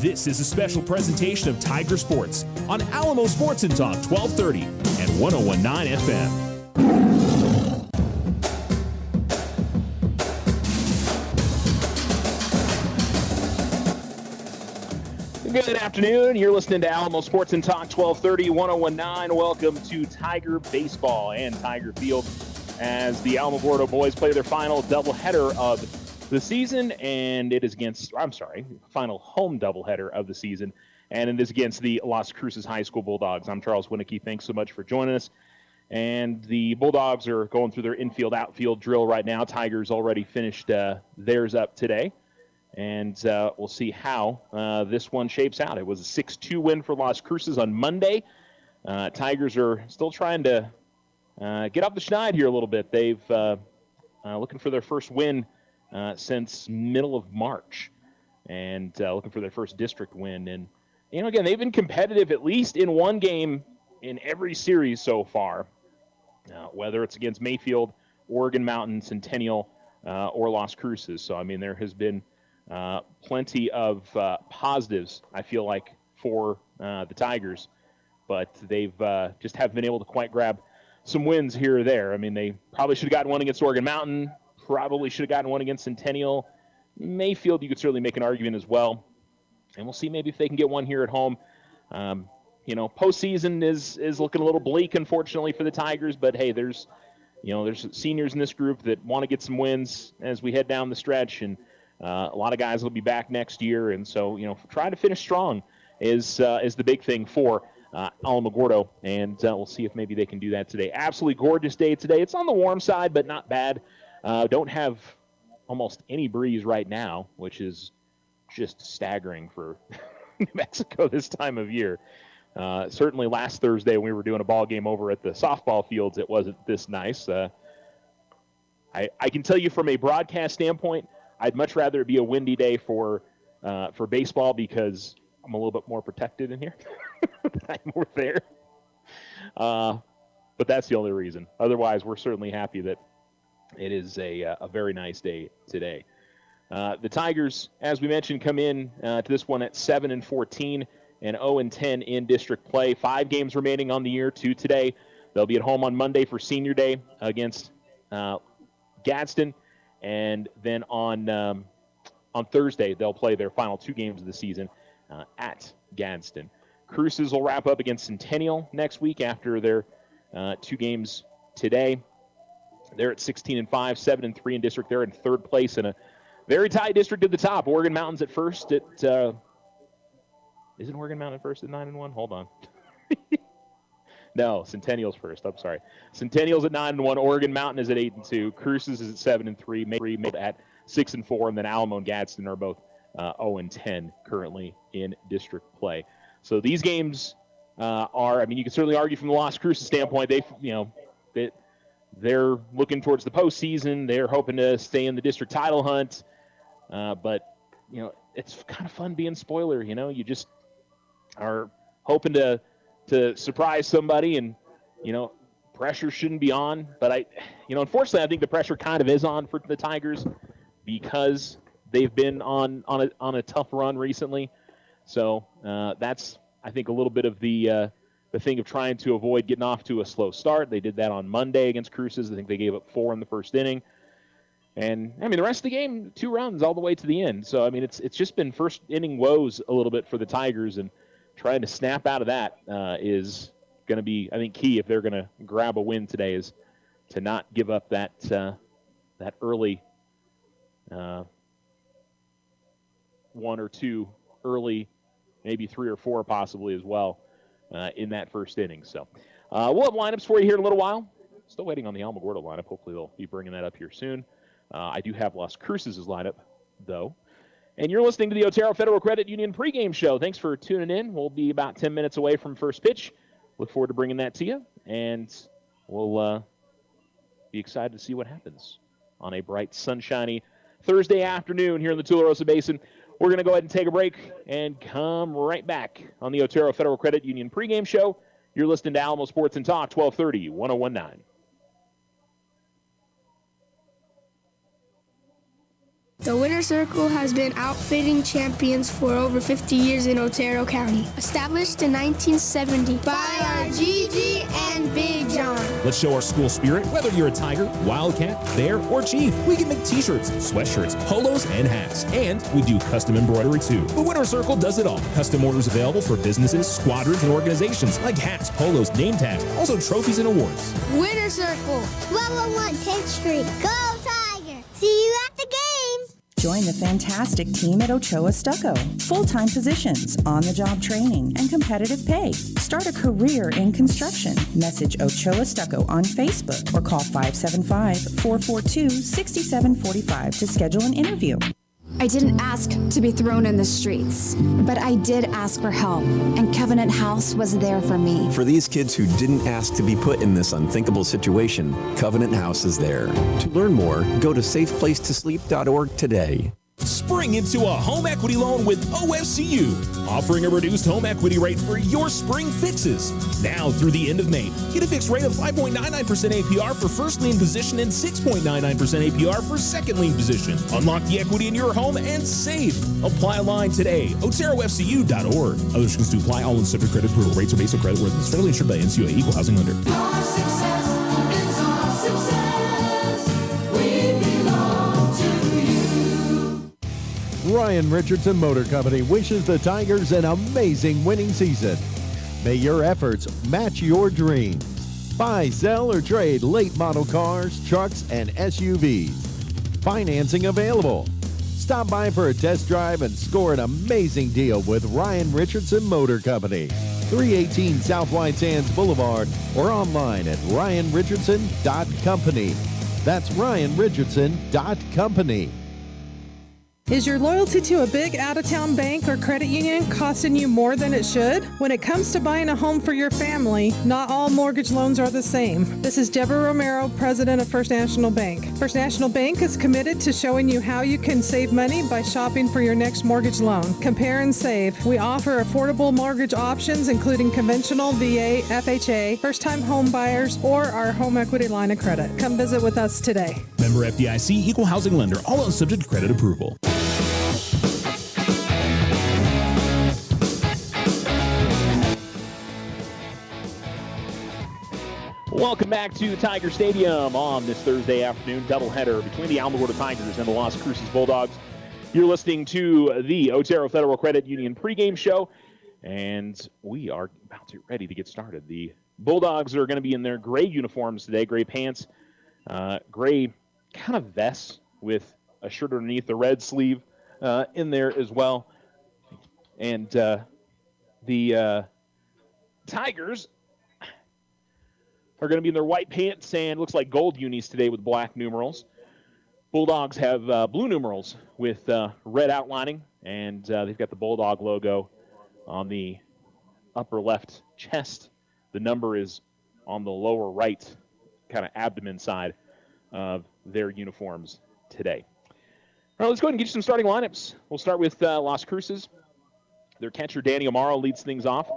This is a special presentation of Tiger Sports on Alamo Sports and Talk 1230 and 101.9 FM. Good afternoon. You're listening to Alamo Sports and Talk 1230, 101.9. Welcome to Tiger Baseball and Tiger Field as the Alamogordo boys play their final doubleheader of the season, and it is final home doubleheader of the season, and it is against the Las Cruces High School Bulldogs. I'm Charles Winnicky. Thanks so much for joining us. And the Bulldogs are going through their infield-outfield drill right now. Tigers already finished theirs up today. And we'll see how this one shapes out. It was a 6-2 win for Las Cruces on Monday. Tigers are still trying to get off the schneid here a little bit. They've looking for their first win since middle of March, and looking for their first district win. And again, they've been competitive at least in one game in every series so far, whether it's against Mayfield, Oregon Mountain, Centennial, or Las Cruces. So I mean, there has been plenty of positives, I feel like, for the Tigers, but they've just haven't been able to quite grab some wins here or there. I mean, they probably should have gotten one against Oregon Mountain, probably should have gotten one against Centennial. Mayfield, you could certainly make an argument as well, and we'll see maybe if they can get one here at home. Postseason is looking a little bleak, unfortunately, for the Tigers, but hey, there's seniors in this group that want to get some wins as we head down the stretch, and a lot of guys will be back next year, and so trying to finish strong is the big thing for Alamogordo, and we'll see if maybe they can do that today. Absolutely gorgeous day today. It's on the warm side, but not bad. Don't have almost any breeze right now, which is just staggering for New Mexico this time of year. Certainly last Thursday when we were doing a ball game over at the softball fields, it wasn't this nice. I can tell you from a broadcast standpoint, I'd much rather it be a windy day for baseball because I'm a little bit more protected in here. I'm more there. But that's the only reason. Otherwise, we're certainly happy that it is a very nice day today. The Tigers, as we mentioned, come in to this one at 7-14 and 0-10 in district play. 5 games remaining on the year, 2 today. They'll be at home on Monday for Senior Day against Gadsden. And then on Thursday, they'll play their final 2 games of the season at Gadsden. Cruces will wrap up against Centennial next week after their 2 games today. They're at 16-5, 7-3 in district. They're in 3rd place in a very tight district at the top. Oregon Mountain's at first at isn't Oregon Mountain first at 9-1? Hold on. No, Centennial's first. I'm sorry. Centennial's at 9-1. Oregon Mountain is at 8-2. Cruces is at 7-3. Maybe at 6-4, and then Alamo and Gadsden are both 0-10 currently in district play. So these games are. I mean, you can certainly argue from the Las Cruces standpoint. They're looking towards the postseason. They're hoping to stay in the district title hunt. But it's kind of fun being spoiler. You just are hoping to surprise somebody, and pressure shouldn't be on, but unfortunately I think the pressure kind of is on for the Tigers because they've been on a tough run recently. So that's, I think, a little bit of the thing of trying to avoid getting off to a slow start. They did that on Monday against Cruces. I think they gave up 4 in the first inning, and I mean the rest of the game, 2 runs all the way to the end. So I mean it's just been first inning woes a little bit for the Tigers, and trying to snap out of that is going to be, I think, key if they're going to grab a win today, is to not give up that early 1 or 2 early, maybe 3 or 4 possibly as well in that first inning. So we'll have lineups for you here in a little while. Still waiting on the Alamogordo lineup. Hopefully they'll be bringing that up here soon. I do have Las Cruces' lineup, though. And you're listening to the Otero Federal Credit Union pregame show. Thanks for tuning in. We'll be about 10 minutes away from first pitch. Look forward to bringing that to you. And we'll be excited to see what happens on a bright, sunshiny Thursday afternoon here in the Tularosa Basin. We're going to go ahead and take a break and come right back on the Otero Federal Credit Union pregame show. You're listening to Alamo Sports and Talk, 1230, 101.9. The Winter Circle has been outfitting champions for over 50 years in Otero County. Established in 1970 by our Gigi and Big John. Let's show our school spirit, whether you're a Tiger, Wildcat, Bear, or Chief. We can make t-shirts, sweatshirts, polos, and hats. And we do custom embroidery too. The Winter Circle does it all. Custom orders available for businesses, squadrons, and organizations like hats, polos, name tags, also trophies and awards. Winter Circle. 1201 10th Street. Go Tiger! See you at the game! Join the fantastic team at Ochoa Stucco. Full-time positions, on-the-job training, and competitive pay. Start a career in construction. Message Ochoa Stucco on Facebook or call 575-442-6745 to schedule an interview. I didn't ask to be thrown in the streets, but I did ask for help, and Covenant House was there for me. For these kids who didn't ask to be put in this unthinkable situation, Covenant House is there. To learn more, go to safeplacetosleep.org today. Spring into a home equity loan with OFCU, offering a reduced home equity rate for your spring fixes. Now through the end of May, get a fixed rate of 5.99% APR for first lien position and 6.99% APR for second lien position. Unlock the equity in your home and save. Apply online today. OteroFCU.org. Other restrictions to apply. All in subject credit approval. Rates are based on credit worthiness. Federally insured by NCUA. Equal housing lender. Our success is our success. We belong to you. Ryan Richardson Motor Company wishes the Tigers an amazing winning season. May your efforts match your dreams. Buy, sell, or trade late model cars, trucks, and SUVs. Financing available. Stop by for a test drive and score an amazing deal with Ryan Richardson Motor Company. 318 South White Sands Boulevard or online at ryanrichardson.company. That's ryanrichardson.company. Is your loyalty to a big out-of-town bank or credit union costing you more than it should? When it comes to buying a home for your family, not all mortgage loans are the same. This is Deborah Romero, president of First National Bank. First National Bank is committed to showing you how you can save money by shopping for your next mortgage loan. Compare and save. We offer affordable mortgage options, including conventional, VA, FHA, first-time home buyers, or our home equity line of credit. Come visit with us today. Member FDIC, equal housing lender, all on subject to credit approval. Welcome back to Tiger Stadium on this Thursday afternoon doubleheader between the Alamogordo Tigers and the Las Cruces Bulldogs. You're listening to the Otero Federal Credit Union pregame show, and we are about to ready to get started. The Bulldogs are going to be in their gray uniforms today, gray pants, gray kind of vests with a shirt underneath, the red sleeve in there as well. And the Tigers are going to be in their white pants and looks like gold unis today with black numerals. Bulldogs have blue numerals with red outlining, and they've got the Bulldog logo on the upper left chest. The number is on the lower right kind of abdomen side of their uniforms today. All right, let's go ahead and get you some starting lineups. We'll start with Las Cruces. Their catcher, Danny Amaro, leads things off,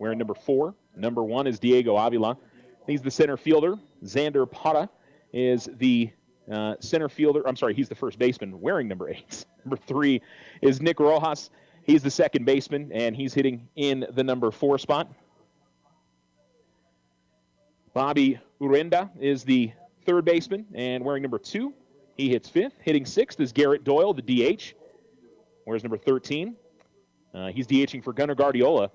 wearing number 4. Number 1 is Diego Avila. He's the center fielder. Xander Pata is the center fielder. I'm sorry, he's the first baseman wearing number 8. Number 3 is Nick Rojas. He's the second baseman, and he's hitting in the number 4 spot. Bobby Urenda is the third baseman and wearing number 2. He hits 5th. Hitting 6th is Garrett Doyle, the DH. Wears number 13. He's DHing for Gunnar Guardiola,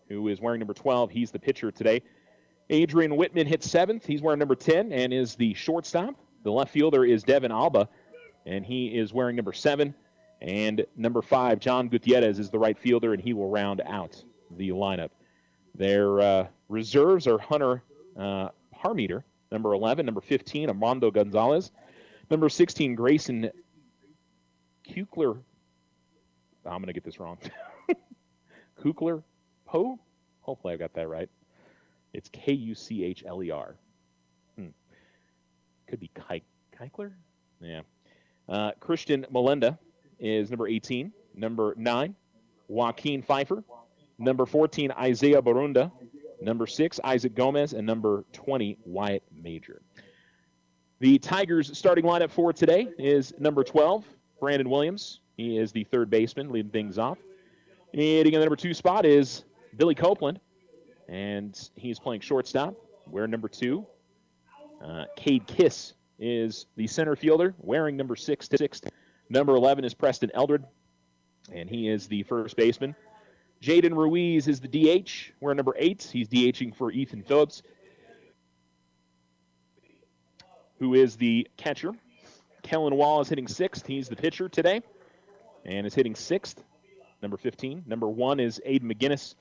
who is wearing number 12. He's the pitcher today. Adrian Whitman hits 7th. He's wearing number 10 and is the shortstop. The left fielder is Devin Alba, and he is wearing number 7. And number 5, John Gutierrez, is the right fielder, and he will round out the lineup. Their reserves are Hunter Parmeter, number 11. Number 15, Armando Gonzalez. Number 16, Grayson Kukler. I'm going to get this wrong. Kukler Poe? Hopefully I got that right. It's Kuchler. Could be Keichler? Yeah. Christian Melenda is number 18. Number 9, Joaquin Pfeiffer. Number 14, Isaiah Barunda. Number 6, Isaac Gomez. And number 20, Wyatt Major. The Tigers' starting lineup for today is number 12, Brandon Williams. He is the third baseman, leading things off. Hitting in the number 2 spot is Billy Copeland, and he's playing shortstop, wearing number 2. Cade Kiss is the center fielder, wearing number 6. Number 11 is Preston Eldred, and he is the first baseman. Jaden Ruiz is the DH, wearing number 8. He's DHing for Ethan Phillips, who is the catcher. Kellen Wall is hitting 6th. He's the pitcher today, and is hitting 6th, number 15. Number 1 is Aiden McGinnis,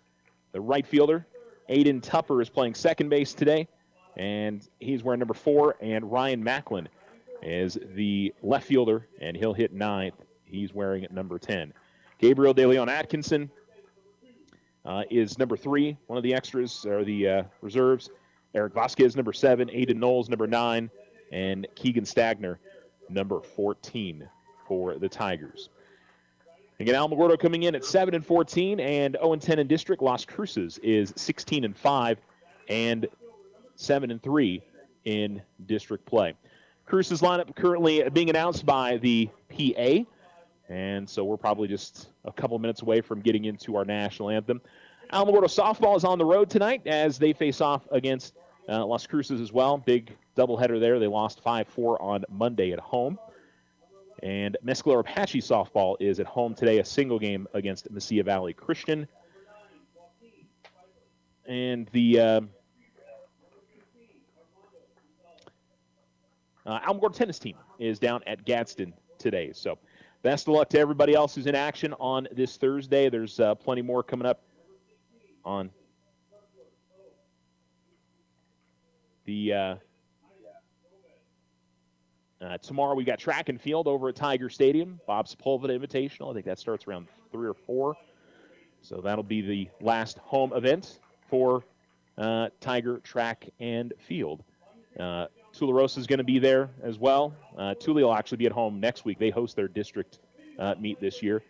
the right fielder. Aiden Tupper is playing second base today, and he's wearing number 4. And Ryan Macklin is the left fielder, and he'll hit 9th. He's wearing number 10. Gabriel De Leon Atkinson is number 3, one of the extras, or the reserves. Eric Vasquez, number 7. Aiden Knowles, number 9. And Keegan Stagner, number 14 for the Tigers. Again, Alamogordo coming in at 7-14 and 0-10 in district. Las Cruces is 16-5 and 7-3 in district play. Cruces lineup currently being announced by the PA, and so we're probably just a couple minutes away from getting into our national anthem. Alamogordo softball is on the road tonight as they face off against Las Cruces as well. Big doubleheader there. They lost 5-4 on Monday at home. And Mescalero Apache softball is at home today, a single game against Mesilla Valley Christian. And the Alamogordo tennis team is down at Gadsden today. So best of luck to everybody else who's in action on this Thursday. There's plenty more coming up on the tomorrow. We got track and field over at Tiger Stadium, Bob Sepulveda Invitational. I think that starts around 3 or 4. So that'll be the last home event for Tiger track and field. Tularosa is going to be there as well. Tule will actually be at home next week. They host their district meet this year.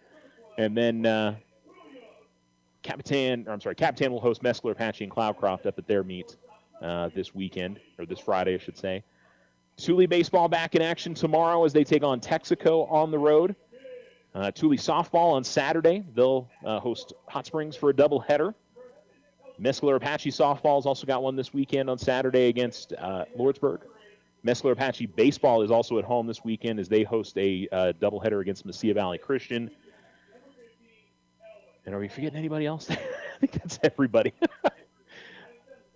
And then Capitan will host Mescalero Apache and Cloudcroft up at their meet this weekend, or this Friday, I should say. Tule baseball back in action tomorrow as they take on Texaco on the road. Tule softball on Saturday. They'll host Hot Springs for a doubleheader. Mescalero Apache softball's also got one this weekend on Saturday against Lordsburg. Mescalero Apache baseball is also at home this weekend as they host a doubleheader against Mesilla Valley Christian. And are we forgetting anybody else? I think that's everybody.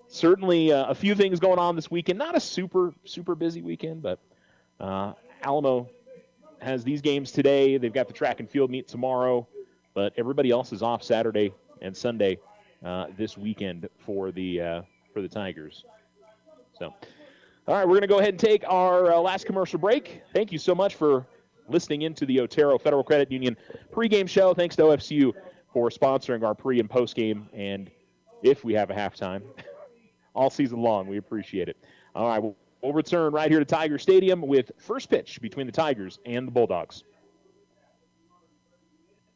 Certainly a few things going on this weekend. Not a super busy weekend, but Alamo has these games today. They've got the track and field meet tomorrow, but everybody else is off Saturday and Sunday this weekend for the Tigers. So, all right, we're going to go ahead and take our last commercial break. Thank you so much for listening into the Otero Federal Credit Union pregame show. Thanks to OFCU for sponsoring our pre and post game, and if we have a halftime. All season long. We appreciate it. All right, we'll return right here to Tiger Stadium with first pitch between the Tigers and the Bulldogs.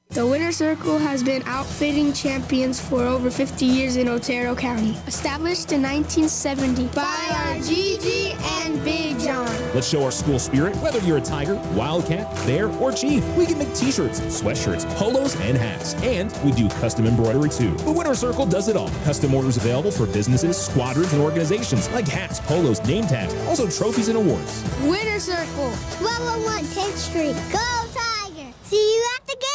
The Winter Circle has been outfitting champions for over 50 years in Otero County. Established in 1970 by our Gigi and Big John. Let's show our school spirit, whether you're a Tiger, Wildcat, Bear, or Chief. We can make t-shirts, sweatshirts, polos, and hats. And we do custom embroidery too. The Winter Circle does it all. Custom orders available for businesses, squadrons, and organizations like hats, polos, name tags, also trophies and awards. Winter Circle, 1201 10th Street. Go Tiger! See you at the game!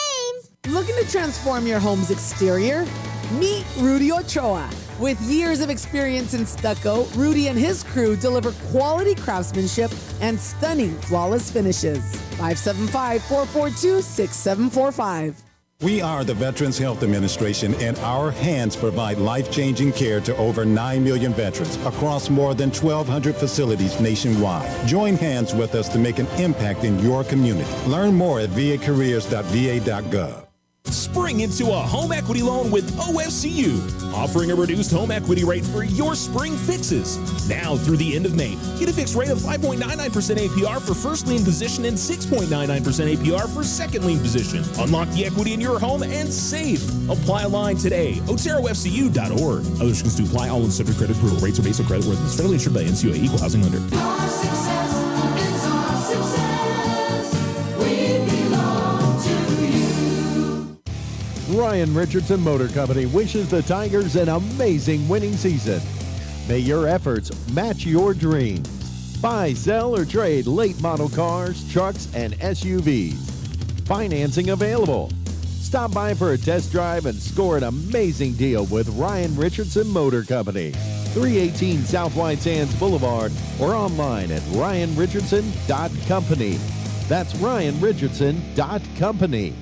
Looking to transform your home's exterior? Meet Rudy Ochoa. With years of experience in stucco, Rudy and his crew deliver quality craftsmanship and stunning flawless finishes. 575-442-6745. We are the Veterans Health Administration, and our hands provide life-changing care to over 9 million veterans across more than 1,200 facilities nationwide. Join hands with us to make an impact in your community. Learn more at vacareers.va.gov. Spring into a home equity loan with OFCU, offering a reduced home equity rate for your spring fixes. Now through the end of May, get a fixed rate of 5.99% APR for first lien position and 6.99% APR for second lien position. Unlock the equity in your home and save. Apply online today. OteroFCU.org. Other restrictions to apply. All loans subject to credit approval. Rates are based on credit worthiness. Federally insured by NCUA. Equal housing lender. Our success is our success. We belong. Ryan Richardson Motor Company wishes the Tigers an amazing winning season. May your efforts match your dreams. Buy, sell, or trade late model cars, trucks, and SUVs. Financing available. Stop by for a test drive and score an amazing deal with Ryan Richardson Motor Company. 318 South White Sands Boulevard or online at ryanrichardson.company. That's ryanrichardson.company.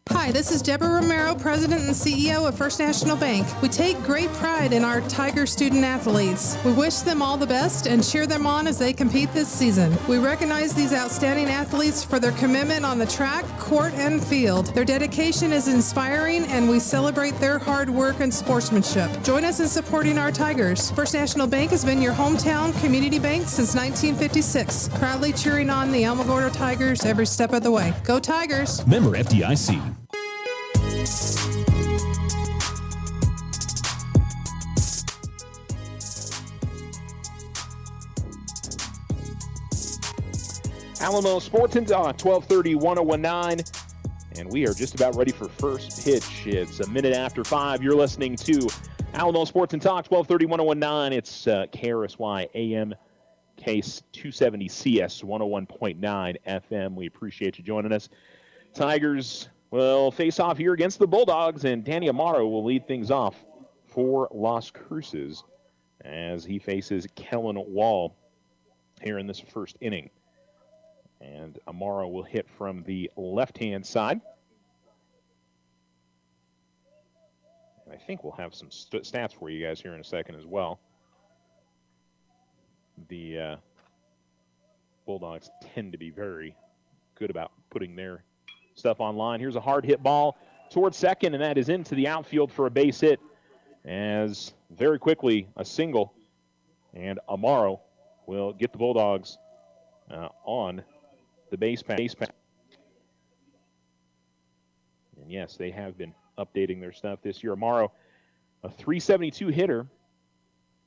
Hi, this is Deborah Romero, President and CEO of First National Bank. We take great pride in our Tiger student athletes. We wish them all the best and cheer them on as they compete this season. We recognize these outstanding athletes for their commitment on the track, court, and field. Their dedication is inspiring, and we celebrate their hard work and sportsmanship. Join us in supporting our Tigers. First National Bank has been your hometown community bank since 1956, proudly cheering on the Alamogordo Tigers every step of the way. Go Tigers! Member FDIC. Alamo Sports and Talk, 1230, 1019. And we are just about ready for first pitch. It's a minute after 5. You're listening to Alamo Sports and Talk, 1230, 1019. It's KRSY AM, Case 270 CS, 101.9 FM. We appreciate you joining us. Tigers will face off here against the Bulldogs, and Danny Amaro will lead things off for Las Cruces as he faces Kellen Wall here in this first inning. And Amaro will hit from the left-hand side. And I think we'll have some stats for you guys here in a second as well. The Bulldogs tend to be very good about putting their stuff online. Here's a hard hit ball towards second, and that is into the outfield for a base hit. As very quickly a single, and Amaro will get the Bulldogs on the base path. And yes, they have been updating their stuff this year. Amaro, a 372 hitter.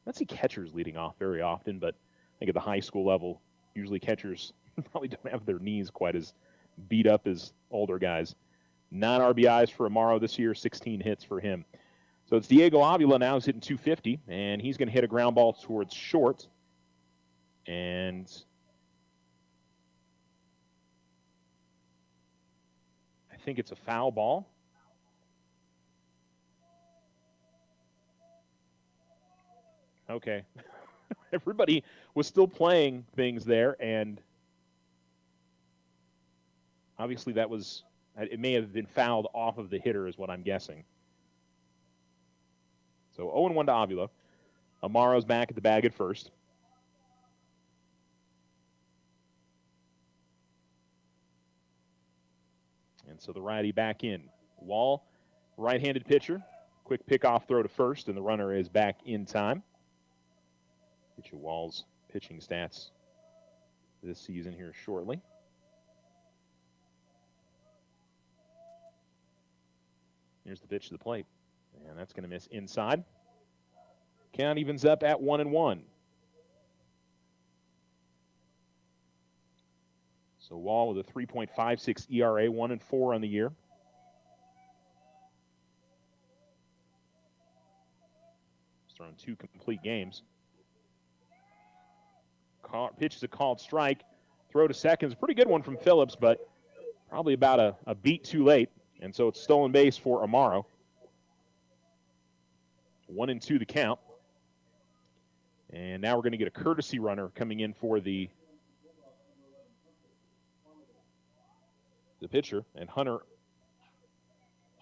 Let's see catchers leading off very often, but I think at the high school level, usually catchers probably don't have their knees quite as beat up as older guys. 9 RBIs for Amaro this year, 16 hits for him. So it's Diego Avila now who's hitting 250, and he's going to hit a ground ball towards short. And I think it's a foul ball. Okay. Everybody was still playing things there, and obviously that was, it may have been fouled off of the hitter is what I'm guessing. So 0-1 to Avila. Amaro's back at the bag at first. And so the righty back in. Wall, right-handed pitcher. Quick pickoff throw to first, and the runner is back in time. Get your Wall's pitching stats this season here shortly. Here's the pitch to the plate. And that's going to miss inside. Count evens up at 1-1. So Wall with a 3.56 ERA, 1-4 on the year. He's thrown 2 complete games. Pitch is a called strike. Throw to second is a pretty good one from Phillips, but probably about a beat too late. And so it's stolen base for Amaro. 1-2 the count. And now we're going to get a courtesy runner coming in for the pitcher. And Hunter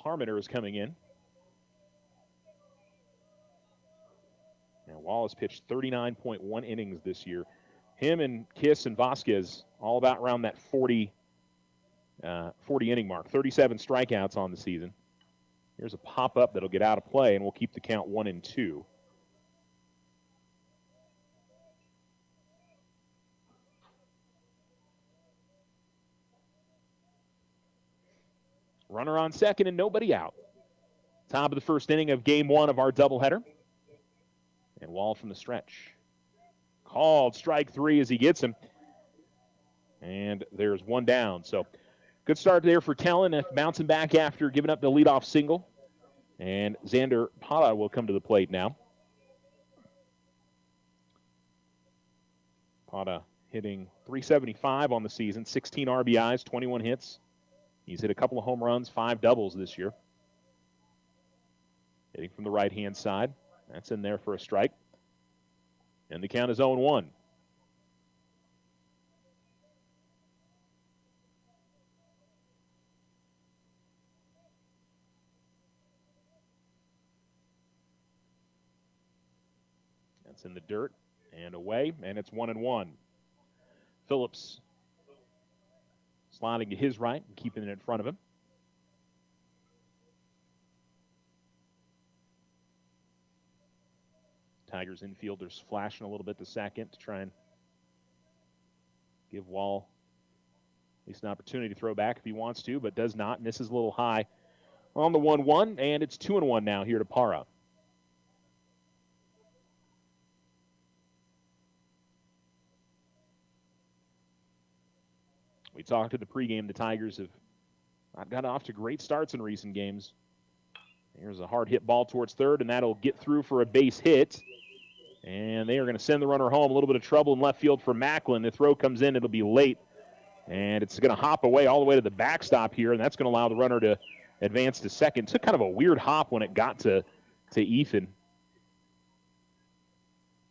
Harmiter is coming in. And Wallace pitched 39.1 innings this year. Him and Kiss and Vasquez all about around that 40 inning mark. 37 strikeouts on the season. Here's a pop-up that'll get out of play, and we'll keep the count 1-2. Runner on second and nobody out. Top of the first inning of game 1 of our doubleheader. And Wall from the stretch. Called strike 3 as he gets him. And there's one down. So Good start there for Kellen, bouncing back after giving up the leadoff single. And Xander Pata will come to the plate now. Pata hitting .375 on the season, 16 RBIs, 21 hits. He's hit a couple of home runs, 5 doubles this year. Hitting from the right-hand side. That's in there for a strike. And the count is 0-1. That's in the dirt and away, and it's 1-1. Phillips sliding to his right and keeping it in front of him. Tigers infielders flashing a little bit to second to try and give Wall at least an opportunity to throw back if he wants to, but does not. Misses a little high on the 1-1, and it's 2-1 now here to Parra. We talked in the pregame, the Tigers have not gotten off to great starts in recent games. Here's a hard hit ball towards third, and that'll get through for a base hit. And they are going to send the runner home. A little bit of trouble in left field for Macklin. The throw comes in. It'll be late. And it's going to hop away all the way to the backstop here, and that's going to allow the runner to advance to second. Took kind of a weird hop when it got to Ethan.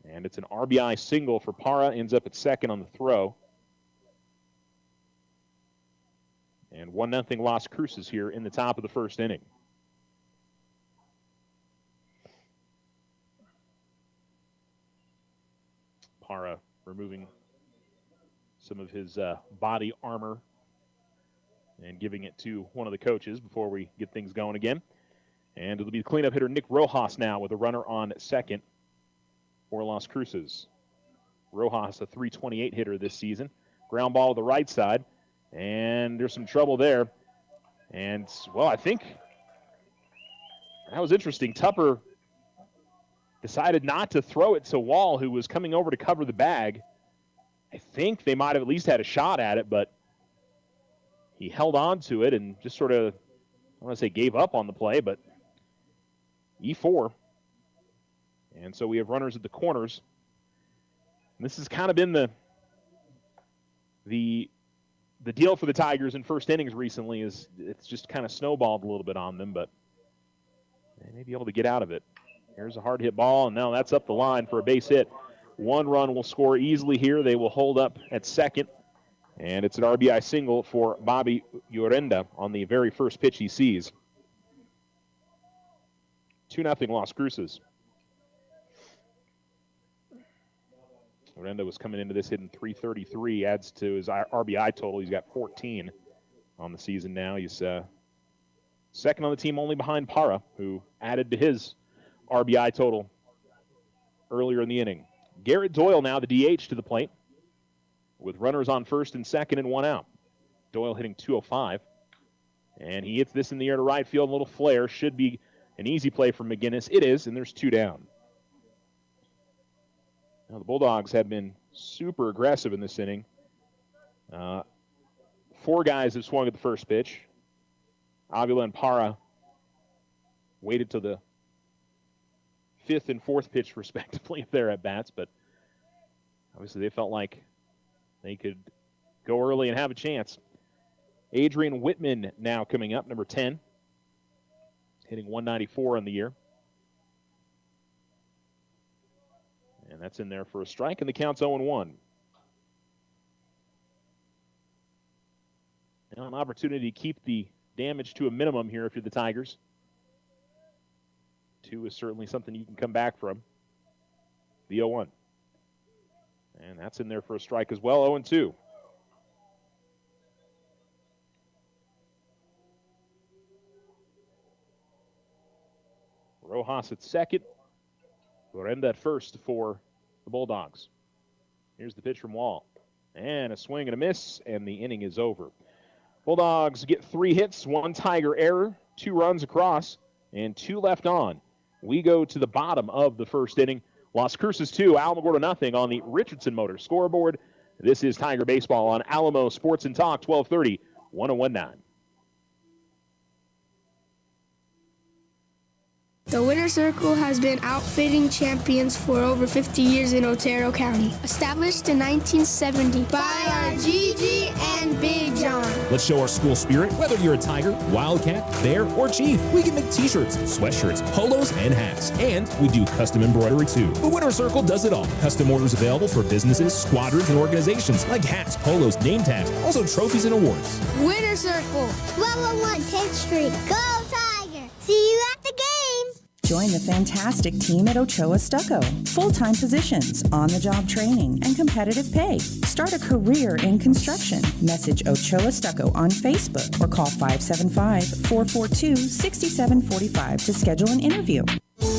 And it's an RBI single for Parra. Ends up at second on the throw. And 1-0 Las Cruces here in the top of the first inning. Parra removing some of his body armor and giving it to one of the coaches before we get things going again. And it'll be the cleanup hitter Nick Rojas now with a runner on second for Las Cruces. Rojas, a .328 hitter this season. Ground ball to the right side. And there's some trouble there. And, well, I think that was interesting. Tupper decided not to throw it to Wall, who was coming over to cover the bag. I think they might have at least had a shot at it, but he held on to it and just sort of, I don't want to say gave up on the play, but E4. And so we have runners at the corners. And this has kind of been the deal for the Tigers in first innings recently is it's just kind of snowballed a little bit on them, but they may be able to get out of it. Here's a hard hit ball, and now that's up the line for a base hit. One run will score easily here. They will hold up at second, and it's an RBI single for Bobby Llorenda on the very first pitch he sees. 2-0 Las Cruces. Llorenda was coming into this hitting .333, adds to his RBI total. He's got 14 on the season now. He's second on the team only behind Parra, who added to his RBI total earlier in the inning. Garrett Doyle now the DH to the plate with runners on first and second and one out. Doyle hitting .205, and he hits this in the air to right field. A little flare. Should be an easy play for McGinnis. It is, and there's 2 down. Now, the Bulldogs have been super aggressive in this inning. 4 guys have swung at the first pitch. Avila and Parra waited till the 5th and 4th pitch, respectively, if they're at bats, but obviously they felt like they could go early and have a chance. Adrian Whitman now coming up, number 10, hitting .194 on the year. And that's in there for a strike, and the count's 0-1. Now an opportunity to keep the damage to a minimum here if you're the Tigers. 2 is certainly something you can come back from. The 0-1. And that's in there for a strike as well, 0-2. Rojas at second. Llorenda at first for the Bulldogs. Here's the pitch from Wall. And a swing and a miss, and the inning is over. Bulldogs get 3 hits, 1 Tiger error, 2 runs across, and 2 left on. We go to the bottom of the first inning. Las Cruces 2, Alamogordo nothing on the Richardson Motors scoreboard. This is Tiger Baseball on Alamo Sports and Talk 1230, 1019. The Winner's Circle has been outfitting champions for over 50 years in Otero County. Established in 1970 by our Gigi and Big John. Let's show our school spirit. Whether you're a Tiger, Wildcat, Bear, or Chief, we can make t-shirts, sweatshirts, polos, and hats. And we do custom embroidery too. The Winner's Circle does it all. Custom orders available for businesses, squadrons, and organizations like hats, polos, name tags, also trophies and awards. Winner's Circle, 1201 10th Street. Go Tiger! See you at the game! Join the fantastic team at Ochoa Stucco. Full-time positions, on-the-job training, and competitive pay. Start a career in construction. Message Ochoa Stucco on Facebook or call 575-442-6745 to schedule an interview.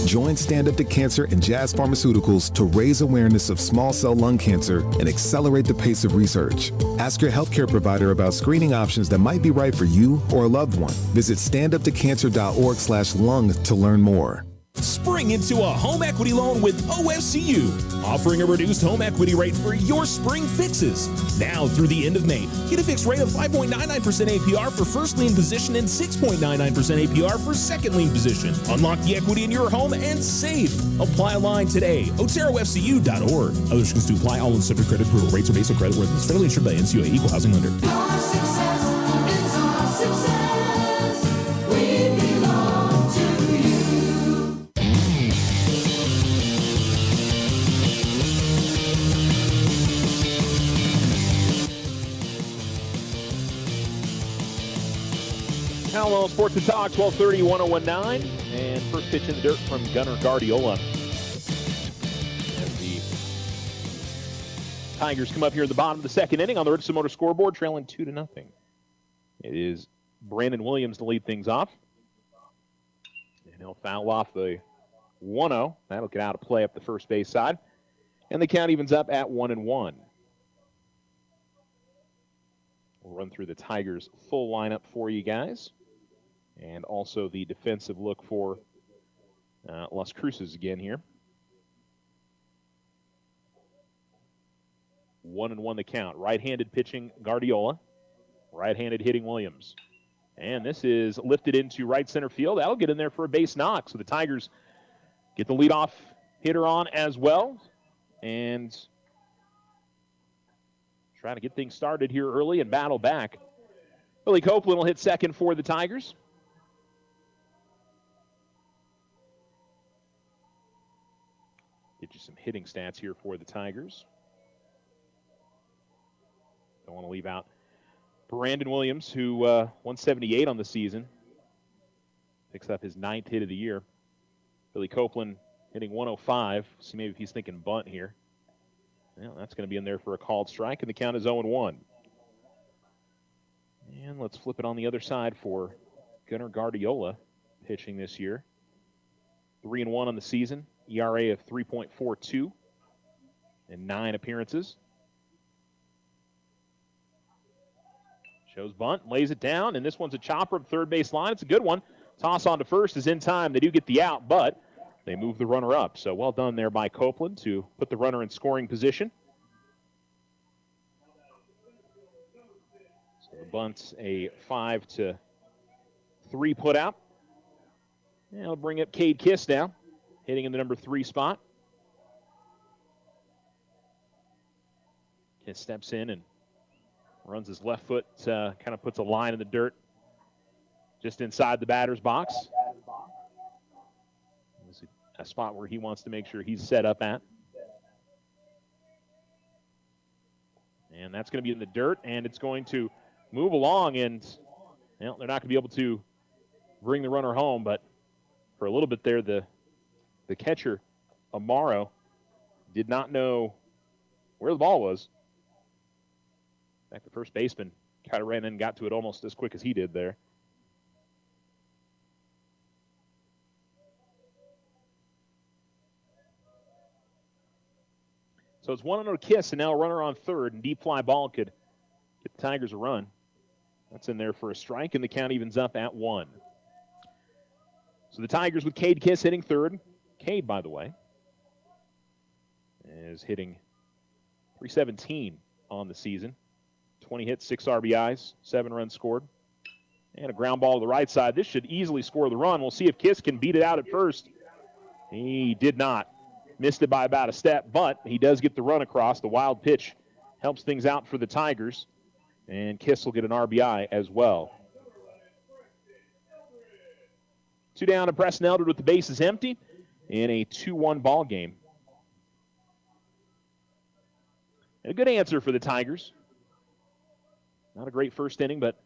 Join Stand Up to Cancer and Jazz Pharmaceuticals to raise awareness of small cell lung cancer and accelerate the pace of research. Ask your healthcare provider about screening options that might be right for you or a loved one. Visit standuptocancer.org/lung to learn more. Spring into a home equity loan with OFCU, offering a reduced home equity rate for your spring fixes. Now through the end of May, get a fixed rate of 5.99% APR for first lien position and 6.99% APR for second lien position. Unlock the equity in your home and save. Apply online today. OteroFCU.org. Other restrictions to apply. All in subject credit approval. Rates are based on credit worthiness. Federally insured by NCUA. Equal housing lender. Our success is our success. We belong to you. Alamo Sports and Talk, 1230, 1019. And first pitch in the dirt from Gunnar Guardiola. As the Tigers come up here at the bottom of the second inning on the Richardson Motor scoreboard, trailing 2-0. It is Brandon Williams to lead things off. And he'll foul off the 1-0. That'll get out of play up the first base side. And the count evens up at 1-1. We'll run through the Tigers' full lineup for you guys. And also the defensive look for Las Cruces again here. 1-1 the count. Right-handed pitching Guardiola. Right-handed hitting Williams. And this is lifted into right center field. That'll get in there for a base knock. So the Tigers get the leadoff hitter on as well. And try to get things started here early and battle back. Billy Copeland will hit second for the Tigers. Get you some hitting stats here for the Tigers. Don't want to leave out Brandon Williams, who 178 on the season. Picks up his 9th hit of the year. Billy Copeland hitting 105. See maybe if he's thinking bunt here. Well, that's going to be in there for a called strike, and the count is 0-1. And let's flip it on the other side for Gunnar Guardiola pitching this year. 3-1 on the season, ERA of 3.42 in 9 appearances. Shows bunt, lays it down, and this one's a chopper up third base line. It's a good one. Toss on to first is in time. They do get the out, but they move the runner up. So well done there by Copeland to put the runner in scoring position. So the bunt's a 5-3 put out. And it'll bring up Cade Kiss now, hitting in the number 3 spot. Kiss steps in and runs his left foot, kind of puts a line in the dirt just inside the batter's box. A spot where he wants to make sure he's set up at. And that's going to be in the dirt, and it's going to move along, and well, they're not going to be able to bring the runner home, but for a little bit there, the catcher, Amaro, did not know where the ball was. In fact, the first baseman kind of ran in and got to it almost as quick as he did there. So it's 1-0 Kiss, and now a runner on third, and deep fly ball could get the Tigers a run. That's in there for a strike, and the count evens up at 1. So the Tigers with Cade Kiss hitting third. Cade, by the way, is hitting .317 on the season. 20 hits, 6 RBIs, 7 runs scored. And a ground ball to the right side. This should easily score the run. We'll see if Kiss can beat it out at first. He did not. Missed it by about a step, but he does get the run across. The wild pitch helps things out for the Tigers. And Kiss will get an RBI as well. 2 down to Preston Eldred with the bases empty in a 2-1 ball game. And a good answer for the Tigers. Not a great first inning, but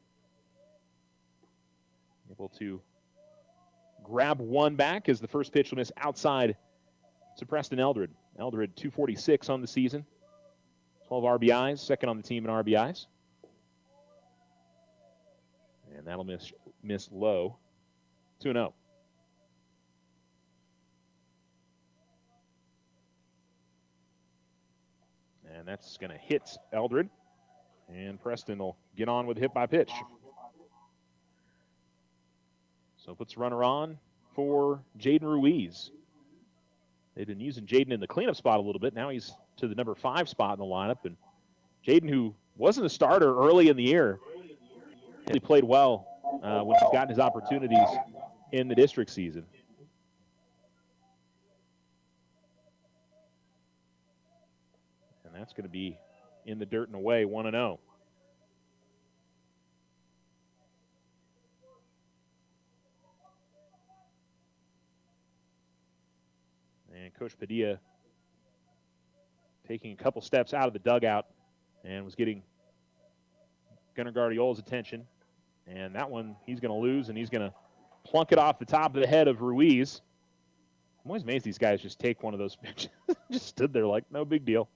able to grab one back as the first pitch will miss outside to Preston Eldred. Eldred 246 on the season. 12 RBIs, second on the team in RBIs. And that'll miss low. 2-0. And that's going to hit Eldred. And Preston will get on with hit by pitch. So puts runner on for Jaden Ruiz. They've been using Jaden in the cleanup spot a little bit. Now he's to the number 5 spot in the lineup. And Jaden, who wasn't a starter early in the year, he played well when he's gotten his opportunities in the district season. And that's going to be in the dirt and away, 1-0. And Coach Padilla taking a couple steps out of the dugout and was getting Gunnar Guardiola's attention. And that one he's going to lose, and he's going to plunk it off the top of the head of Ruiz. I'm always amazed these guys just take one of those pitches. Just stood there like, no big deal.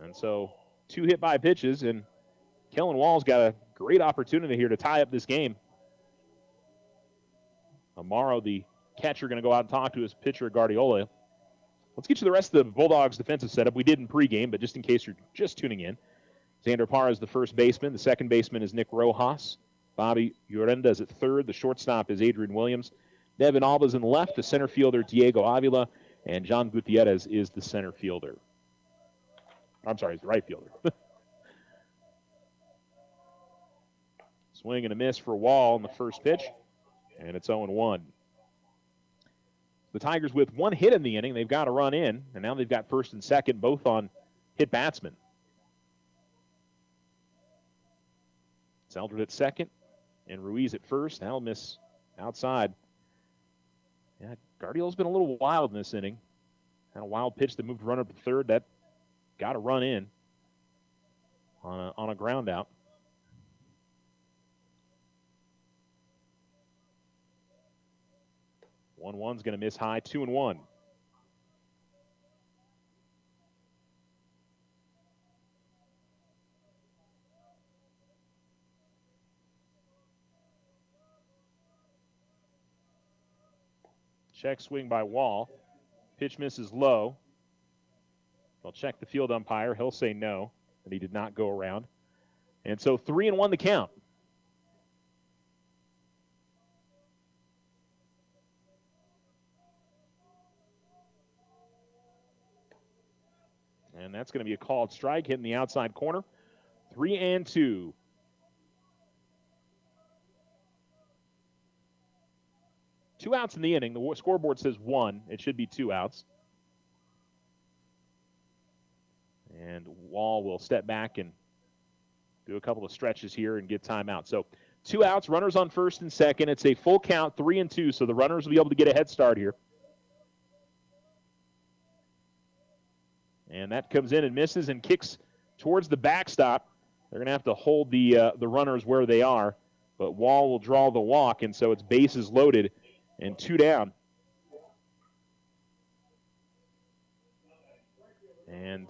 And so 2 hit by pitches, and Kellen Wall's got a great opportunity here to tie up this game. Amaro, the catcher, going to go out and talk to his pitcher, Guardiola. Let's get you the rest of the Bulldogs' defensive setup. We did in pregame, but just in case you're just tuning in, Xander Parra is the first baseman. The second baseman is Nick Rojas. Bobby Llorenda is at third. The shortstop is Adrian Williams. Devin Alba's in left. The center fielder, Diego Avila. And John Gutierrez is the center fielder. I'm sorry, he's the right fielder. Swing and a miss for Wall in the first pitch. And it's 0-1. The Tigers with 1 hit in the inning. They've got a run in. And now they've got first and second, both on hit batsmen. It's Eldred at second and Ruiz at first. That'll miss outside. Yeah, Guardiola's been a little wild in this inning. Had a wild pitch that moved runner up to third. That got a run in on a ground out. One's going to miss high, 2-1. Check swing by Wall. Pitch misses low. They'll check the field umpire. He'll say no, that he did not go around. And so 3-1 the count. And that's going to be a called strike hitting the outside corner. 3-2. Two outs in the inning. The scoreboard says 1. It should be 2 outs. And Wall will step back and do a couple of stretches here and get timeout. So 2 outs, runners on first and second. It's a full count, 3-2, so the runners will be able to get a head start here. And that comes in and misses and kicks towards the backstop. They're going to have to hold the runners where they are, but Wall will draw the walk, and so it's bases loaded and 2 down. And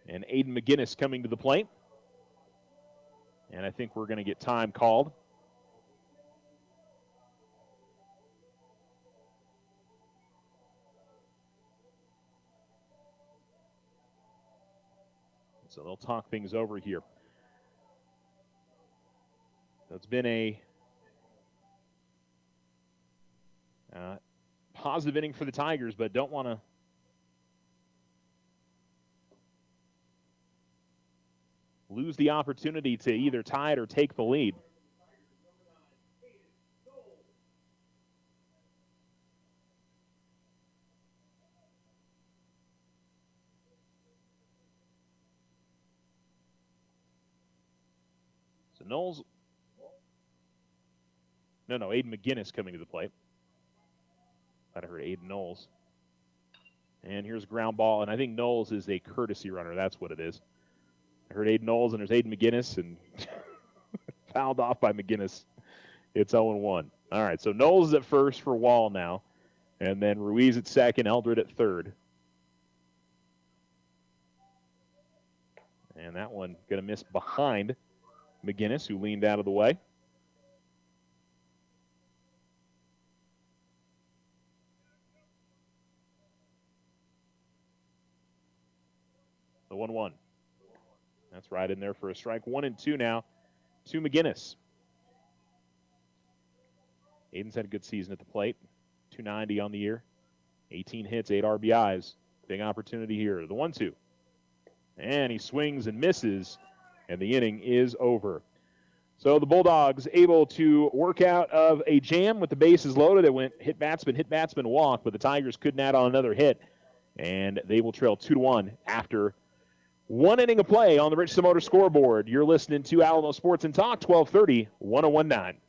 Aiden McGinnis coming to the plate. And I think we're going to get time called. So they'll talk things over here. So it's been a positive inning for the Tigers, but don't want to lose the opportunity to either tie it or take the lead. So Knowles. No, Aiden McGinnis coming to the plate. Thought I heard Aiden Knowles. And here's a ground ball, and I think Knowles is a courtesy runner. That's what it is. I heard Aiden Knowles, and there's Aiden McGinnis, and fouled off by McGinnis. It's 0-1. All right, so Knowles is at first for Wall now, and then Ruiz at second, Eldred at third. And that one going to miss behind McGinnis, who leaned out of the way. The 1-1. That's right in there for a strike. 1-2 now to McGinnis. Aiden's had a good season at the plate. 290 on the year. 18 hits, 8 RBIs. Big opportunity here. The 1-2. And he swings and misses, and the inning is over. So the Bulldogs able to work out of a jam with the bases loaded. It went hit batsman, walk, but the Tigers couldn't add on another hit, and they will trail 2-1 after one inning of play on the Richardson Motor scoreboard. You're listening to Alamo Sports and Talk, 1230, 1019.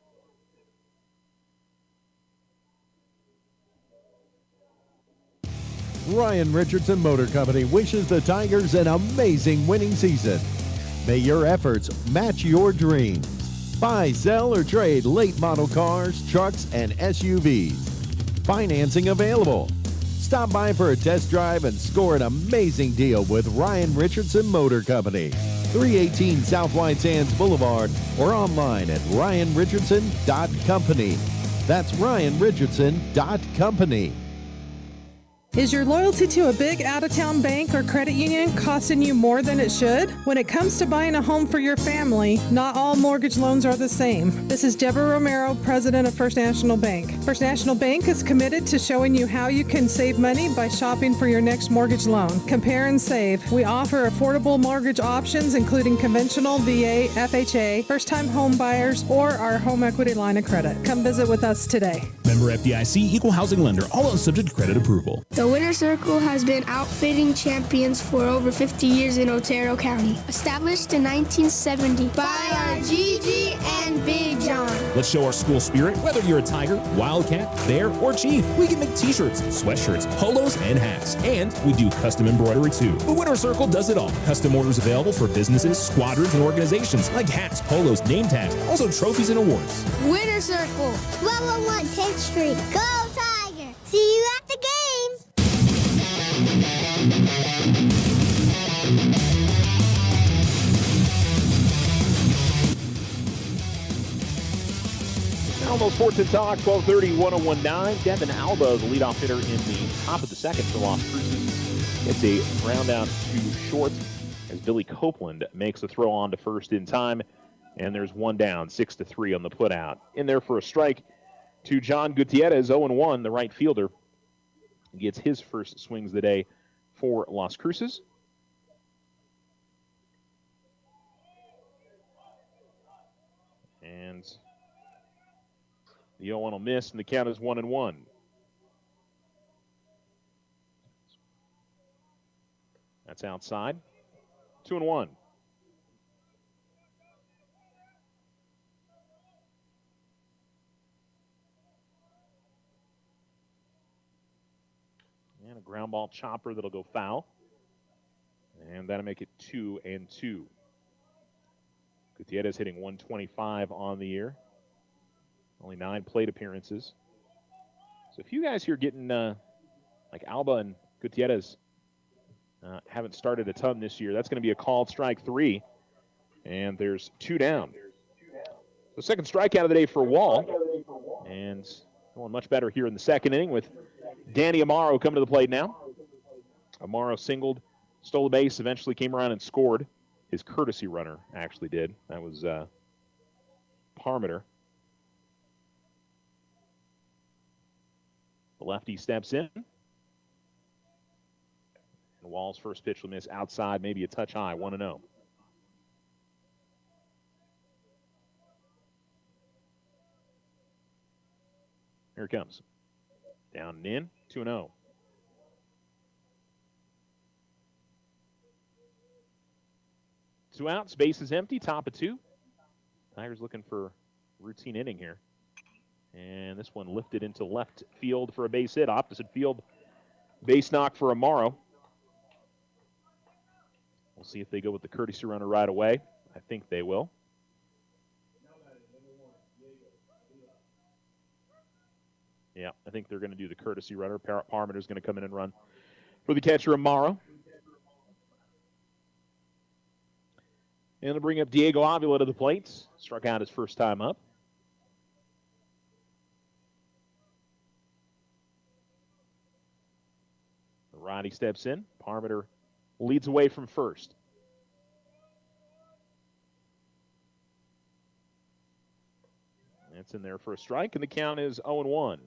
Ryan Richardson Motor Company wishes the Tigers an amazing winning season. May your efforts match your dreams. Buy, sell, or trade late model cars, trucks, and SUVs. Financing available. Stop by for a test drive and score an amazing deal with Ryan Richardson Motor Company. 318 South White Sands Boulevard or online at ryanrichardson.company. That's ryanrichardson.company. Is your loyalty to a big out-of-town bank or credit union costing you more than it should? When it comes to buying a home for your family, not all mortgage loans are the same. This is Deborah Romero, president of First National Bank. First National Bank is committed to showing you how you can save money by shopping for your next mortgage loan. Compare and save. We offer affordable mortgage options, including conventional, VA, FHA, first-time home buyers, or our home equity line of credit. Come visit with us today. Member FDIC, equal housing lender, all else subject to credit approval. The Winter Circle has been outfitting champions for over 50 years in Otero County. Established in 1970 by our Gigi and Big John. Let's show our school spirit. Whether you're a Tiger, Wildcat, Bear, or Chief, we can make t-shirts, sweatshirts, polos, and hats. And we do custom embroidery too. The Winter Circle does it all. Custom orders available for businesses, squadrons, and organizations like hats, polos, name tags, also trophies and awards. Winter Circle, 1201 10th Street. Go Tiger! See you at the game! Alamo Sports and Talk, 1230, 1019. Devin Alba, the leadoff hitter in the top of the second for Las Cruces. Gets a ground out to short as Billy Copeland makes the throw on to first in time. And there's one down, 6-3 on the putout. In there for a strike to John Gutierrez, 0-1, the right fielder. Gets his first swings of the day for Las Cruces. And the 0-1 will miss, and the count is 1-1. That's outside. 2-1. And a ground ball chopper that'll go foul. And that'll make it 2-2. Gutierrez hitting 125 on the year. Only 9 plate appearances. So if you guys here getting like Alba and Gutierrez haven't started a ton this year, that's going to be a called strike 3. And there's 2 down. The second strikeout of the day for Wall. And going much better here in the second inning with Danny Amaro coming to the plate now. Amaro singled, stole a base, eventually came around and scored. His courtesy runner actually did. That was Parmeter. The lefty steps in. And Wall's first pitch will miss outside, maybe a touch high, 1-0. Here it comes. Down and in, 2-0. Two outs, base is empty, top of two. Tigers looking for routine inning here. And this one lifted into left field for a base hit. Opposite field, base knock for Amaro. We'll see if they go with the courtesy runner right away. I think they will. Yeah, I think they're going to do the courtesy runner. Parmenter's going to come in and run for the catcher, Amaro. And to bring up Diego Avila to the plate. Struck out his first time up. The righty steps in. Parmenter leads away from first. That's in there for a strike, and the count is 0-1.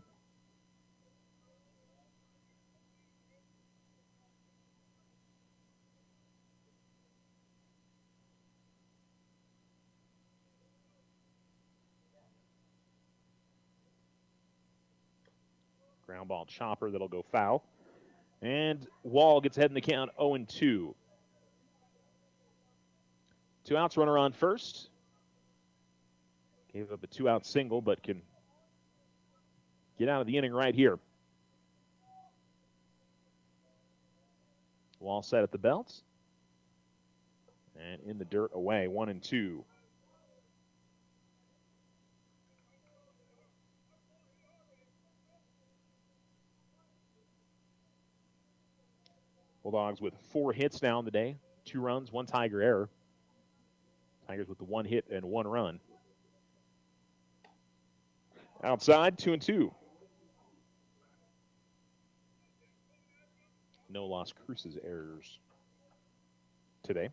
Ground ball chopper that'll go foul. And Wall gets ahead in the count 0-2. 2 outs, runner on first. Gave up a 2-out single, but can get out of the inning right here. Wall set at the belt. And in the dirt away, 1-2. Bulldogs with 4 hits now in the day. 2 runs, 1 Tiger error. Tigers with the 1 hit and 1 run. Outside, 2-2. No Las Cruces errors today.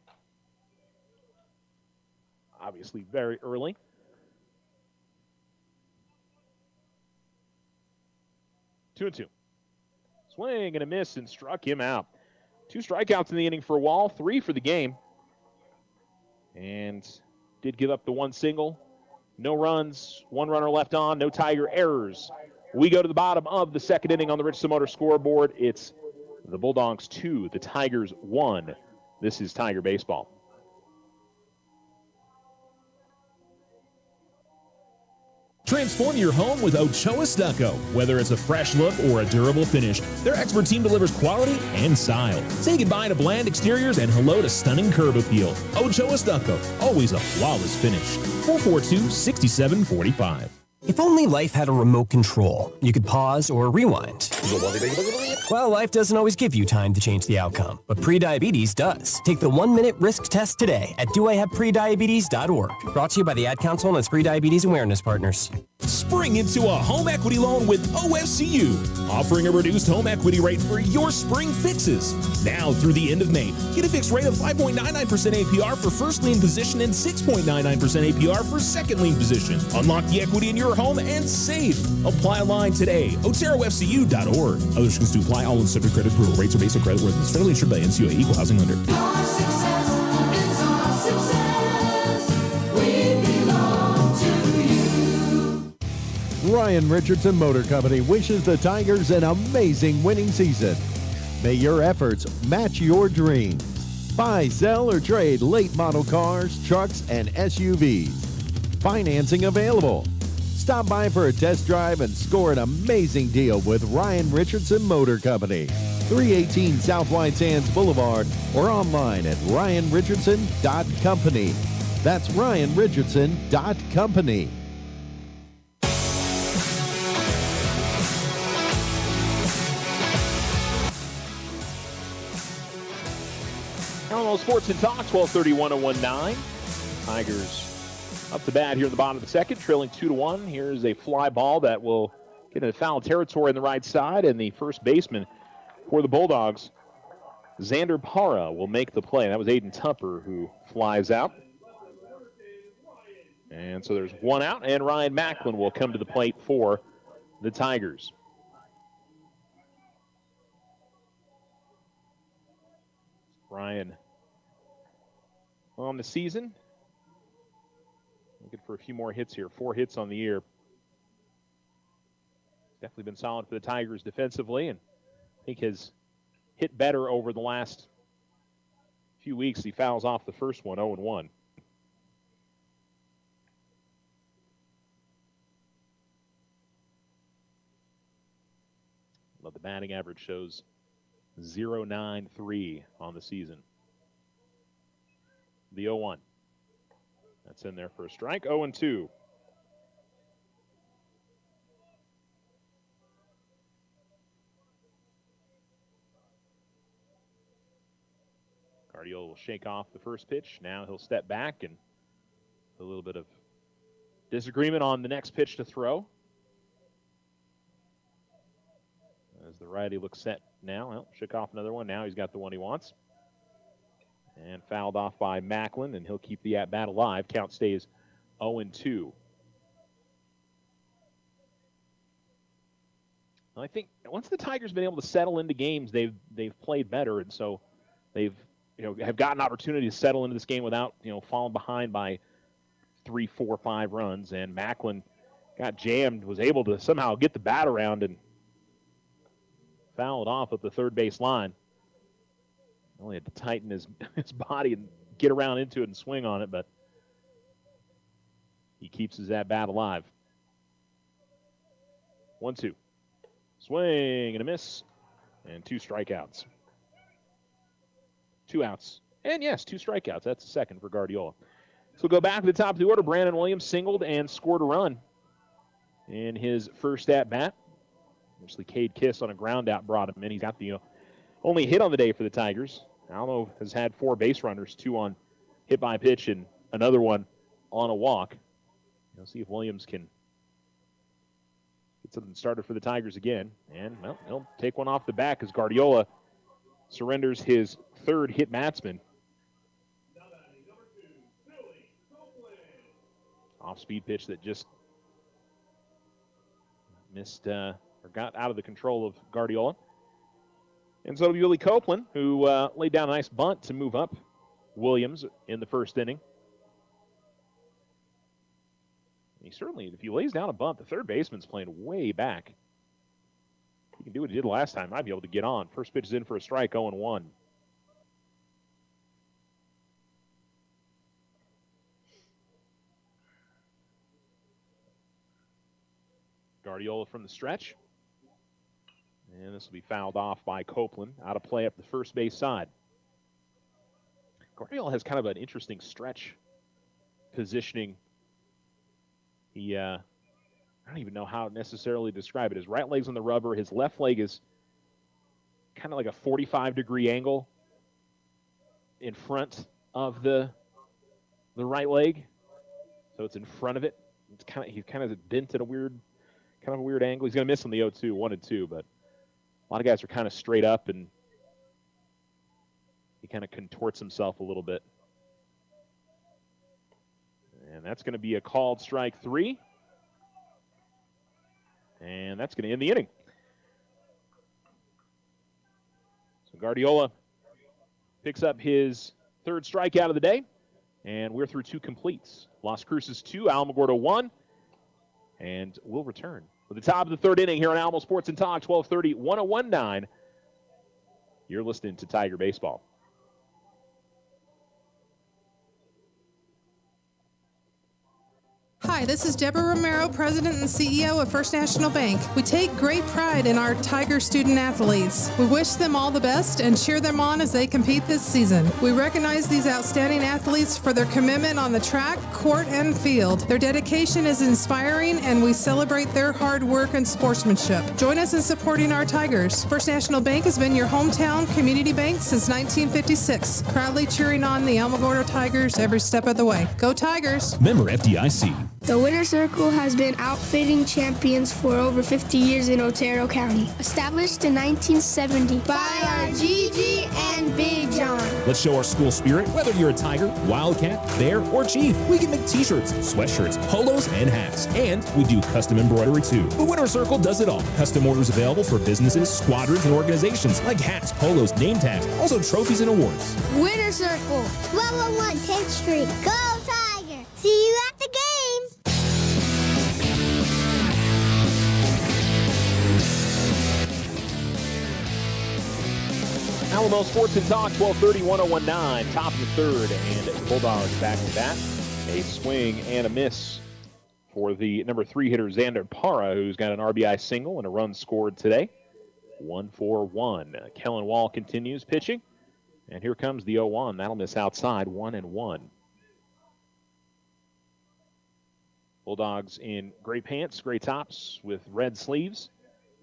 Obviously very early. Two and two. Swing and a miss and struck him out. 2 strikeouts in the inning for Wall, 3 for the game. And did give up the 1 single. No runs, 1 runner left on, no Tiger errors. We go to the bottom of the second inning on the Richardson Motor scoreboard. It's the Bulldogs 2, the Tigers 1. This is Tiger Baseball. Transform your home with Ochoa Stucco. Whether it's a fresh look or a durable finish, their expert team delivers quality and style. Say goodbye to bland exteriors and hello to stunning curb appeal. Ochoa Stucco, always a flawless finish. 442-6745. If only life had a remote control, you could pause or rewind. Well, life doesn't always give you time to change the outcome, but prediabetes does. Take the 1-minute risk test today at doihaveprediabetes.org. Brought to you by the Ad Council and its Prediabetes Awareness Partners. Spring into a home equity loan with OFCU, offering a reduced home equity rate for your spring fixes. Now through the end of May, get a fixed rate of 5.99% APR for first lien position and 6.99% APR for second lien position. Unlock the equity in your home and save. Apply online today. OteroFCU.org. Other restrictions to apply. All in subject credit approval. Rates are based on credit worthiness. Federally insured by NCUA. Equal housing lender. Your success is our success. We belong to you. Ryan Richardson Motor Company wishes the Tigers an amazing winning season. May your efforts match your dreams. Buy, sell, or trade late model cars, trucks, and SUVs. Financing available. Stop by for a test drive and score an amazing deal with Ryan Richardson Motor Company. 318 South White Sands Boulevard or online at ryanrichardson.company. That's ryanrichardson.company. Alamo Sports and Talk, 12:30-1019. Tigers up to bat here in the bottom of the second, trailing 2-1. Here's a fly ball that will get into foul territory on the right side, and the first baseman for the Bulldogs, Xander Parra, will make the play. That was Aiden Tupper who flies out. And so there's 1 out, and Ryan Macklin will come to the plate for the Tigers. Ryan on the season. Looking for a few more hits here. 4 hits on the year. definitely been solid for the Tigers defensively, and I think has hit better over the last few weeks. He fouls off the first one, 0-1. But the batting average shows 0.93 on the season. The 0-1. That's in there for a strike. 0-2. Guardiola will shake off the first pitch. Now he'll step back, and a little bit of disagreement on the next pitch to throw. As the righty looks set now. Well, shook off another one. Now he's got the one he wants. And fouled off by Macklin, and he'll keep the at-bat alive. Count stays 0-2. I think once the Tigers have been able to settle into games, they've played better, and so they've have gotten opportunity to settle into this game without falling behind by 3, 4, 5 runs. And Macklin got jammed, was able to somehow get the bat around and foul it off at the third base line. Only had to tighten his body and get around into it and swing on it, but he keeps his at-bat alive. 1-2. Swing and a miss, and 2 strikeouts. 2 outs. And yes, 2 strikeouts. That's the second for Guardiola. So we'll go back to the top of the order. Brandon Williams singled and scored a run in his first at-bat. Actually, Cade Kiss on a ground out brought him in. He's got the only hit on the day for the Tigers. Alamo has had 4 base runners, 2 on hit by pitch and another one on a walk. We'll see if Williams can get something started for the Tigers again. And, well, he'll take one off the back as Guardiola surrenders his 3rd hit batsman. Off-speed pitch that just missed or got out of the control of Guardiola. And so it'll be Willie Copeland, who laid down a nice bunt to move up Williams in the first inning. He certainly, if he lays down a bunt, the third baseman's playing way back. He can do what he did last time. Might be able to get on. First pitch is in for a strike, 0-1. Guardiola from the stretch. And this will be fouled off by Copeland. Out of play up the first base side. Guardiola has kind of an interesting stretch positioning. He, I don't even know how to necessarily describe it. His right leg's on the rubber. His left leg is kind of like a 45-degree angle in front of the right leg. So it's in front of it. It's he's kind of bent at a weird angle. He's going to miss on the 0-2, 1-2, but a lot of guys are kind of straight up, and he kind of contorts himself a little bit. And that's going to be a called strike 3. And that's going to end the inning. So Guardiola picks up his 3rd strikeout of the day, and we're through 2 completes. Las Cruces 2, Alamogordo 1, and we'll return with the top of the 3rd inning here on Alamo Sports and Talk, 1230, 1019. You're listening to Tiger Baseball. Hi, this is Deborah Romero, President and CEO of First National Bank. We take great pride in our Tiger student athletes. We wish them all the best and cheer them on as they compete this season. We recognize these outstanding athletes for their commitment on the track, court, and field. Their dedication is inspiring, and we celebrate their hard work and sportsmanship. Join us in supporting our Tigers. First National Bank has been your hometown community bank since 1956, proudly cheering on the Alamogordo Tigers every step of the way. Go Tigers! Member FDIC. The Winter Circle has been outfitting champions for over 50 years in Otero County. Established in 1970 by our Gigi and Big John. Let's show our school spirit. Whether you're a Tiger, Wildcat, Bear, or Chief, we can make t-shirts, sweatshirts, polos, and hats. And we do custom embroidery too. The Winter Circle does it all. Custom orders available for businesses, squadrons, and organizations like hats, polos, name tags, also trophies and awards. Winter Circle, 1201 10th Street. Go Tiger! See you at the game! Alamo Sports and Talk, 1230, 1019, top of the third, and Bulldogs back to bat. A swing and a miss for the number 3 hitter, Xander Parra, who's got an RBI single and a run scored today. 1-for-1. Kellen Wall continues pitching, and here comes the 0-1. That'll miss outside, 1-1. Bulldogs in gray pants, gray tops with red sleeves,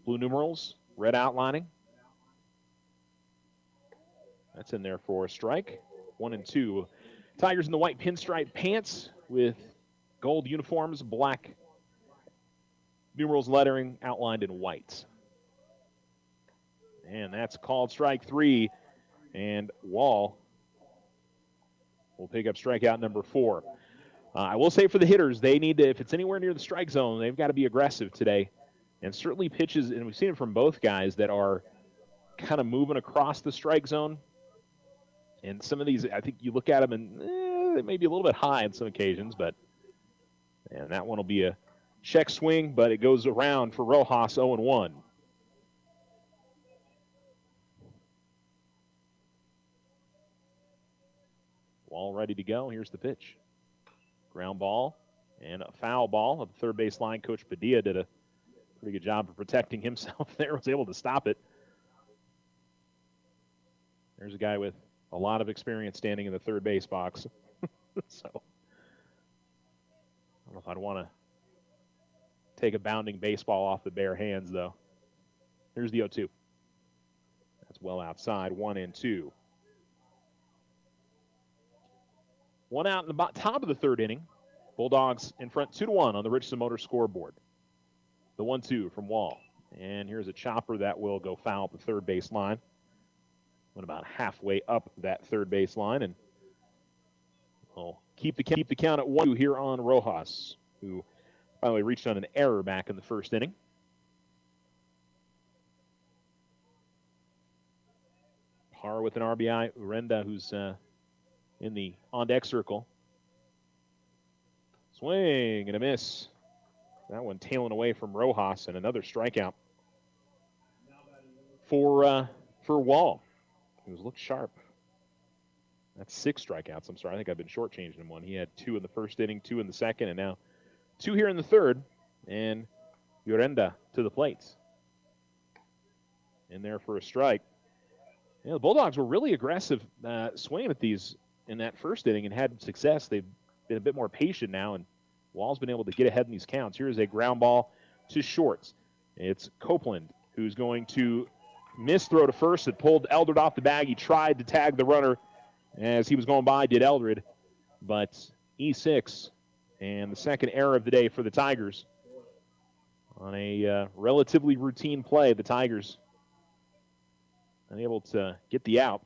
blue numerals, red outlining. That's in there for a strike. 1-2. Tigers in the white pinstripe pants with gold uniforms, black numerals lettering outlined in white. And that's called strike 3. And Wall will pick up strikeout number 4. I will say for the hitters, they need to, if it's anywhere near the strike zone, they've got to be aggressive today. And certainly pitches, and we've seen it from both guys, that are kind of moving across the strike zone. And some of these, I think you look at them and they may be a little bit high on some occasions, but and that one will be a check swing, but it goes around for Rojas, 0-1. Wall ready to go. Here's the pitch. Ground ball and a foul ball at the third base line. Coach Padilla did a pretty good job of protecting himself there, was able to stop it. There's a guy with a lot of experience standing in the third base box. So, I don't know if I'd want to take a bounding baseball off the bare hands, though. Here's the 0-2. That's well outside, 1-2. One out in the top of the third inning. Bulldogs in front 2-1 on the Richardson Motor scoreboard. The 1-2 from Wall. And here's a chopper that will go foul at the third base line. Went about halfway up that third base line, and we'll keep the count at 1-2 here on Rojas, who, by the way, reached on an error back in the first inning. Parra with an RBI. Urenda, who's in the on-deck circle. Swing and a miss. That one tailing away from Rojas, and another strikeout for Wall, who's looked sharp. That's 6 strikeouts. I'm sorry. I think I've been shortchanging him one. He had 2 in the first inning, 2 in the second, and now 2 here in the third. And Urenda to the plate. In there for a strike. Yeah, the Bulldogs were really aggressive swinging at these in that first inning and had success. They've been a bit more patient now, and Wall's been able to get ahead in these counts. Here's a ground ball to shorts. It's Copeland who's going to miss throw to first. It pulled Eldred off the bag. He tried to tag the runner as he was going by, did Eldred, but E6, and the second error of the day for the Tigers. On a relatively routine play, the Tigers unable to get the out.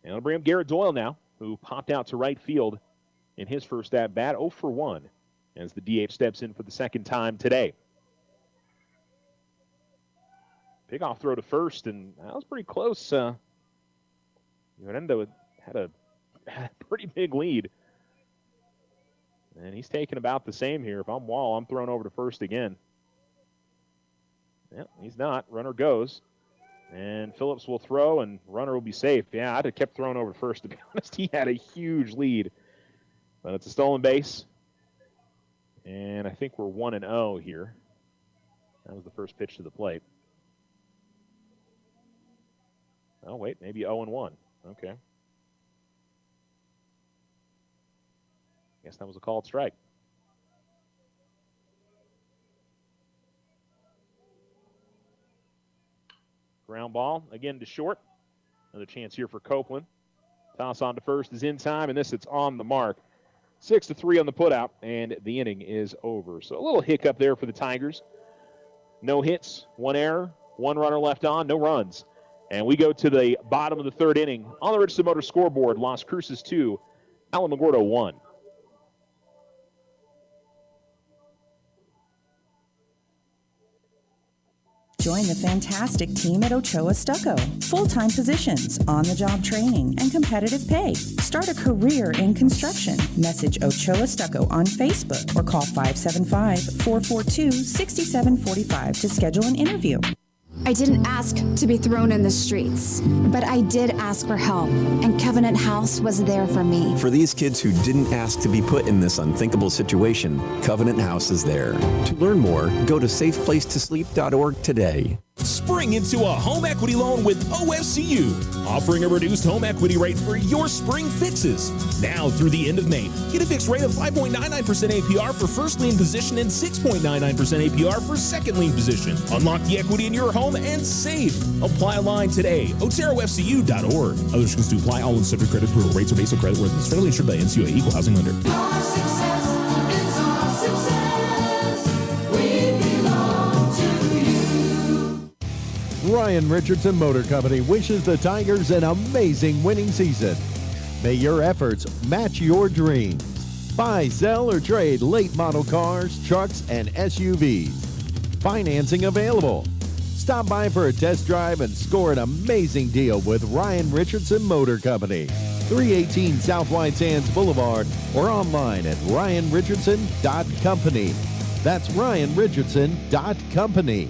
And I'll bring up Garrett Doyle now, who popped out to right field in his first at-bat, 0-for-1, as the DH steps in for the second time today. Pickoff throw to first, and that was pretty close. Urenda had a pretty big lead. And he's taking about the same here. If I'm Wall, I'm throwing over to first again. Yep, he's not. Runner goes. And Phillips will throw, and runner will be safe. Yeah, I'd have kept throwing over to first, to be honest. He had a huge lead. But it's a stolen base. And I think we're 1-0 here. That was the first pitch to the plate. Oh, wait, maybe 0-1. Okay. Guess that was a called strike. Ground ball, again to short. Another chance here for Copeland. Toss on to first is in time, and this it's on the mark. 6-3 on the putout, and the inning is over. So a little hiccup there for the Tigers. No hits, 1 error, 1 runner left on, no runs. And we go to the bottom of the third inning. On the Richardson Motor scoreboard, Las Cruces 2, Alamogordo 1. Join the fantastic team at Ochoa Stucco. Full-time positions, on-the-job training, and competitive pay. Start a career in construction. Message Ochoa Stucco on Facebook or call 575-442-6745 to schedule an interview. I didn't ask to be thrown in the streets, but I did ask for help, and Covenant House was there for me. For these kids who didn't ask to be put in this unthinkable situation, Covenant House is there. To learn more, go to safeplacetosleep.org today. Spring into a home equity loan with OFCU, offering a reduced home equity rate for your spring fixes. Now through the end of May, get a fixed rate of 5.99% APR for first lien position and 6.99% APR for second lien position. Unlock the equity in your home and save. Apply online today. OteroFCU.org. Other restrictions to apply. All in subject credit approval. Rates are based on credit worthiness. Federally insured by NCUA. Equal housing lender. Our success is our success. We belong to you. Ryan Richardson Motor Company wishes the Tigers an amazing winning season. May your efforts match your dreams. Buy, sell, or trade late model cars, trucks, and SUVs. Financing available. Stop by for a test drive and score an amazing deal with Ryan Richardson Motor Company. 318 South White Sands Boulevard or online at ryanrichardson.company. That's ryanrichardson.company.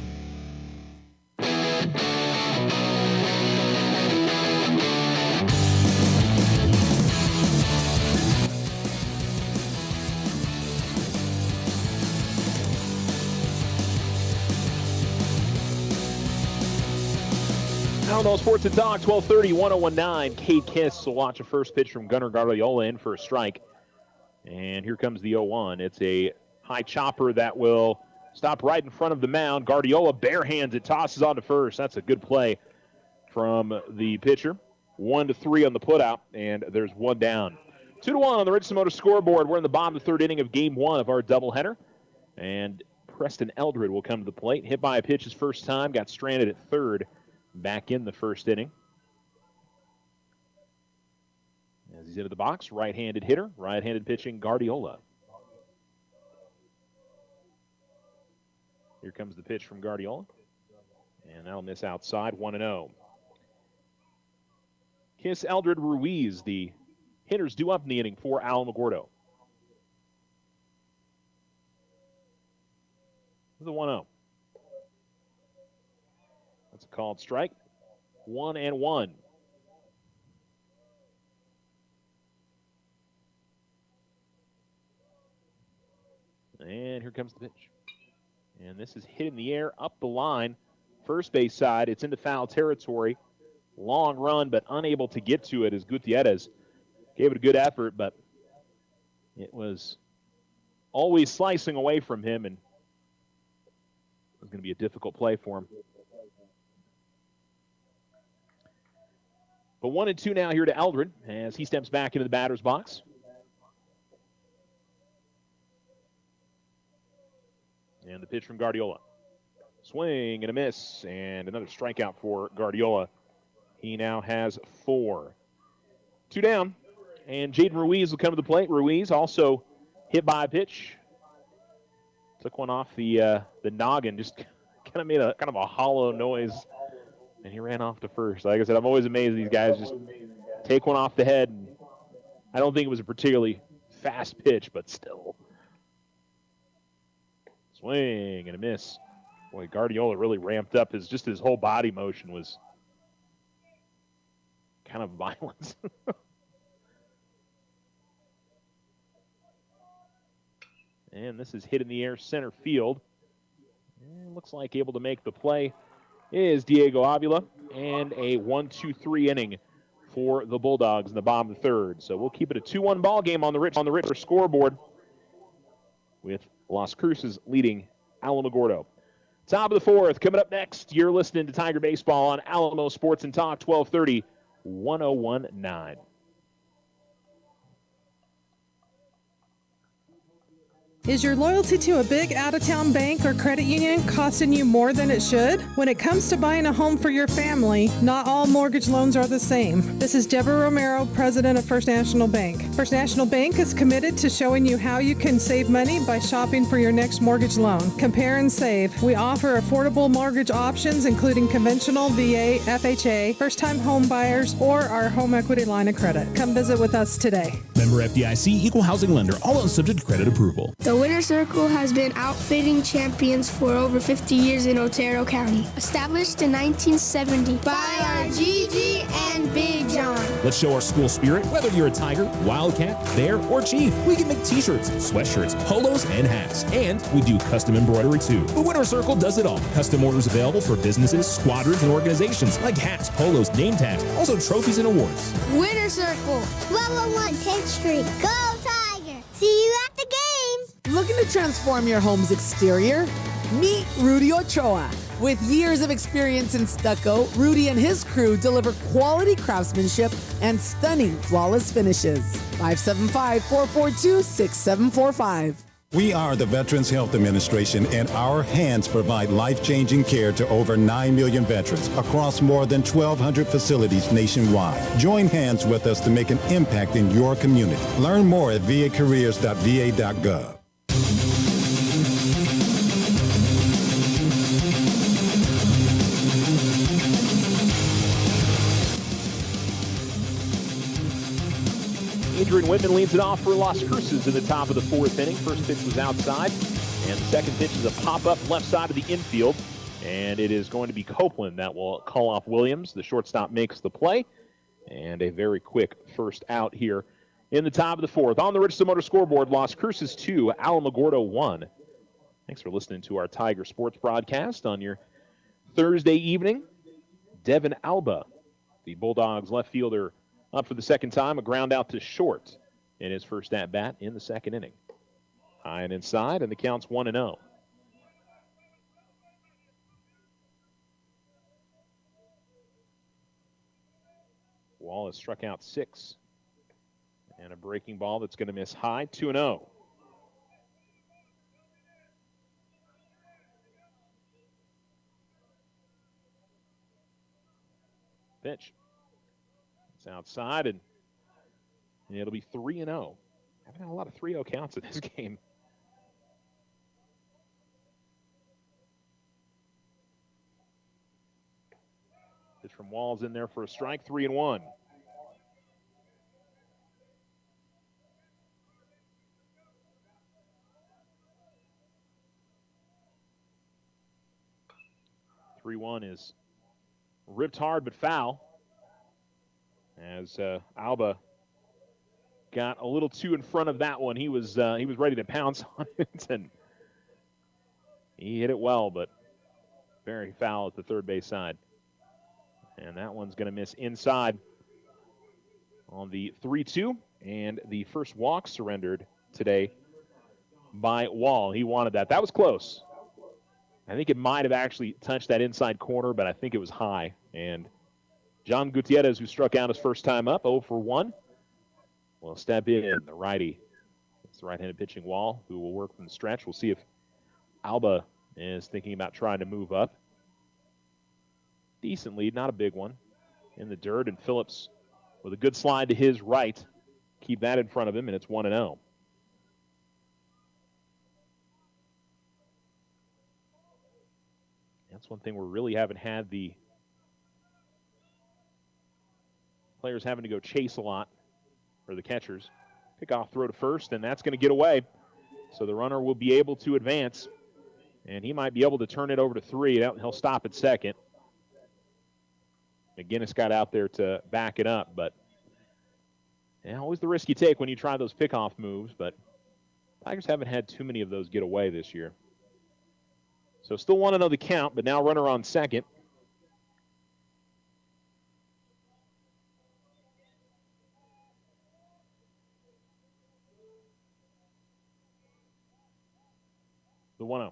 Alamo Sports and Talk, 1230, 1019. Kate Kiss will watch a first pitch from Gunnar Guardiola in for a strike. And here comes the 0-1. It's a high chopper that will stop right in front of the mound. Guardiola bare hands it, tosses on to first. That's a good play from the pitcher. 1-3 on the putout, and there's one down. 2-1 on the Richardson Motor scoreboard. We're in the bottom of the third inning of game one of our doubleheader. And Preston Eldred will come to the plate. Hit by a pitch his first time, got stranded at third. Back in the first inning. As he's into the box, right-handed hitter, right-handed pitching, Guardiola. Here comes the pitch from Guardiola. And that'll miss outside, 1-0. Kiss Eldred Ruiz, the hitters due up in the inning for Alamogordo. The 1-0. That's a called strike. 1-1. And here comes the pitch. And this is hit in the air up the line. First base side. It's into foul territory. Long run, but unable to get to it as Gutierrez gave it a good effort, but it was always slicing away from him, and it was going to be a difficult play for him. But 1-2 now here to Eldred as he steps back into the batter's box. And the pitch from Guardiola. Swing and a miss, and another strikeout for Guardiola. He now has 4. 2 down, and Jaden Ruiz will come to the plate. Ruiz also hit by a pitch. Took one off the noggin, just kind of made a hollow noise. And he ran off to first. Like I said, I'm always amazed these guys just take one off the head. And I don't think it was a particularly fast pitch, but still. Swing and a miss. Boy, Guardiola really ramped up. His whole body motion was kind of violent. And this is hit in the air center field. And looks like able to make the play is Diego Avila, and a 1-2-3 inning for the Bulldogs in the bottom of the third. So we'll keep it a 2-1 ball game on the Ritter scoreboard with Las Cruces leading Alamogordo. Top of the fourth, coming up next, you're listening to Tiger Baseball on Alamo Sports and Talk, 1230, 1019. Is your loyalty to a big out-of-town bank or credit union costing you more than it should? When it comes to buying a home for your family, not all mortgage loans are the same. This is Deborah Romero, president of First National Bank. First National Bank is committed to showing you how you can save money by shopping for your next mortgage loan. Compare and save. We offer affordable mortgage options, including conventional, VA, FHA, first-time home buyers, or our home equity line of credit. Come visit with us today. Member FDIC, equal housing lender, all loans subject to credit approval. The Winter Circle has been outfitting champions for over 50 years in Otero County. Established in 1970 by our Gigi and Big John. Let's show our school spirit, whether you're a Tiger, Wildcat, Bear, or Chief. We can make t-shirts, sweatshirts, polos, and hats. And we do custom embroidery too. The Winter Circle does it all. Custom orders available for businesses, squadrons, and organizations like hats, polos, name tags, also trophies and awards. Winter Circle, 1201 10th Street. Go Tiger! See you at the game! Looking to transform your home's exterior? Meet Rudy Ochoa. With years of experience in stucco, Rudy and his crew deliver quality craftsmanship and stunning flawless finishes. 575-442-6745. We are the Veterans Health Administration, and our hands provide life-changing care to over 9 million veterans across more than 1,200 facilities nationwide. Join hands with us to make an impact in your community. Learn more at vacareers.va.gov. Adrian Whitman leads it off for Las Cruces in the top of the fourth inning. First pitch was outside, and the second pitch is a pop-up left side of the infield, and it is going to be Copeland that will call off Williams. The shortstop makes the play, and a very quick first out here in the top of the fourth. On the Richardson Motor scoreboard, Las Cruces 2, Alamogordo 1. Thanks for listening to our Tiger Sports broadcast on your Thursday evening. Devin Alba, the Bulldogs left fielder, up for the second time, a ground out to short in his first at-bat in the second inning. High and inside, and the count's 1-0. Wall has struck out 6. And a breaking ball that's going to miss high, 2-0. Pitch. Outside, and it'll be 3-0. Haven't had a lot of 3-0 counts in this game. Pitch from Walls in there for a strike, 3-1. Is ripped hard but foul. As Alba got a little too in front of that one. He was ready to pounce on it, and he hit it well, but very foul at the third base side. And that one's going to miss inside on the 3-2, and the first walk surrendered today by Wall. He wanted that. That was close. I think it might have actually touched that inside corner, but I think it was high, and John Gutierrez, who struck out his first time up, 0 for 1, will step in. The righty. It's the right-handed pitching Wall, who will work from the stretch. We'll see if Alba is thinking about trying to move up. Decent lead, not a big one, in the dirt. And Phillips with a good slide to his right. Keep that in front of him, and it's 1-0. That's one thing we really haven't had the players having to go chase a lot, or the catchers. Pickoff throw to first, and that's going to get away. So the runner will be able to advance, and he might be able to turn it over to 3. He'll stop at second. McGinnis got out there to back it up, but always the risk you take when you try those pickoff moves, but Tigers haven't had too many of those get away this year. So still 1-0 the count, but now runner on second. The 1-0.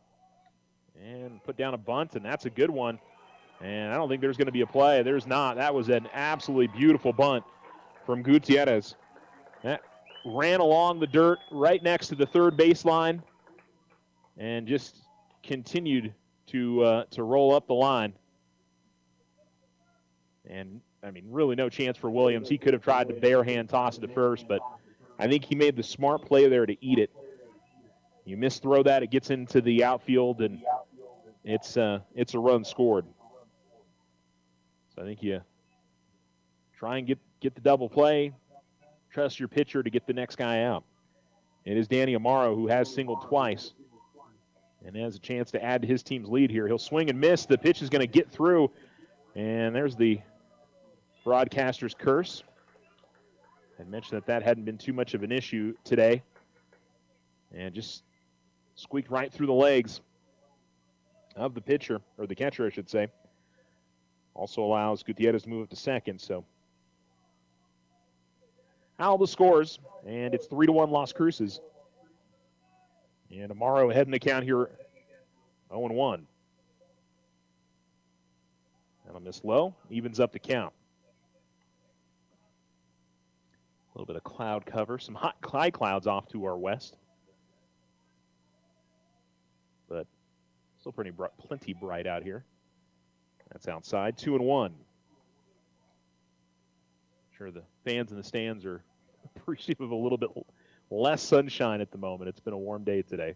And put down a bunt, and that's a good one. And I don't think there's going to be a play. There's not. That was an absolutely beautiful bunt from Gutierrez. That ran along the dirt right next to the third baseline and just continued to roll up the line. And, I mean, really no chance for Williams. He could have tried to bare hand toss it to first, but I think he made the smart play there to eat it. You misthrow that, it gets into the outfield, and it's a run scored. So I think you try and get the double play, trust your pitcher to get the next guy out. It is Danny Amaro who has singled twice and has a chance to add to his team's lead here. He'll swing and miss. The pitch is going to get through, and there's the broadcaster's curse. I mentioned that hadn't been too much of an issue today, and just squeaked right through the legs of the pitcher, or the catcher, I should say. Also allows Gutierrez to move up to second, so Alba scores, and it's 3-1 Las Cruces. And Amaro ahead in the count here, 0-1. And a miss low, evens up the count. A little bit of cloud cover, some hot high clouds off to our west. But still plenty bright out here. That's outside, 2-1. Sure, the fans in the stands are appreciative of a little bit less sunshine at the moment. It's been a warm day today,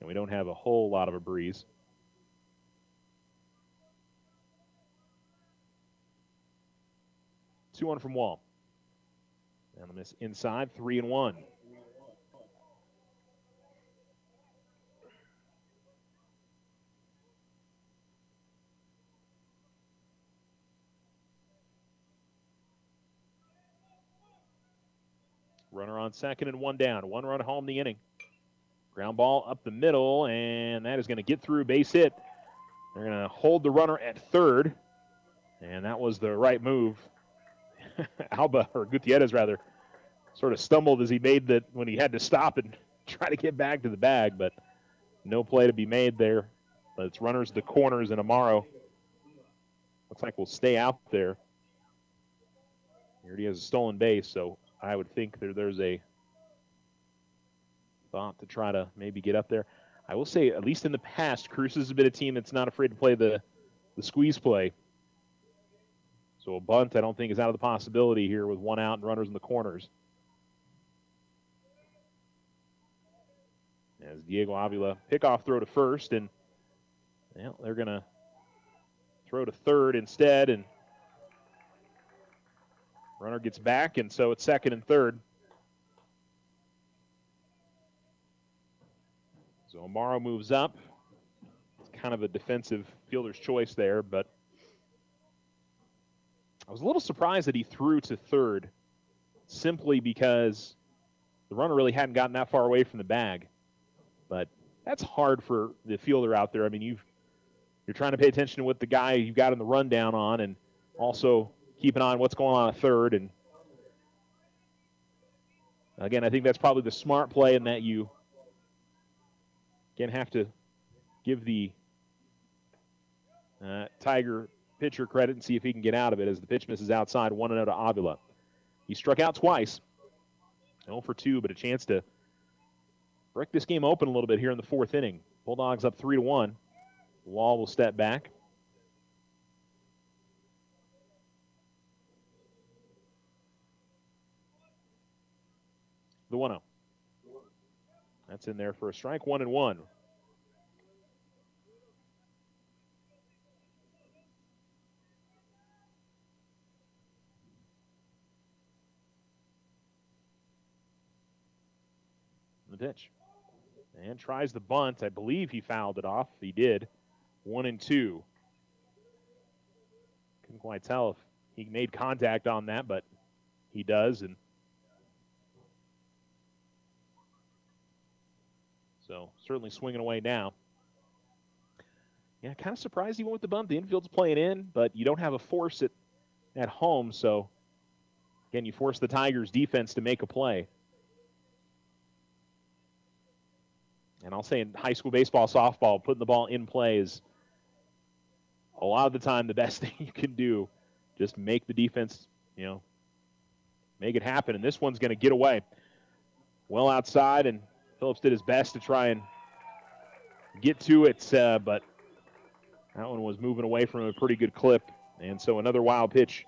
and we don't have a whole lot of a breeze. Two on from Wall. And a miss inside, 3-1. Runner on second and one down. One run home the inning. Ground ball up the middle, and that is going to get through, base hit. They're going to hold the runner at third, and that was the right move. Alba, or Gutierrez rather, sort of stumbled as he made that when he had to stop and try to get back to the bag, but no play to be made there. But it's runners to the corners, and Amaro looks like we'll stay out there. He already has a stolen base, so I would think there's a thought to try to maybe get up there. I will say, at least in the past, Cruces has been a team that's not afraid to play the squeeze play. So a bunt, I don't think, is out of the possibility here with one out and runners in the corners. As Diego Avila pickoff throw to first, and they're going to throw to third instead, and runner gets back, and so it's second and third. So Amaro moves up. It's kind of a defensive fielder's choice there, but I was a little surprised that he threw to third simply because the runner really hadn't gotten that far away from the bag. But that's hard for the fielder out there. I mean, you're trying to pay attention to what the guy you've got in the rundown on, and also keep an eye on what's going on at third. And again, I think that's probably the smart play in that you again have to give the Tiger pitcher credit and see if he can get out of it as the pitch misses outside, 1-0 to Avila. He struck out twice, 0 for 2, but a chance to break this game open a little bit here in the fourth inning. Bulldogs up 3-1. Wall will step back. The 1-0. That's in there for a strike, 1-1. The pitch. And tries the bunt. I believe he fouled it off. He did. 1-2. Couldn't quite tell if he made contact on that, but he does. And so certainly swinging away now. Yeah, kind of surprised he went with the bunt. The infield's playing in, but you don't have a force at home. So, again, you force the Tigers' defense to make a play. And I'll say in high school baseball, softball, putting the ball in play is a lot of the time the best thing you can do. Just make the defense, make it happen. And this one's going to get away. Well outside, and Phillips did his best to try and get to it, but that one was moving away from a pretty good clip. And so another wild pitch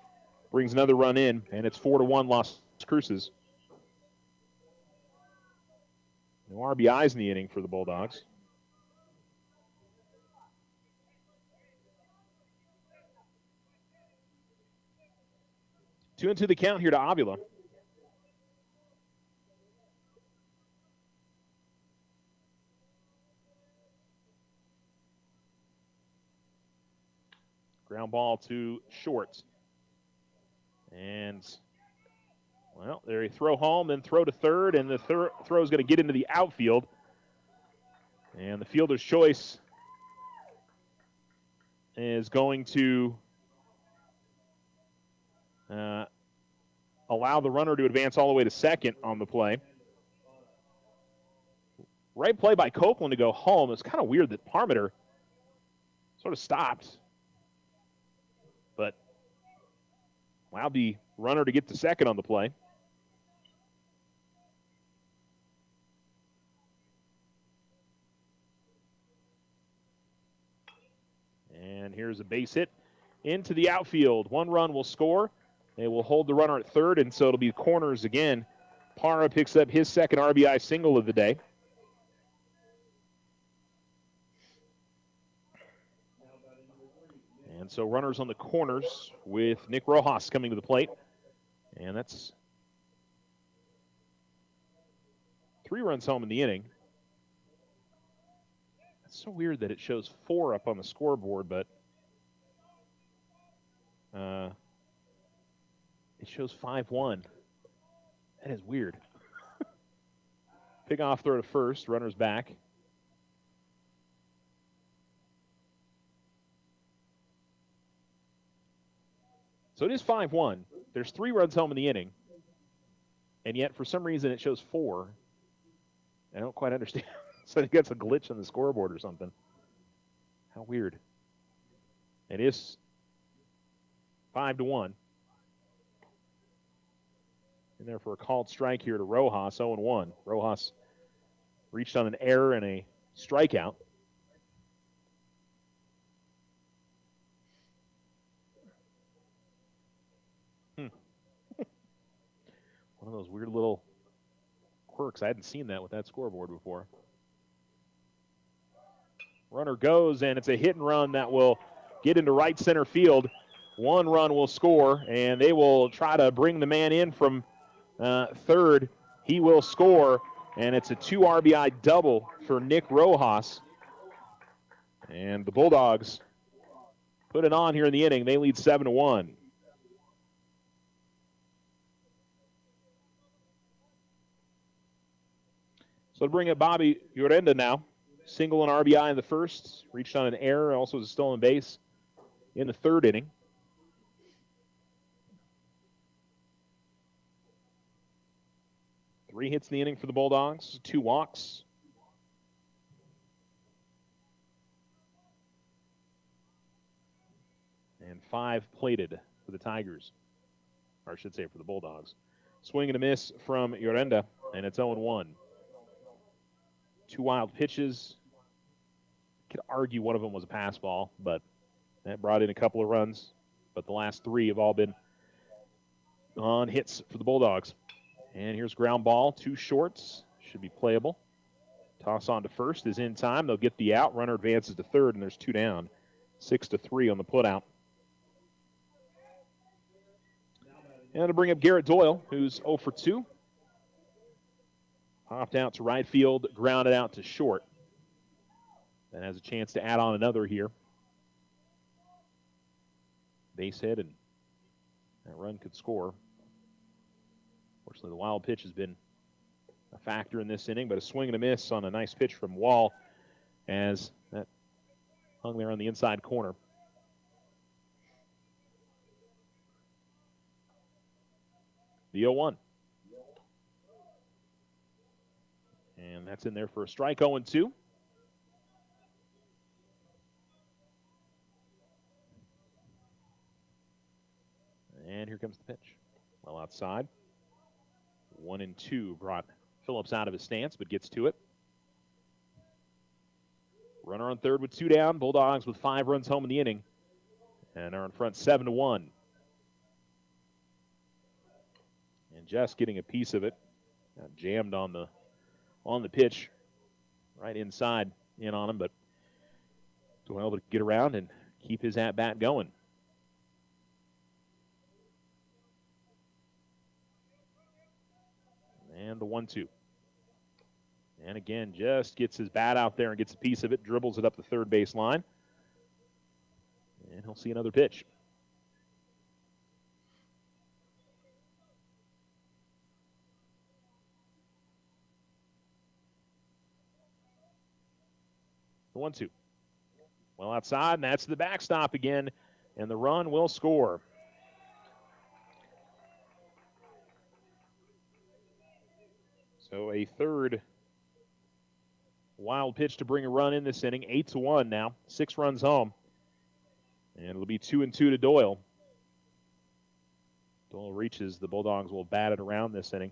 brings another run in, and it's 4-1 Las Cruces. No RBIs in the inning for the Bulldogs. Two into the count here to Avila. Ground ball to short. And, well, there you throw home, then throw to third, and the throw is going to get into the outfield. And the fielder's choice is going to allow the runner to advance all the way to second on the play. Right play by Copeland to go home. It's kind of weird that Parmenter sort of stopped, but allowed the runner to get to second on the play. And here's a base hit into the outfield. One run will score. They will hold the runner at third, and so it'll be corners again. Parra picks up his second RBI single of the day. And so runners on the corners with Nick Rojas coming to the plate. And that's 3 runs home in the inning. It's so weird that it shows 4 up on the scoreboard, but it shows 5-1. That is weird. Pick off throw to first, runners back. So it is 5-1. There's 3 runs home in the inning, and yet for some reason it shows 4. I don't quite understand. So I think that's a glitch on the scoreboard or something. How weird. It is 5-1. And there for a called strike here to Rojas, 0-1. Rojas reached on an error and a strikeout. One of those weird little quirks. I hadn't seen that with that scoreboard before. Runner goes, and it's a hit and run that will get into right center field. 1 run will score, and they will try to bring the man in from third. He will score, and it's a 2 RBI double for Nick Rojas. And the Bulldogs put it on here in the inning. They lead 7-1. So to bring up Bobby Urenda now. Single and RBI in the first. Reached on an error. Also was a stolen base in the 3rd inning. Three hits in the inning for the Bulldogs. 2 walks. And 5 plated for the Tigers. Or I should say for the Bulldogs. Swing and a miss from Urenda, and it's 0-1. 2 wild pitches. Could argue one of them was a pass ball, but that brought in a couple of runs. But the last 3 have all been on hits for the Bulldogs. And here's ground ball, 2 shorts. Should be playable. Toss on to first is in time. They'll get the out. Runner advances to third, and there's 2 down. 6-3 on the putout. And to bring up Garrett Doyle, who's 0 for 2. Popped out to right field, grounded out to short. And has a chance to add on another here. Base hit, and that run could score. Fortunately, the wild pitch has been a factor in this inning, but a swing and a miss on a nice pitch from Wall as that hung there on the inside corner. The 0-1. And that's in there for a strike, 0-2. And here comes the pitch. Well outside. 1-2 brought Phillips out of his stance, but gets to it. Runner on third with 2 down. Bulldogs with 5 runs home in the inning. And are in front 7-1. And just getting a piece of it. Got jammed on the pitch. Right inside in on him, but Doyle to get around and keep his at-bat going. And the 1-2. And again, just gets his bat out there and gets a piece of it, dribbles it up the third base line. And he'll see another pitch. The 1-2. Well outside, and that's the backstop again, and the run will score. So a third wild pitch to bring a run in this inning. 8-1 now. 6 runs home. And it'll be 2-2 to Doyle. Doyle reaches. The Bulldogs will bat it around this inning.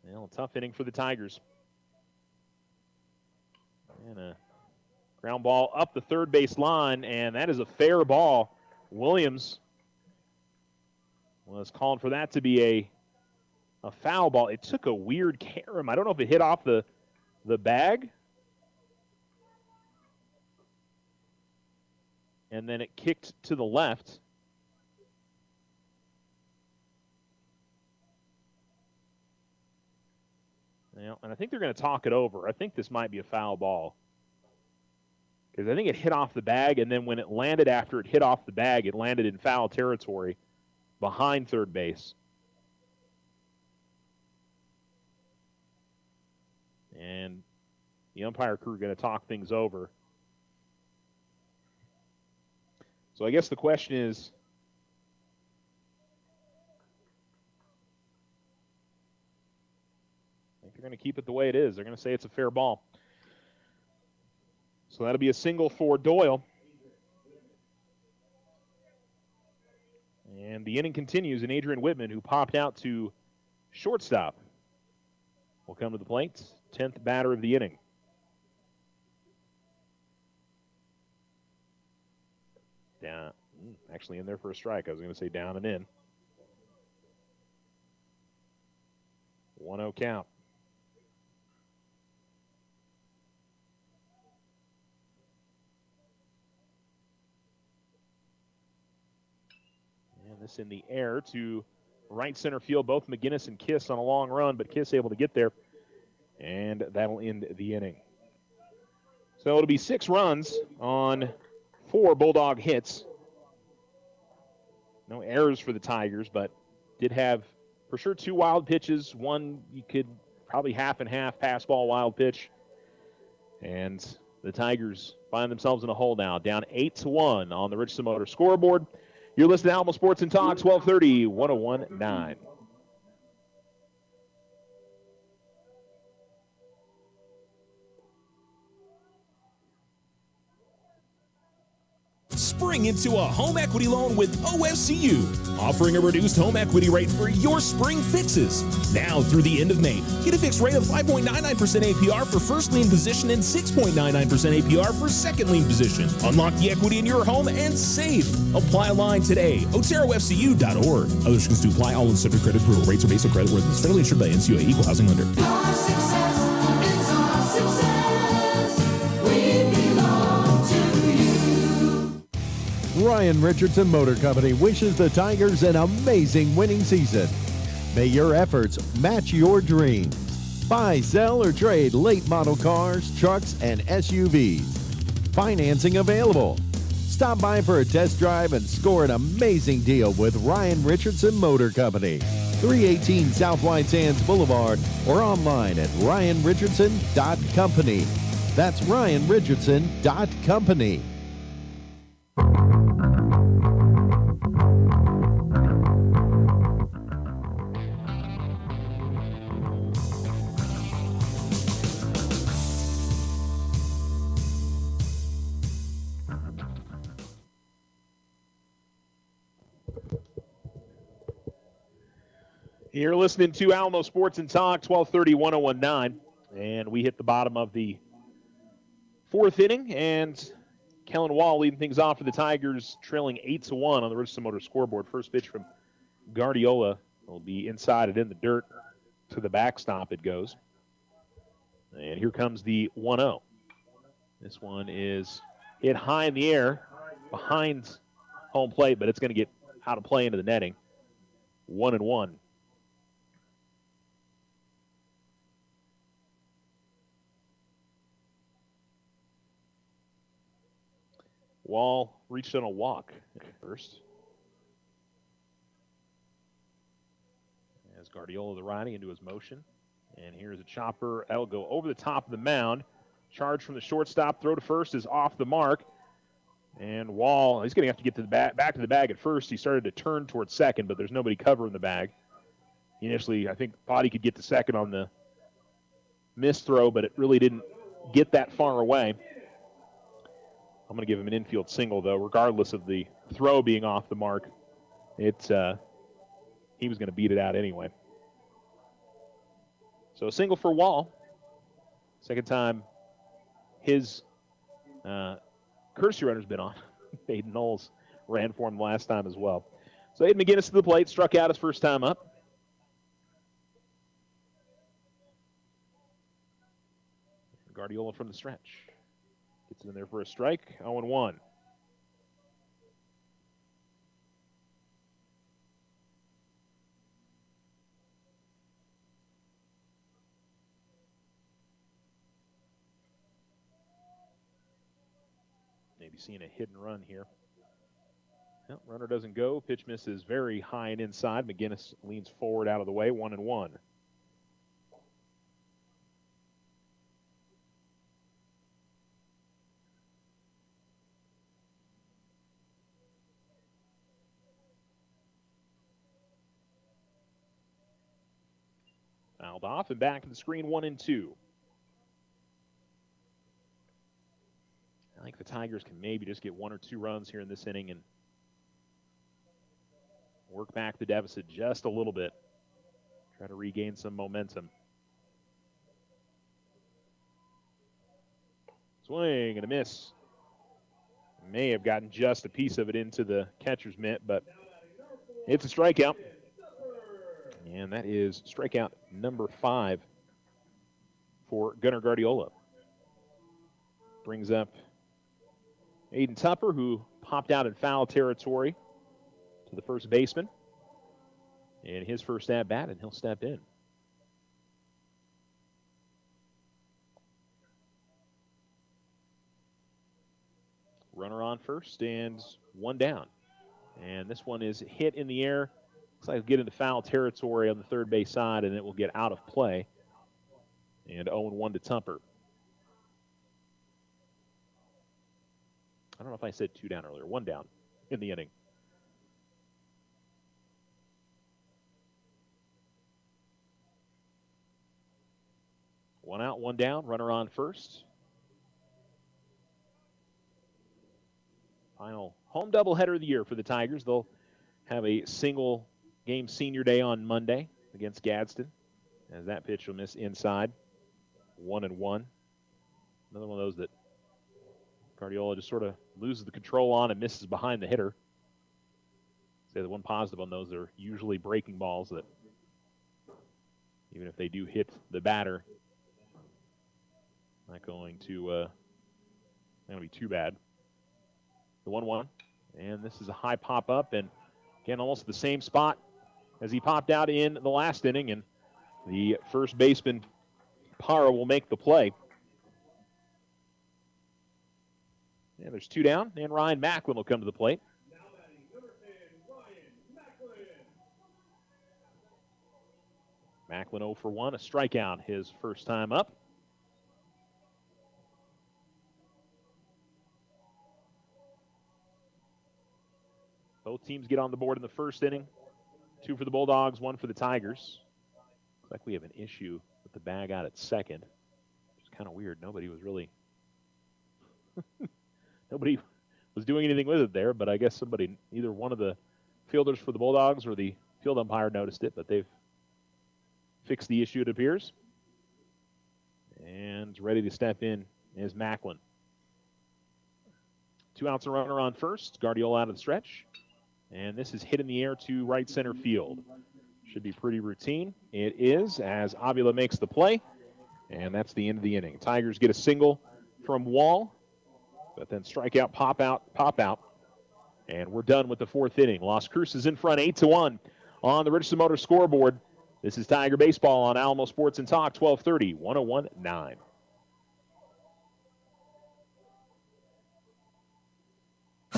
Well, a tough inning for the Tigers. And a ground ball up the third base line, and that is a fair ball. Williams was called for that to be a foul ball. It took a weird carom. I don't know if it hit off the bag. And then it kicked to the left. And I think they're going to talk it over. I think this might be a foul ball. Because I think it hit off the bag, and then when it landed after it hit off the bag, it landed in foul territory behind third base. And the umpire crew are going to talk things over. So I guess the question is, I think they're going to keep it the way it is. They're going to say it's a fair ball. So that'll be a single for Doyle. And the inning continues, and Adrian Whitman, who popped out to shortstop, will come to the plate. 10th batter of the inning. Down, actually in there for a strike. I was going to say down and in. 1-0 count. And this in the air to right center field. Both McGinnis and Kiss on a long run, but Kiss able to get there. And that'll end the inning. So it'll be 6 runs on 4 Bulldog hits. No errors for the Tigers, but did have for sure 2 wild pitches. One you could probably half and half, pass ball, wild pitch. And the Tigers find themselves in a hole now, down 8-1 on the Richardson Motor scoreboard. You're listening to Alamo Sports and Talk, 1230, 101.9. Spring into a home equity loan with OFCU, offering a reduced home equity rate for your spring fixes. Now through the end of May, get a fixed rate of 5.99% APR for first lien position and 6.99% APR for second lien position. Unlock the equity in your home and save. Apply online today. OteroFCU.org. Other restrictions to apply. All in subject credit approval. Rates are based on credit worthiness. Federally insured by NCUA. Equal housing lender. Our success is our success. We belong to you. Ryan Richardson Motor Company wishes the Tigers an amazing winning season. May your efforts match your dreams. Buy, sell, or trade late model cars, trucks, and SUVs. Financing available. Stop by for a test drive and score an amazing deal with Ryan Richardson Motor Company. 318 South White Sands Boulevard or online at ryanrichardson.company. That's ryanrichardson.company. You're listening to Alamo Sports and Talk, 1230, 101.9. And we hit the bottom of the 4th inning, and Kellen Wall leading things off for the Tigers, trailing 8-1 on the Richardson Motor scoreboard. First pitch from Guardiola will be inside and in the dirt. To the backstop it goes. And here comes the 1-0. This one is hit high in the air behind home plate, but it's going to get out of play into the netting. 1-1. Wall reached on a walk first. As Guardiola the righty into his motion. And here's a chopper. That'll go over the top of the mound. Charge from the shortstop. Throw to first is off the mark. And Wall, he's going to have to get to the back to the bag at first. He started to turn towards second, but there's nobody covering the bag. Initially, I think thought he could get to second on the missed throw, but it really didn't get that far away. I'm going to give him an infield single, though, regardless of the throw being off the mark. He was going to beat it out anyway. So a single for Wall. Second time his courtesy runner's been on. Aiden Knowles ran for him last time as well. So Aiden McGinnis to the plate, struck out his first time up. Guardiola from the stretch. Gets it in there for a strike, 0-1. Maybe seeing a hit and run here. No, runner doesn't go. Pitch misses very high and inside. McGinnis leans forward out of the way, 1-1. Fouled off and back to the screen, 1-2. I think the Tigers can maybe just get 1 or 2 runs here in this inning and work back the deficit just a little bit. Try to regain some momentum. Swing and a miss. May have gotten just a piece of it into the catcher's mitt, but it's a strikeout. And that is strikeout number 5 for Gunnar Guardiola. Brings up Aiden Tupper, who popped out in foul territory to the first baseman. And his first at-bat, and he'll step in. Runner on first, and 1 down. And this one is hit in the air. Looks like it'll get into foul territory on the third base side, and it will get out of play. And 0-1 to Tupper. I don't know if I said 2 down earlier. 1 down in the inning. One out, 1 down. Runner on first. Final home doubleheader of the year for the Tigers. They'll have a single game senior day on Monday against Gadsden, as that pitch will miss inside. 1-1. Another one of those that Guardiola just sort of loses the control on and misses behind the hitter. Say the one positive on those, they're usually breaking balls that even if they do hit the batter, not going to be too bad. The 1-1, and this is a high pop up, and again almost the same spot as he popped out in the last inning, and the first baseman Parra will make the play. And there's 2 down, and Ryan Macklin will come to the plate. Macklin 0 for 1, a strikeout his first time up. Both teams get on the board in the first inning. 2 for the Bulldogs, 1 for the Tigers. Looks like we have an issue with the bag out at second. It's kind of weird. Nobody was doing anything with it there, but I guess either one of the fielders for the Bulldogs or the field umpire noticed it, but they've fixed the issue, it appears. And ready to step in is Macklin. 2 outs, a runner on first. Guardiola out of the stretch. And this is hit in the air to right center field. Should be pretty routine. It is, as Avila makes the play. And that's the end of the inning. Tigers get a single from Wall, but then strikeout, pop out. And we're done with the 4th inning. Las Cruces in front, 8-1 on the Richardson Motor scoreboard. This is Tiger Baseball on Alamo Sports and Talk, 1230, 101.9.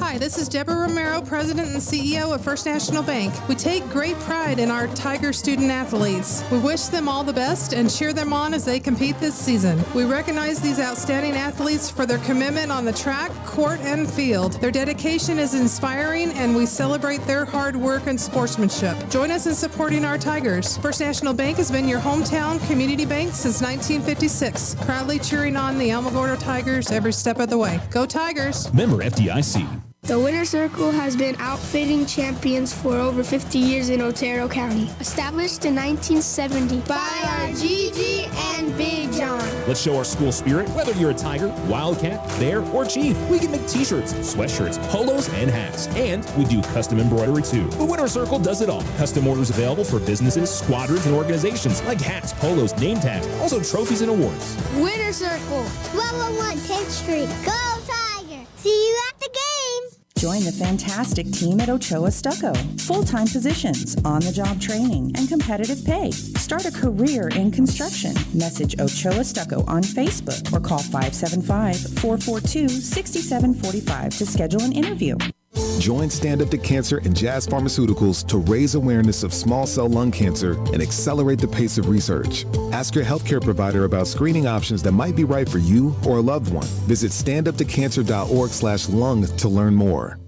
Hi, this is Deborah Romero, President and CEO of First National Bank. We take great pride in our Tiger student athletes. We wish them all the best and cheer them on as they compete this season. We recognize these outstanding athletes for their commitment on the track, court, and field. Their dedication is inspiring, and we celebrate their hard work and sportsmanship. Join us in supporting our Tigers. First National Bank has been your hometown community bank since 1956, proudly cheering on the Alamogordo Tigers every step of the way. Go Tigers! Member FDIC. The Winter Circle has been outfitting champions for over 50 years in Otero County. Established in 1970 by our Gigi and Big John. Let's show our school spirit. Whether you're a Tiger, Wildcat, Bear, or Chief, we can make t-shirts, sweatshirts, polos, and hats. And we do custom embroidery too. The Winter Circle does it all. Custom orders available for businesses, squadrons, and organizations like hats, polos, name tags, also trophies and awards. Winter Circle, 1201 10th Street. Go Tiger! See you at the game! Join the fantastic team at Ochoa Stucco. Full-time positions, on-the-job training, and competitive pay. Start a career in construction. Message Ochoa Stucco on Facebook or call 575-442-6745 to schedule an interview. Join Stand Up to Cancer and Jazz Pharmaceuticals to raise awareness of small cell lung cancer and accelerate the pace of research. Ask your healthcare provider about screening options that might be right for you or a loved one. Visit standuptocancer.org/lung to learn more.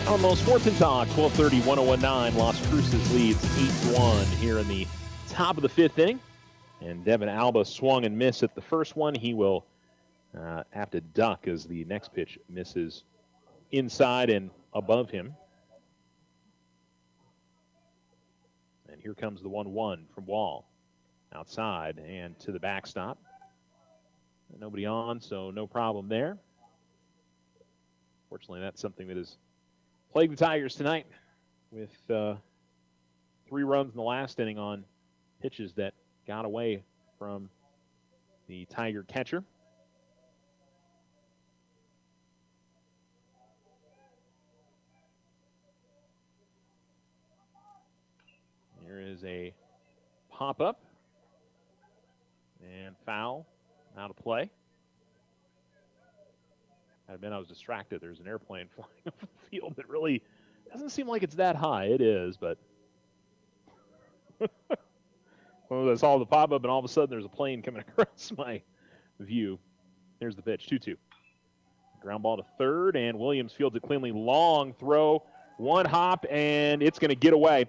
Almost Sports and Talk, 1230, 1019. Las Cruces leads 8-1 here in the top of the fifth inning. And Devin Alba swung and missed at the first one. He will have to duck as the next pitch misses inside and above him. And here comes the 1-1 from Wall. Outside and to the backstop. Nobody on, so no problem there. Fortunately, that's something that is plagued the Tigers tonight with 3 runs in the last inning on pitches that got away from the Tiger catcher. Here is a pop-up and foul out of play. I admit I was distracted. There's an airplane flying over the field that really doesn't seem like it's that high. It is, but well, I saw the pop-up, and all of a sudden there's a plane coming across my view. Here's the pitch, 2-2. Ground ball to third, and Williams fields it cleanly. Long throw, one hop, and it's going to get away.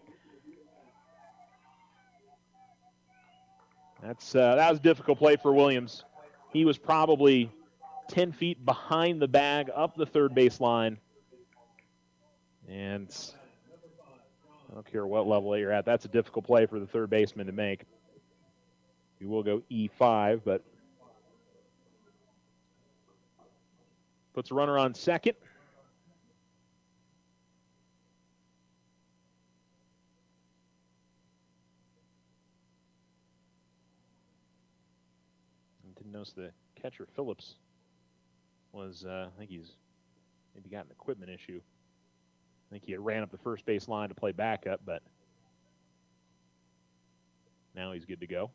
That was a difficult play for Williams. He was probably 10 feet behind the bag, up the third base line. And I don't care what level you're at. That's a difficult play for the third baseman to make. You will go E5, but puts a runner on second. Didn't notice the catcher, Phillips, was, I think he's maybe got an equipment issue. I think he had ran up the first base line to play backup, but now he's good to go.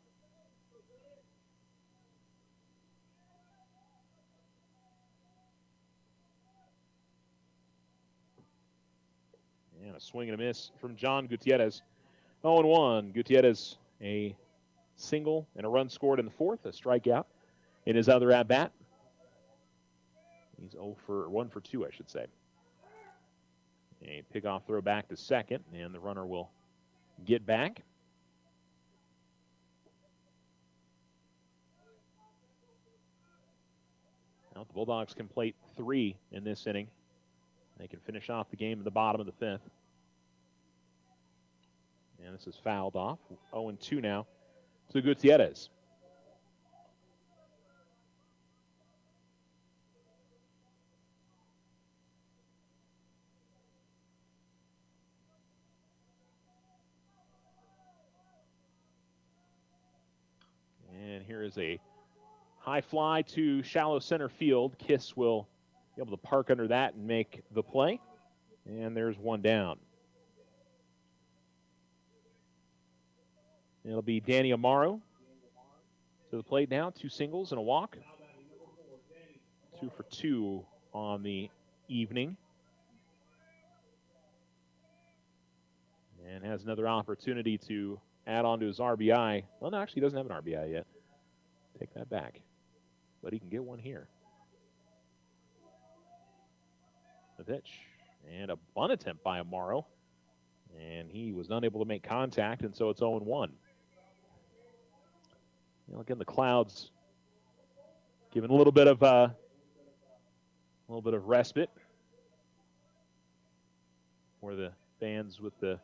And a swing and a miss from John Gutierrez. 0-1. Gutierrez, a single and a run scored in the fourth, a strikeout in his other at-bat. He's 1 for 2, I should say. A pick-off throw back to second, and the runner will get back. Now the Bulldogs can plate 3 in this inning. They can finish off the game in the bottom of the fifth. And this is fouled off. 0-2 now to Gutierrez. And here is a high fly to shallow center field. Kiss will be able to park under that and make the play. And there's one down. It'll be Danny Amaro to the plate now. 2 singles and a walk. 2 for 2 on the evening. And has another opportunity to add on to his RBI. Well, no, actually, he doesn't have an RBI yet. Take that back. But he can get one here. The pitch. And a bunt attempt by Amaro. And he was not able to make contact, and so it's 0-1. Again, the clouds giving a little bit of respite for the fans with the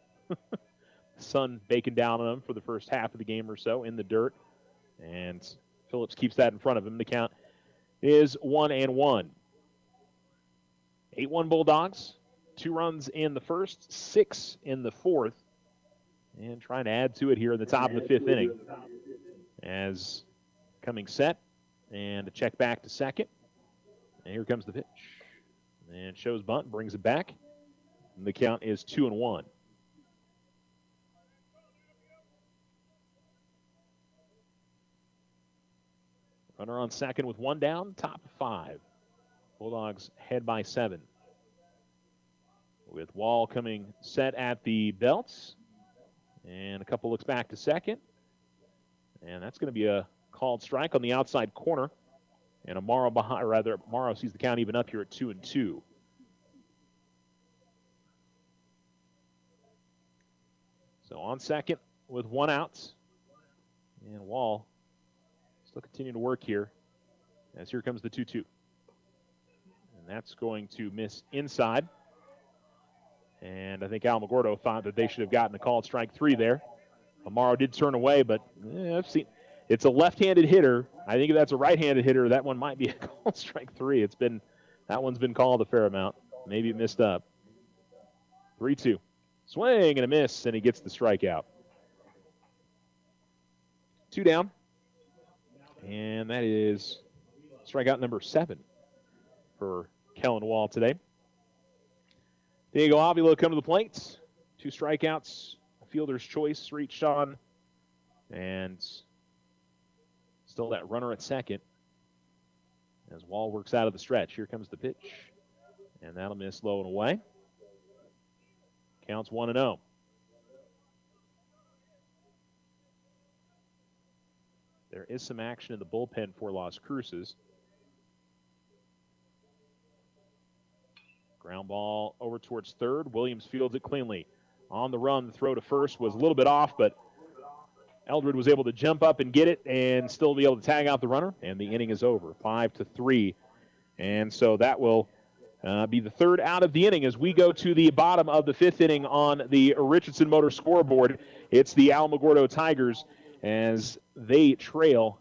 sun baking down on them for the first half of the game or so in the dirt. And Phillips keeps that in front of him. The count is 1-1. 8-1 Bulldogs. 2 runs in the first, 6 in the fourth. And trying to add to it here in the top of the 5th inning. As coming set, and a check back to second. And here comes the pitch. And shows bunt, brings it back. And the count is 2-1. Runner on second with 1 down, top 5. Bulldogs head by 7. With Wall coming set at the belts. And a couple looks back to second. And that's going to be a called strike on the outside corner. And Amaro sees the count even up here at 2-2. So on second with 1 out. And Wall still continuing to work here. As here comes the 2-2. And that's going to miss inside. And I think Alamogordo thought that they should have gotten a called strike 3 there. Amaro did turn away, but I've seen it's a left-handed hitter. I think if that's a right-handed hitter, that one might be a called strike 3. That one's been called a fair amount. Maybe it missed up. 3-2. Swing and a miss, and he gets the strikeout. 2 down. And that is strikeout number 7 for Kellen Wall today. Diego Avila come to the plate. 2 strikeouts. Fielder's choice reached on. And still that runner at second. As Wall works out of the stretch. Here comes the pitch. And that'll miss low and away. Counts 1-0. There is some action in the bullpen for Las Cruces. Ground ball over towards third. Williams fields it cleanly. On the run, the throw to first was a little bit off, but Eldred was able to jump up and get it and still be able to tag out the runner, and the inning is over, 5-3. And so that will be the 3rd out of the inning as we go to the bottom of the 5th inning on the Richardson Motor scoreboard. It's the Alamogordo Tigers as they trail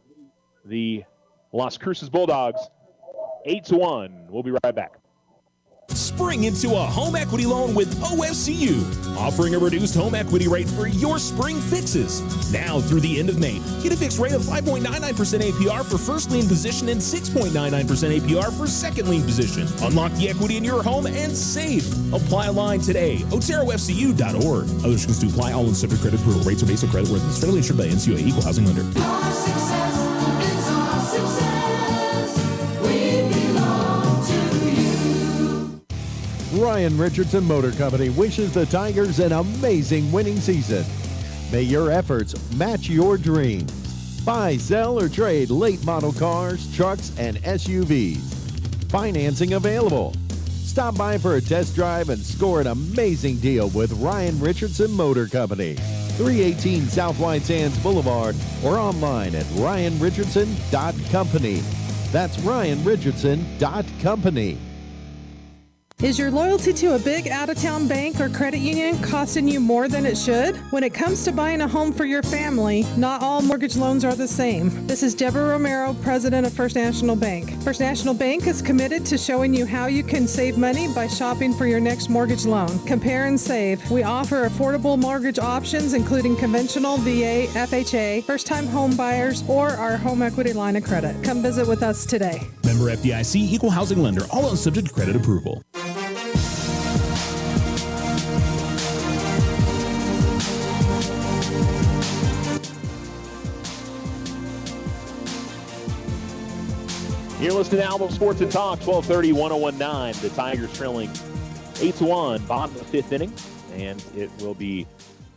the Las Cruces Bulldogs 8-1. We'll be right back. Spring into a home equity loan with OFCU, offering a reduced home equity rate for your spring fixes. Now through the end of May, get a fixed rate of 5.99% APR for first lien position and 6.99% APR for second lien position. Unlock the equity in your home and save. Apply online today. OteroFCU.org. Other restrictions to apply. All in subject credit approval. Rates are based on credit worthiness. Federally insured by NCUA. Equal housing lender. Our success is our success. We belong to you. Ryan Richardson Motor Company wishes the Tigers an amazing winning season. May your efforts match your dreams. Buy, sell, or trade late model cars, trucks, and SUVs. Financing available. Stop by for a test drive and score an amazing deal with Ryan Richardson Motor Company. 318 South White Sands Boulevard or online at ryanrichardson.company. That's ryanrichardson.company. Is your loyalty to a big out-of-town bank or credit union costing you more than it should? When it comes to buying a home for your family, not all mortgage loans are the same. This is Deborah Romero, president of First National Bank. First National Bank is committed to showing you how you can save money by shopping for your next mortgage loan. Compare and save. We offer affordable mortgage options, including conventional, VA, FHA, first-time home buyers, or our home equity line of credit. Come visit with us today. Member FDIC, equal housing lender. All loans subject to credit approval. You're listening to Alamo Sports and Talk, 1230, 1019. The Tigers trailing 8-1, bottom of the fifth inning. And it will be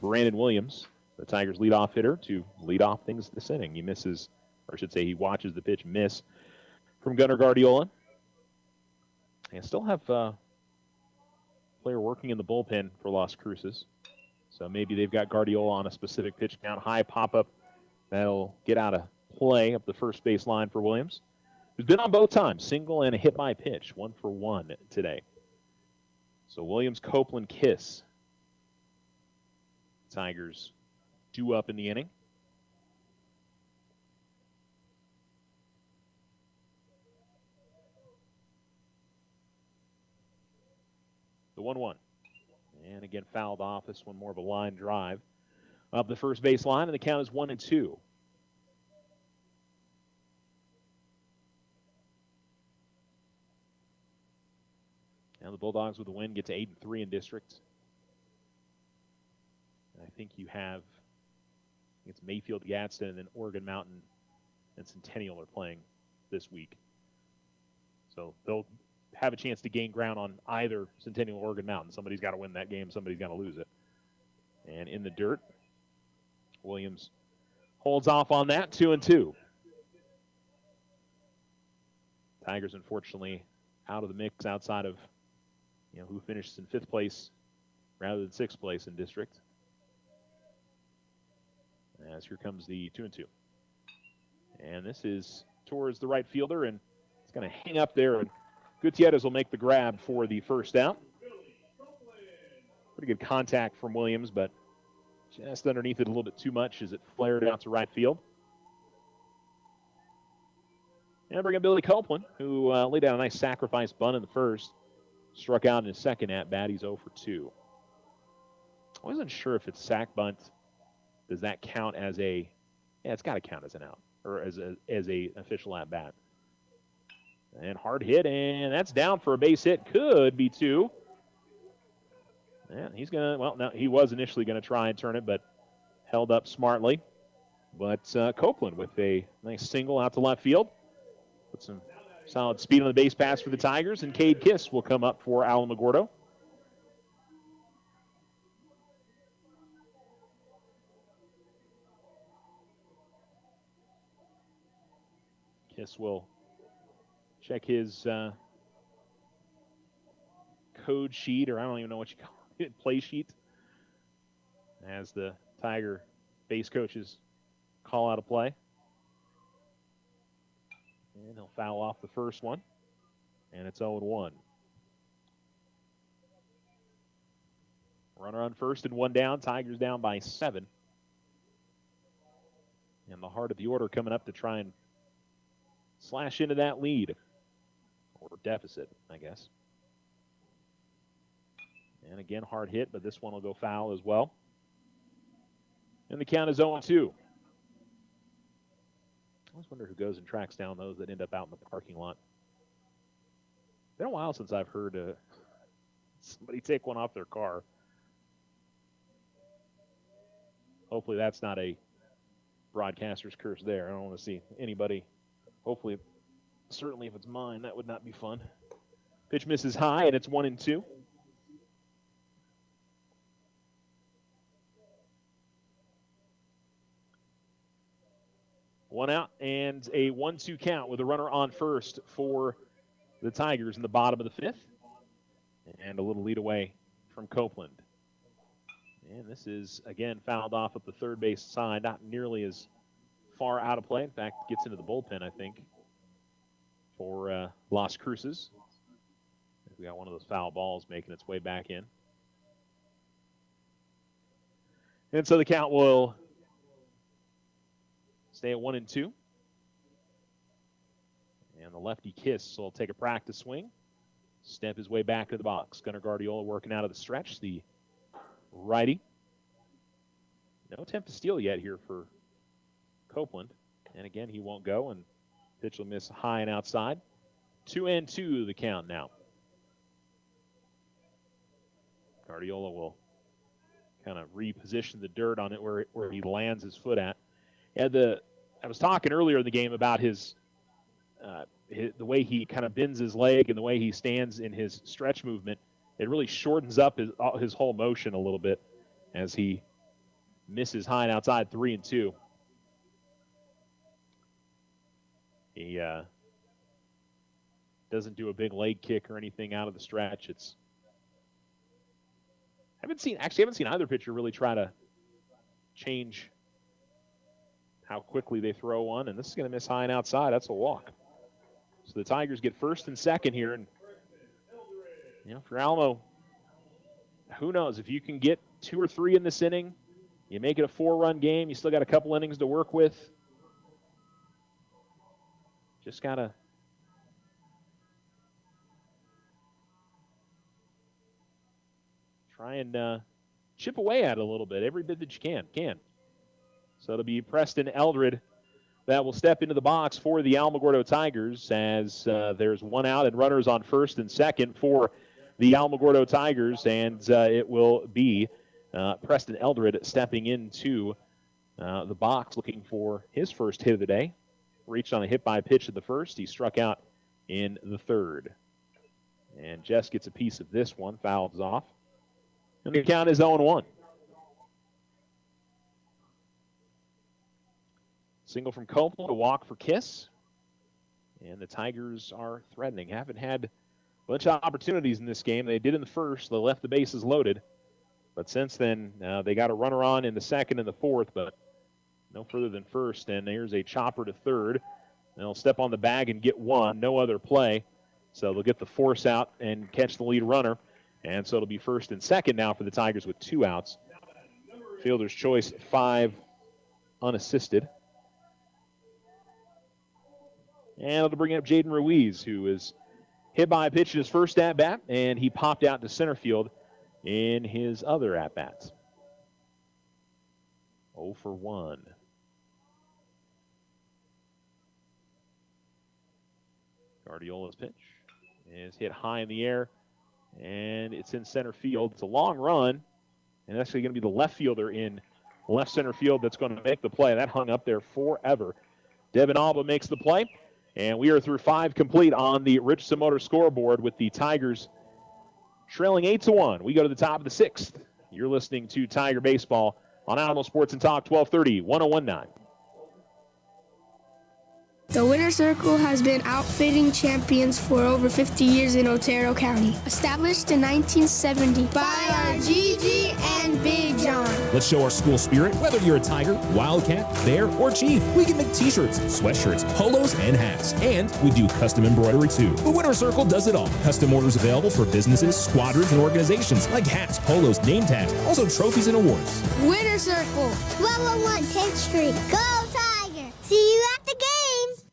Brandon Williams, the Tigers' leadoff hitter, to lead off things this inning. He misses, or I should say he watches the pitch miss from Gunnar Guardiola. And still have a player working in the bullpen for Las Cruces. So maybe they've got Guardiola on a specific pitch count. High pop-up that'll get out of play up the first base line for Williams, who's been on both times, single and a hit by pitch, 1 for 1 today. So Williams, Copeland, Kiss. Tigers due up in the inning. The 1-1. And again, fouled off. This one more of a line drive up the first base line, and the count is 1-2. Now the Bulldogs with the win get to 8-3 in district. I think you have, it's Mayfield, Gadsden, and then Oregon Mountain and Centennial are playing this week. So they'll have a chance to gain ground on either Centennial or Oregon Mountain. Somebody's got to win that game. Somebody's got to lose it. And in the dirt, Williams holds off on that, 2-2. Tigers, unfortunately, out of the mix outside of, who finishes in 5th place rather than 6th place in district. As here comes the 2-2. And this is towards the right fielder, and it's going to hang up there, and Gutierrez will make the grab for the first out. Pretty good contact from Williams, but just underneath it a little bit too much as it flared out to right field. And bring up Billy Copeland, who laid down a nice sacrifice bunt in the first. Struck out in his second at-bat. He's 0 for 2. I wasn't sure if it's sac bunt. Does that count as a... Yeah, it's got to count as an out, or as a official at-bat. And hard hit, and that's down for a base hit. Could be 2. And he's going to... Well, no, he was initially going to try and turn it, but held up smartly. But Copeland with a nice single out to left field. Put some solid speed on the base pass for the Tigers, and Cade Kiss will come up for Alamogordo. Kiss will check his code sheet, or I don't even know what you call it, play sheet, as the Tiger base coaches call out a play. And he'll foul off the first one, and it's 0-1. Runner on first and 1 down. Tigers down by 7. And the heart of the order coming up to try and slash into that lead, or deficit, I guess. And again, hard hit, but this one will go foul as well. And the count is 0-2. I always wonder who goes and tracks down those that end up out in the parking lot. It's been a while since I've heard somebody take one off their car. Hopefully that's not a broadcaster's curse there. I don't want to see anybody. Hopefully, certainly if it's mine, that would not be fun. Pitch misses high, and it's 1-2. One out and a 1-2 count with a runner on first for the Tigers in the bottom of the 5th. And a little lead away from Copeland. And this is, again, fouled off at the third base side. Not nearly as far out of play. In fact, gets into the bullpen, I think, for Las Cruces. We got one of those foul balls making its way back in. And so the count will stay at 1-2. And the lefty Kiss will take a practice swing. Step his way back to the box. Gunnar Guardiola working out of the stretch. The righty. No attempt to steal yet here for Copeland. And again, he won't go. And pitch will miss high and outside. 2-2 the count now. Guardiola will kind of reposition the dirt on it where he lands his foot at. And I was talking earlier in the game about his the way he kind of bends his leg and the way he stands in his stretch movement, it really shortens up his whole motion a little bit as he misses high and outside 3-2. He doesn't do a big leg kick or anything out of the stretch. I haven't seen either pitcher really try to change how quickly they throw one, and this is going to miss high and outside. That's a walk. So the Tigers get first and second here, and for Alamo, who knows, if you can get 2 or 3 in this inning, you make it a 4-run game, you still got a couple innings to work with. Just got to try and chip away at it a little bit, every bit that you can. So it'll be Preston Eldred that will step into the box for the Alamogordo Tigers as there's one out and runners on first and second for the Alamogordo Tigers, and it will be Preston Eldred stepping into the box looking for his first hit of the day. Reached on a hit by pitch at the first. He struck out in the third. And Jess gets a piece of this one, fouls off. And the count is 0-1. Single from Copel, a walk for Kiss. And the Tigers are threatening. Haven't had a bunch of opportunities in this game. They did in the first. They left the bases loaded. But since then, they got a runner on in the second and the fourth, but no further than first. And there's a chopper to third. They'll step on the bag and get one. No other play. So they'll get the force out and catch the lead runner. And so it'll be first and second now for the Tigers with 2 outs. Fielder's choice, 5 unassisted. And it'll bring up Jaden Ruiz, who is hit by a pitch in his first at-bat, and he popped out to center field in his other at-bats. 0 for 1. Guardiola's pitch is hit high in the air, and it's in center field. It's a long run, and that's actually going to be the left fielder in left center field that's going to make the play. That hung up there forever. Devin Alba makes the play, and we are through 5 complete on the Richardson Motor scoreboard with the Tigers trailing 8-1. We go to the top of the 6th. You're listening to Tiger Baseball on Alamo Sports and Talk 1230, 1019. The Winter Circle has been outfitting champions for over 50 years in Otero County. Established in 1970 by our Gigi and Big John. Let's show our school spirit. Whether you're a Tiger, Wildcat, Bear, or Chief, we can make t-shirts, sweatshirts, polos, and hats. And we do custom embroidery too. The Winter Circle does it all. Custom orders available for businesses, squadrons, and organizations like hats, polos, name tags, also trophies and awards. Winter Circle, 111 10th Street. Go Tiger! See you at the games!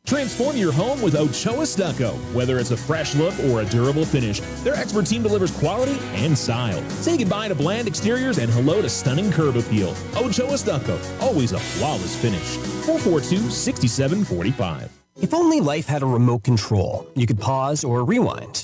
Transform your home with Ochoa Stucco. Whether it's a fresh look or a durable finish, their expert team delivers quality and style. Say goodbye to bland exteriors and hello to stunning curb appeal. Ochoa Stucco, always a flawless finish. 442-6745. If only life had a remote control, you could pause or rewind.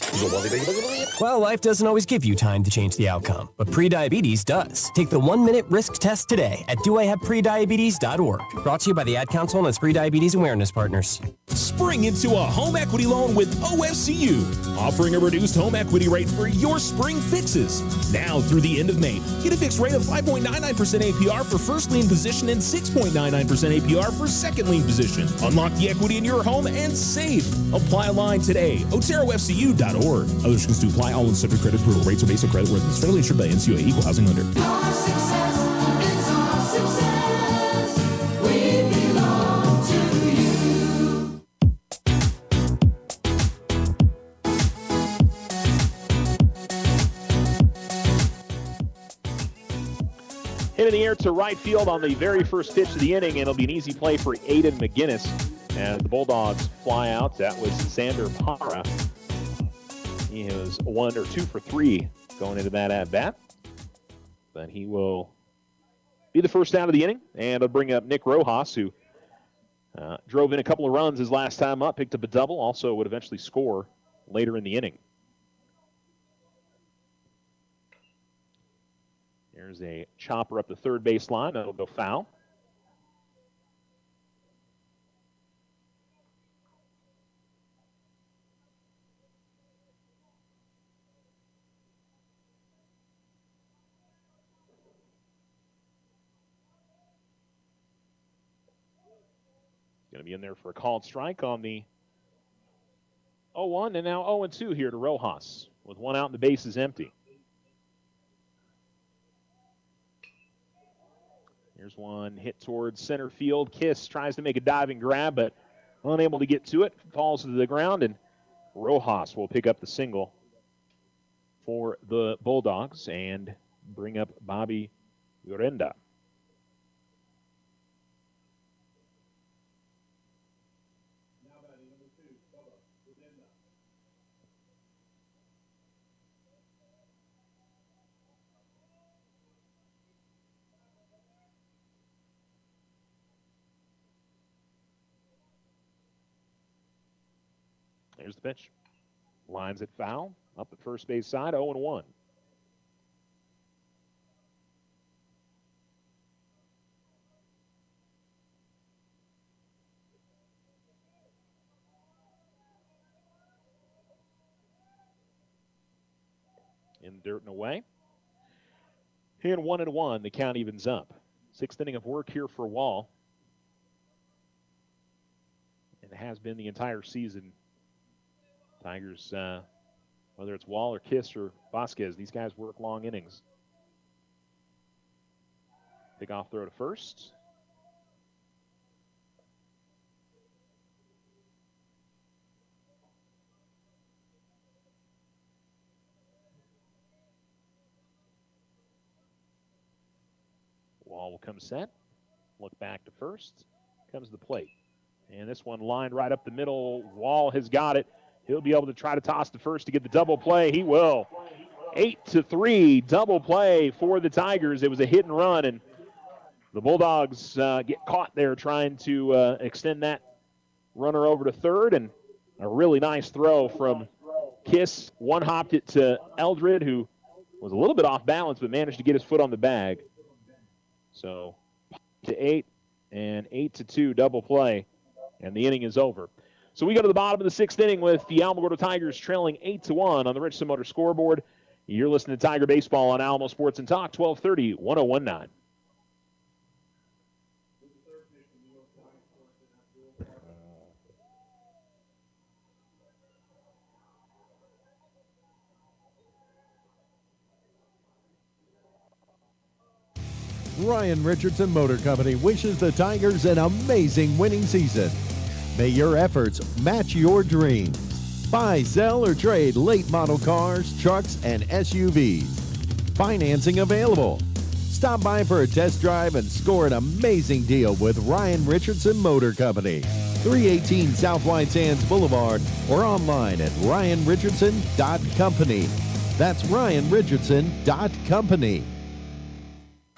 Well, life doesn't always give you time to change the outcome, but prediabetes does. Take the 1-minute risk test today at doihaveprediabetes.org. Brought to you by the Ad Council and its Prediabetes Awareness Partners. Spring into a home equity loan with OFCU, offering a reduced home equity rate for your spring fixes. Now through the end of May, get a fixed rate of 5.99% APR for first lien position and 6.99% APR for second lien position. Unlock the equity in your home and save. Apply online today. OteroFCU.org. Other restrictions to apply. All in subject credit approval. Rates are based on credit worthiness. Federally insured by NCUA. Equal housing lender. Our success is our success. We belong to you. Hit in the air to right field on the very first pitch of the inning, and it'll be an easy play for Aiden McGinnis as the Bulldogs fly out. That was Xander Para. He was 1 or 2 for 3 going into that at-bat. But he will be the first out of the inning, and it'll bring up Nick Rojas, who drove in a couple of runs his last time up, picked up a double, also would eventually score later in the inning. There's a chopper up the third base line. That'll go foul. going to be in there for a called strike on the 0-1, and now 0-2 here to Rojas with one out and the base is empty. Here's one hit towards center field. Kiss tries to make a diving grab, but unable to get to it. Falls to the ground, and Rojas will pick up the single for the Bulldogs and bring up Bobby Urenda. Here's the pitch. Lines it foul. Up at first base side, 0-1. In dirt and away. And 1-1, the count evens up. Sixth inning of work here for Wall. And it has been the entire season. Tigers, whether it's Wall or Kiss or Vasquez, these guys work long innings. Pick off throw to first. Wall will come set. Look back to first. Comes the plate. And this one lined right up the middle. Wall has got it. He'll be able to try to toss to first to get the double play. He will. 8-3 double play for the Tigers. It was a hit and run, and the Bulldogs get caught there trying to extend that runner over to third, and a really nice throw from Kiss. One hopped it to Eldred, who was a little bit off balance but managed to get his foot on the bag. So 8 and 8-2 double play, and the inning is over. So we go to the bottom of the sixth inning with the Alamogordo Tigers trailing 8-1 on the Richardson Motor scoreboard. You're listening to Tiger Baseball on Alamo Sports and Talk, 1230, 1019. Ryan Richardson Motor Company wishes the Tigers an amazing winning season. May your efforts match your dreams. Buy, sell, or trade late model cars, trucks, and SUVs. Financing available. Stop by for a test drive and score an amazing deal with Ryan Richardson Motor Company. 318 South White Sands Boulevard or online at ryanrichardson.company. That's ryanrichardson.company.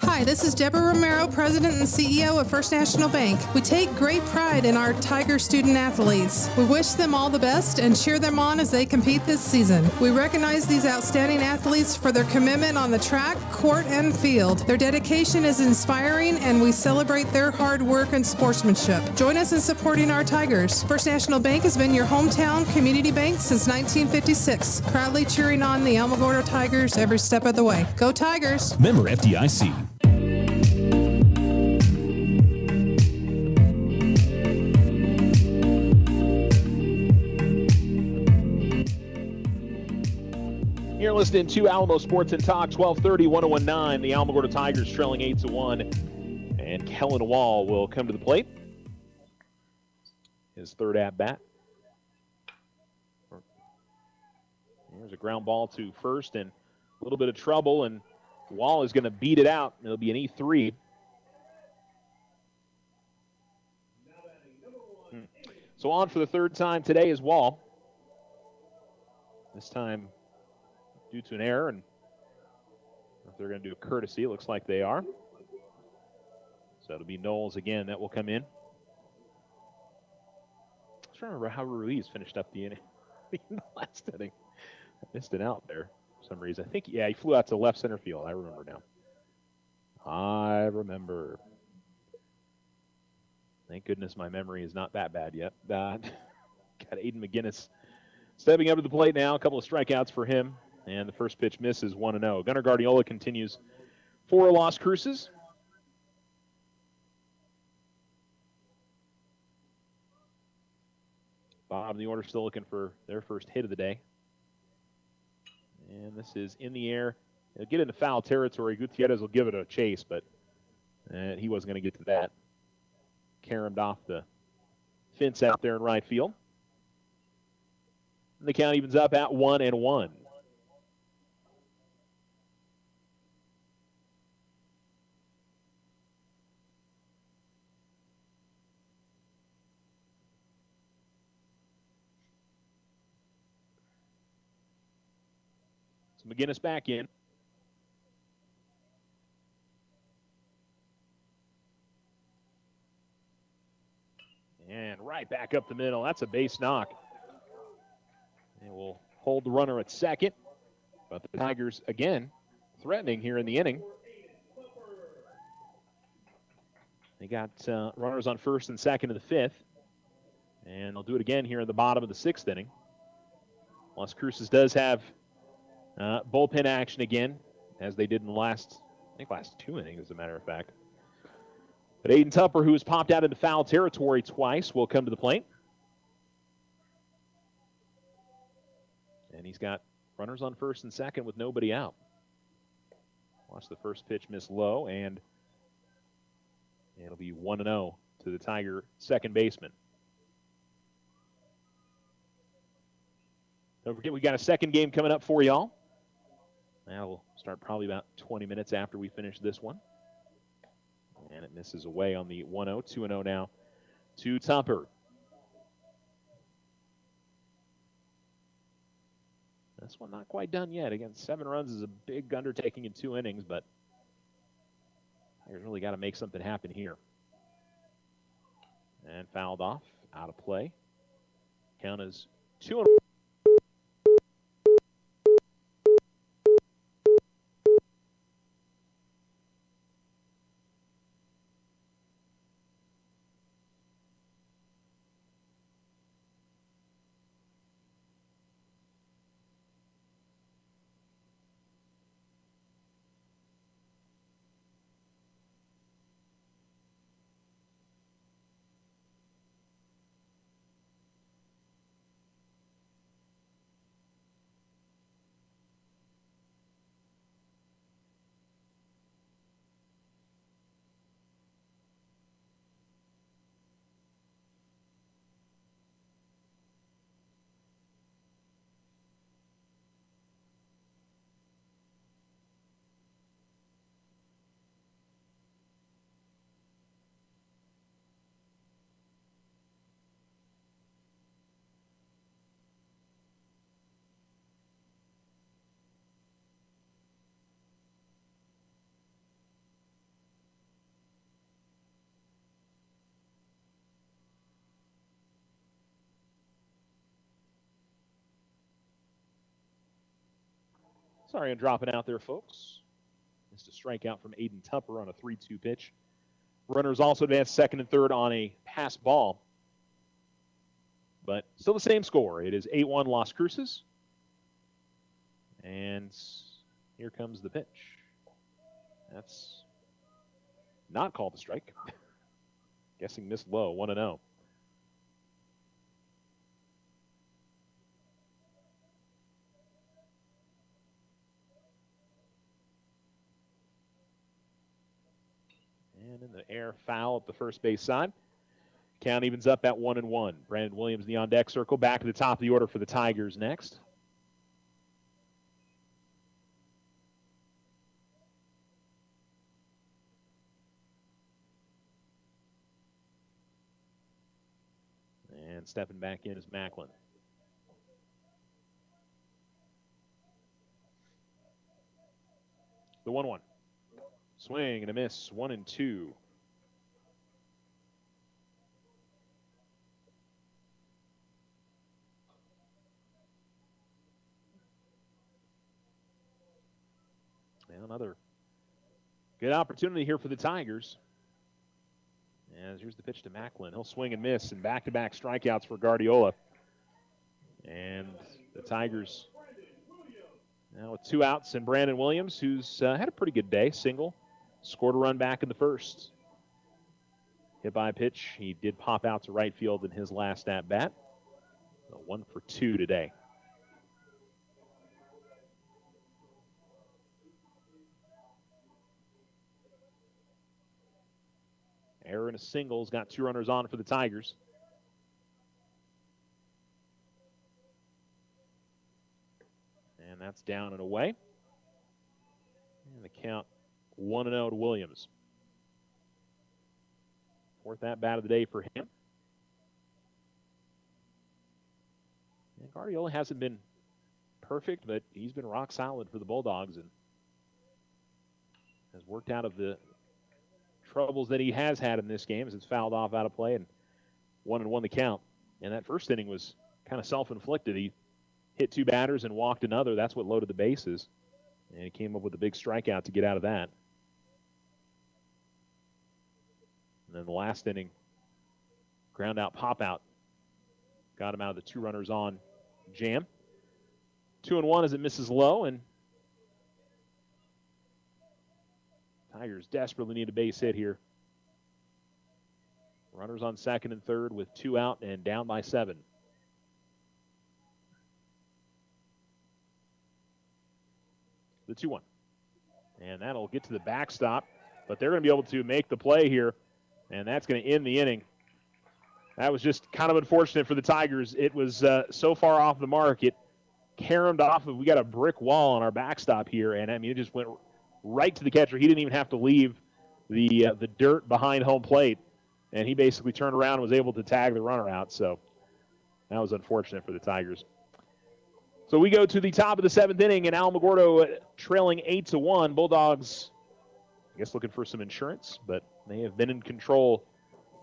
Hi, this is Deborah Romero, President and CEO of First National Bank. We take great pride in our Tiger student athletes. We wish them all the best and cheer them on as they compete this season. We recognize these outstanding athletes for their commitment on the track, court, and field. Their dedication is inspiring, and we celebrate their hard work and sportsmanship. Join us in supporting our Tigers. First National Bank has been your hometown community bank since 1956, proudly cheering on the Alamogordo Tigers every step of the way. Go Tigers! Member FDIC. You're listening to Alamo Sports and Talk, 1230, 1019. The Alamogordo Tigers trailing 8-1. And Kellen Wall will come to the plate. His third at-bat. There's a ground ball to first and a little bit of trouble, and Wall is going to beat it out. It'll be an E3. So on for the third time today is Wall. This time due to an error, and if they're going to do a courtesy, it looks like they are. So it'll be Knowles again that will come in. I was trying to remember how Ruiz finished up the inning in the last inning. I missed it out there for some reason. I think, yeah, he flew out to left center field. I remember now. I remember. Thank goodness my memory is not that bad yet. Got Aiden McGinnis stepping up to the plate now. A couple of strikeouts for him. And the first pitch misses 1-0. Gunnar Guardiola continues for Los Cruces. Bottom of the order still looking for their first hit of the day. And this is in the air. It'll get into foul territory. Gutierrez will give it a chase, but he wasn't going to get to that. Caromed off the fence out there in right field. And the count evens up at 1-1. So McGinnis back in. And right back up the middle. That's a base knock. And we'll hold the runner at second. But the Tigers, again, threatening here in the inning. They got runners on first and second in the fifth. And they'll do it again here in the bottom of the sixth inning. Las Cruces does have bullpen action again, as they did in the last 2 innings, as a matter of fact. But Aiden Tupper, who has popped out into foul territory twice, will come to the plate. And he's got runners on first and second with nobody out. Watch the first pitch miss low, and it'll be 1-0 to the Tiger second baseman. Don't forget, we got a second game coming up for y'all. Now we'll start probably about 20 minutes after we finish this one. And it misses away on the 1-0, 2-0 now to Tupper. This one not quite done yet. Again, 7 runs is a big undertaking in 2 innings, but Tigers really got to make something happen here. And fouled off, out of play. Count is 2-1. Sorry I'm dropping out there, folks. Missed a strikeout from Aiden Tupper on a 3-2 pitch. Runners also advanced second and third on a pass ball. But still the same score. It is 8-1 Las Cruces. And here comes the pitch. That's not called a strike. Guessing missed low, 1-0. And in the air, foul at the first base side. Count evens up at 1-1. Brandon Williams, the on-deck circle. Back to the top of the order for the Tigers next. And stepping back in is Macklin. The 1-1. Swing and a miss, 1-2. And another good opportunity here for the Tigers. As here's the pitch to Macklin. He'll swing and miss, and back-to-back strikeouts for Guardiola. And the Tigers now with 2 outs, and Brandon Williams, who's had a pretty good day, single. Scored a run back in the first. Hit by a pitch. He did pop out to right field in his last at-bat. So 1 for 2 today. Error and a single's got 2 runners on for the Tigers. And that's down and away. And the count 1-0 to Williams. 4th at-bat of the day for him. And Guardiola hasn't been perfect, but he's been rock solid for the Bulldogs and has worked out of the troubles that he has had in this game as it's fouled off out of play and 1-1 the count. And that first inning was kind of self-inflicted. He hit 2 batters and walked another. That's what loaded the bases. And he came up with a big strikeout to get out of that. And then the last inning, ground out, pop out. Got him out of the 2 runners on jam. 2-1 as it misses low, and Tigers desperately need a base hit here. Runners on second and third with 2 out and down by 7. The 2-1. And that'll get to the backstop, but they're going to be able to make the play here, and that's going to end the inning. That was just kind of unfortunate for the Tigers. It was so far off the mark. It caromed off of, we got a brick wall on our backstop here, and I mean, it just went right to the catcher. He didn't even have to leave the dirt behind home plate, and he basically turned around and was able to tag the runner out. So that was unfortunate for the Tigers. So we go to the top of the 7th inning, and Alamogordo trailing 8-1. Bulldogs, I guess, looking for some insurance, but they have been in control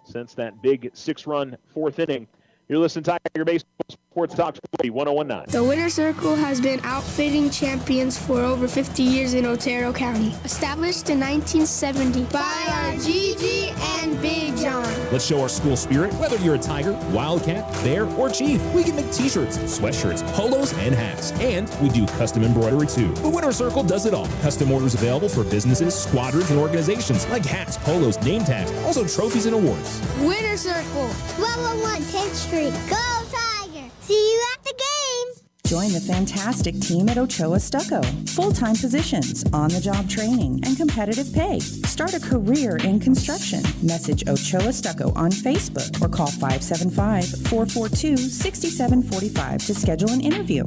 since that big 6-run 4th inning. You're listening to Tiger Baseball Sports Talk 1019. The Winter Circle has been outfitting champions for over 50 years in Otero County. Established in 1970 by our Gigi and Big John. Let's show our school spirit. Whether you're a Tiger, Wildcat, Bear, or Chief, we can make t-shirts, sweatshirts, polos, and hats. And we do custom embroidery too. The Winter Circle does it all. Custom orders available for businesses, squadrons, and organizations like hats, polos, name tags, also trophies and awards. Winter Circle, 1201 10th Street. Go Tiger! See you at the game! Join the fantastic team at Ochoa Stucco. Full-time positions, on-the-job training, and competitive pay. Start a career in construction. Message Ochoa Stucco on Facebook or call 575-442-6745 to schedule an interview.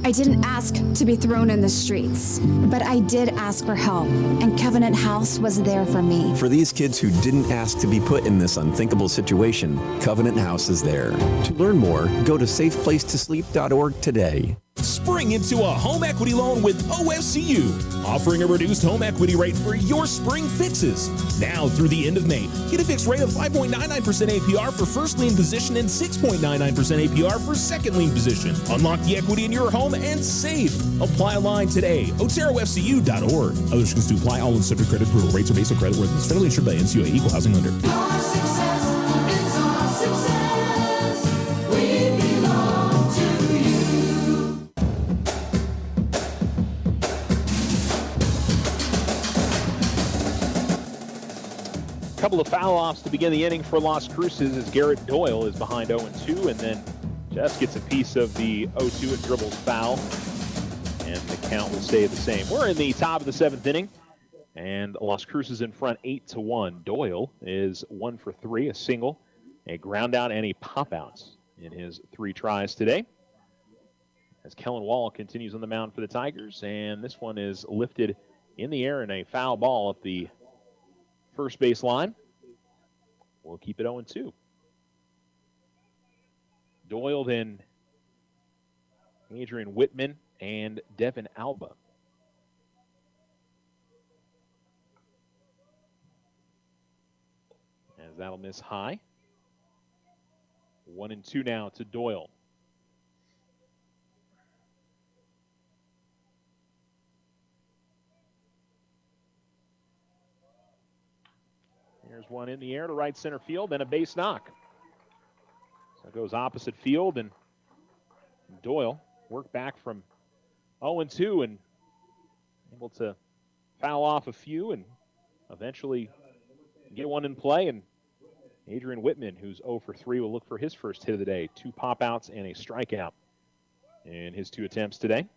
I didn't ask to be thrown in the streets, but I did ask for help, and Covenant House was there for me. For these kids who didn't ask to be put in this unthinkable situation, Covenant House is there. To learn more, go to safeplacetosleep.org today. Spring into a home equity loan with OFCU, offering a reduced home equity rate for your spring fixes. Now through the end of May, get a fixed rate of 5.99% APR for first lien position and 6.99% APR for second lien position. Unlock the equity in your home and save. Apply online today. OteroFCU.org. Other restrictions to apply. All in subject credit approval. Rates are based on credit worthiness. Federally insured by NCUA. Equal housing lender. Our success is our success. We belong to you. Couple of foul-offs to begin the inning for Las Cruces as Garrett Doyle is behind 0-2, and then just gets a piece of the 0-2 and dribbles foul, and the count will stay the same. We're in the top of the 7th inning, and Las Cruces in front 8-1. Doyle is 1 for 3, a single, a ground out, and a pop out in his 3 tries today. As Kellen Wall continues on the mound for the Tigers, and this one is lifted in the air in a foul ball at the first base line. We'll keep it 0-2. Doyle, then Adrian Whitman and Devin Alba. As that'll miss high. 1-2 now to Doyle. There's one in the air to right center field, and a base knock. So it goes opposite field, and Doyle worked back from 0-2 and able to foul off a few and eventually get one in play and Adrian Whitman, who's 0 for 3, will look for his first hit of the day. 2 pop-outs and a strikeout in his 2 attempts today.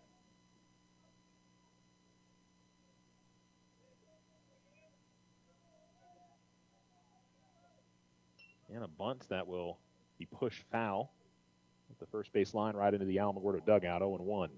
And a bunt that will be pushed foul at the first base line right into the Alamogordo dugout, 0-1.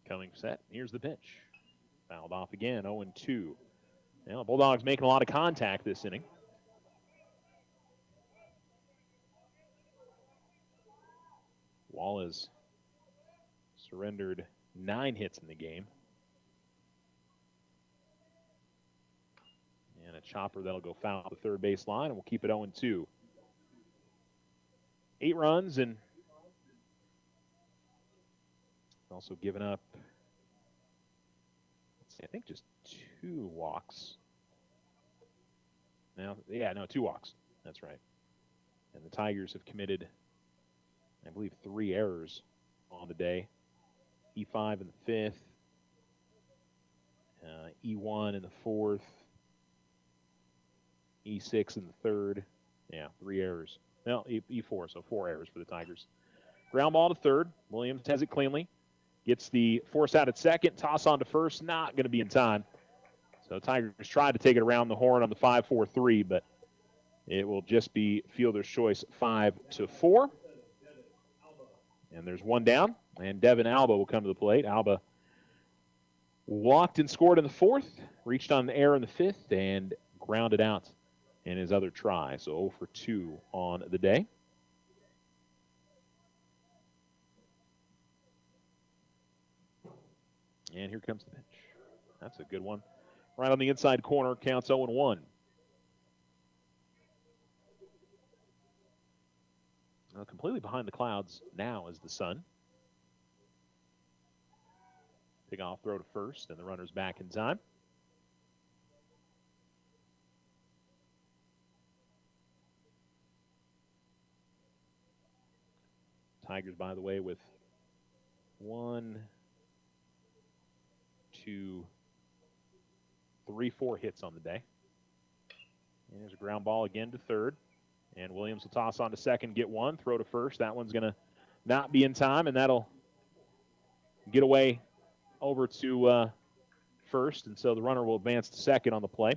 Coming set, here's the pitch. Fouled off again, 0-2. Now, the Bulldogs making a lot of contact this inning. Wall has surrendered 9 hits in the game. And a chopper that'll go foul at the third base line, and we'll keep it 0-2. 8 runs, and also given up, let's see, I think just 2 walks. Now, yeah, no, 2 walks. That's right. And the Tigers have committed, I believe, 3 errors on the day. E5 in the 5th, E1 in the 4th, E6 in the 3rd. Yeah, 3 errors. Well, E4, so 4 errors for the Tigers. Ground ball to third. Williams has it cleanly. Gets the force out at second. Toss on to first. Not going to be in time. So Tigers tried to take it around the horn on the 5-4-3, but it will just be fielder's choice 5-4. And there's 1 down, and Devin Alba will come to the plate. Alba walked and scored in the 4th, reached on the air in the 5th, and grounded out in his other try. So 0 for 2 on the day. And here comes the pitch. That's a good one. Right on the inside corner, counts 0-1. Completely behind the clouds now is the sun. Big off throw to first, and the runner's back in time. Tigers, by the way, with 1, 2, 3, 4 hits on the day. And there's a ground ball again to third. And Williams will toss on to second, get 1, throw to first. That one's going to not be in time, and that'll get away over to first. And so the runner will advance to second on the play.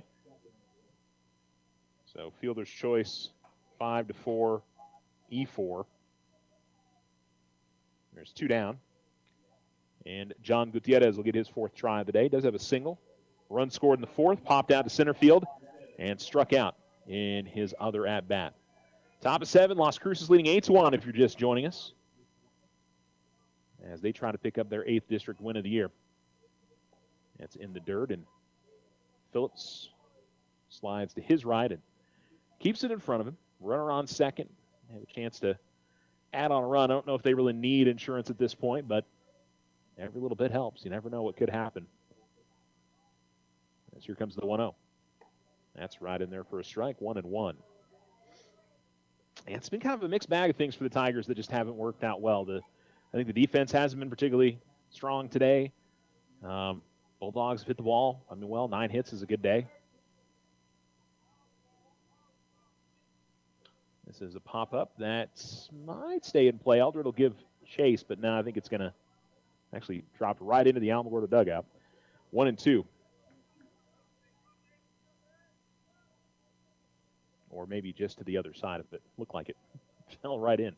So fielder's choice 5-4, E4. There's 2 down. And John Gutierrez will get his 4th try of the day. Does have a single. Run scored in the 4th, popped out to center field, and struck out in his other at-bat. Top of 7, Las Cruces leading 8-1 if you're just joining us, as they try to pick up their 8th district win of the year. That's in the dirt, and Phillips slides to his right and keeps it in front of him. Runner on second. Have a chance to add on a run. I don't know if they really need insurance at this point, but every little bit helps. You never know what could happen. As here comes the 1-0. That's right in there for a strike, 1-1. And it's been kind of a mixed bag of things for the Tigers that just haven't worked out well. I think the defense hasn't been particularly strong today. Bulldogs have hit the ball. 9 hits is a good day. This is a pop-up that might stay in play. Eldred will give chase, but now I think it's going to actually drop right into the Alamogordo dugout. 1-2. Or maybe just to the other side of it. Looked like it fell right in.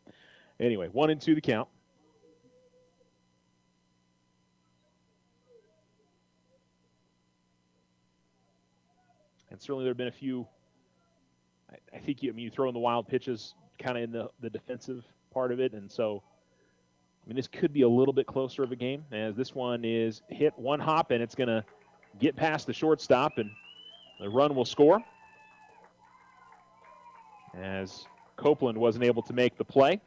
Anyway, 1-2 the count. And certainly there have been a few, I think you throw in the wild pitches kind of in the defensive part of it. And so, this could be a little bit closer of a game, as this one is hit 1 hop, and it's going to get past the shortstop, and the run will score. As Copeland wasn't able to make the play.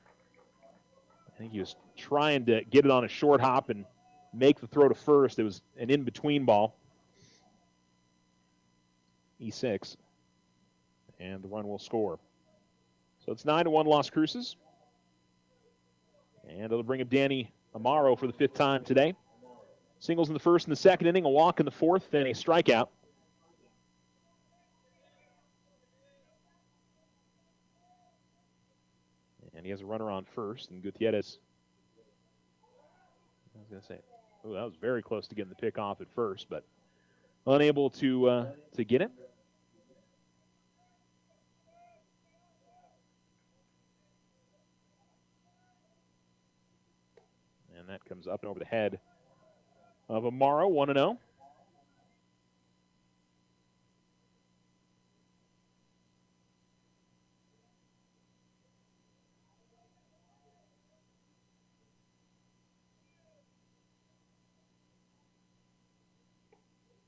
I think he was trying to get it on a short hop and make the throw to first. It was an in-between ball. E6. And the run will score. So it's 9-1 Las Cruces. And it'll bring up Danny Amaro for the 5th time today. Singles in the 1st and the 2nd inning, a walk in the 4th, and a strikeout. And he has a runner on first, and Gutierrez, I was going to say, oh, that was very close to getting the pick off at first, but unable to get it. And that comes up and over the head of Amaro, 1-0.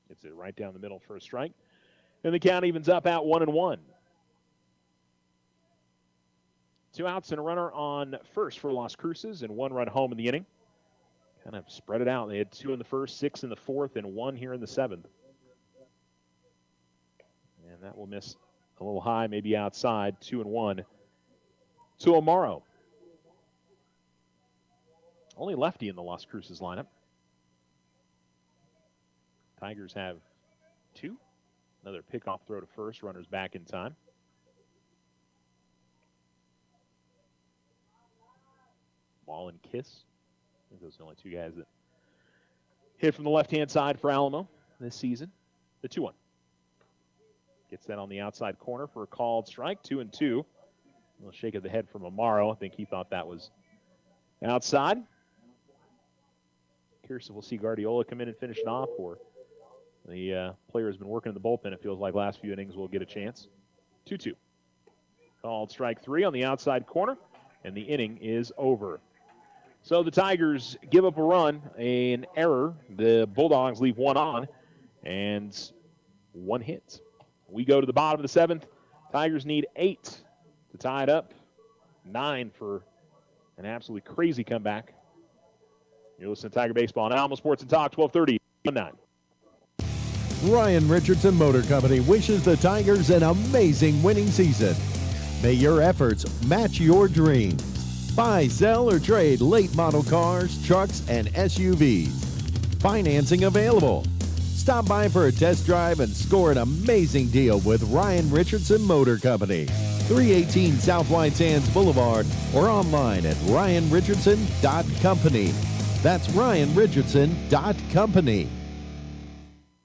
Gets it right down the middle for a strike. And the count evens up at 1-1. 2 outs and a runner on first for Las Cruces and 1 run home in the inning. Kind of spread it out. They had 2 in the 1st, 6 in the 4th, and 1 here in the 7th. And that will miss a little high, maybe outside. 2-1 to Amaro. Only lefty in the Las Cruces lineup. Tigers have 2. Another pickoff throw to first. Runners back in time. Wall and Kiss. I think those are the only 2 guys that hit from the left-hand side for Alamo this season. The 2-1. Gets that on the outside corner for a called strike. 2-2. A little shake of the head from Amaro. I think he thought that was outside. Curious if we'll see Guardiola come in and finish it off, or the player has been working in the bullpen. It feels like last few innings will get a chance. 2-2. Called strike 3 on the outside corner, and the inning is over. So the Tigers give up a run, an error. The Bulldogs leave 1 on, and 1 hit. We go to the bottom of the 7th. Tigers need 8 to tie it up. 9 for an absolutely crazy comeback. You're listening to Tiger Baseball on Alamo Sports and Talk, 1230, 9. Ryan Richardson Motor Company wishes the Tigers an amazing winning season. May your efforts match your dreams. Buy, sell, or trade late model cars, trucks, and SUVs. Financing available. Stop by for a test drive and score an amazing deal with Ryan Richardson Motor Company. 318 South White Sands Boulevard or online at ryanrichardson.company. That's ryanrichardson.company.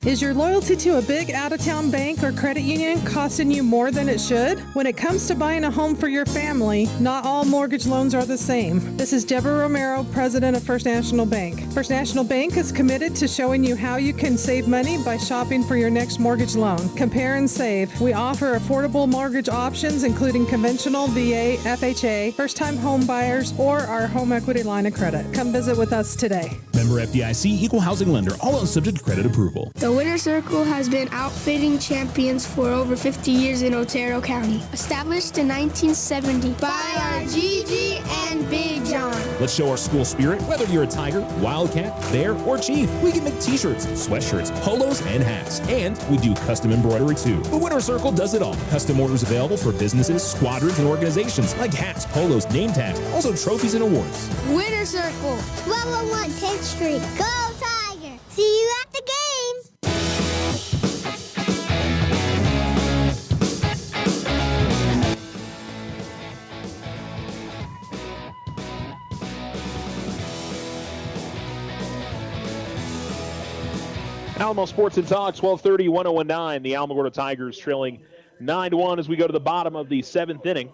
Is your loyalty to a big out-of-town bank or credit union costing you more than it should? When it comes to buying a home for your family, not all mortgage loans are the same. This is Deborah Romero, president of First National Bank. First National Bank is committed to showing you how you can save money by shopping for your next mortgage loan. Compare and save. We offer affordable mortgage options, including conventional, VA, FHA, first-time home buyers, or our home equity line of credit. Come visit with us today. Member FDIC, equal housing lender, all else subject to credit approval. The Winter Circle has been outfitting champions for over 50 years in Otero County. Established in 1970 by our Gigi and Big John. Let's show our school spirit. Whether you're a Tiger, Wildcat, Bear, or Chief, we can make t-shirts, sweatshirts, polos, and hats. And we do custom embroidery too. The Winter Circle does it all. Custom orders available for businesses, squadrons, and organizations like hats, polos, name tags, also trophies and awards. Winter Circle, 1201 10th Street. Go Tiger! See you at the game! Alamo Sports and Talk, 1230, 1019. The Alamogordo Tigers trailing 9-1 as we go to the bottom of the 7th inning.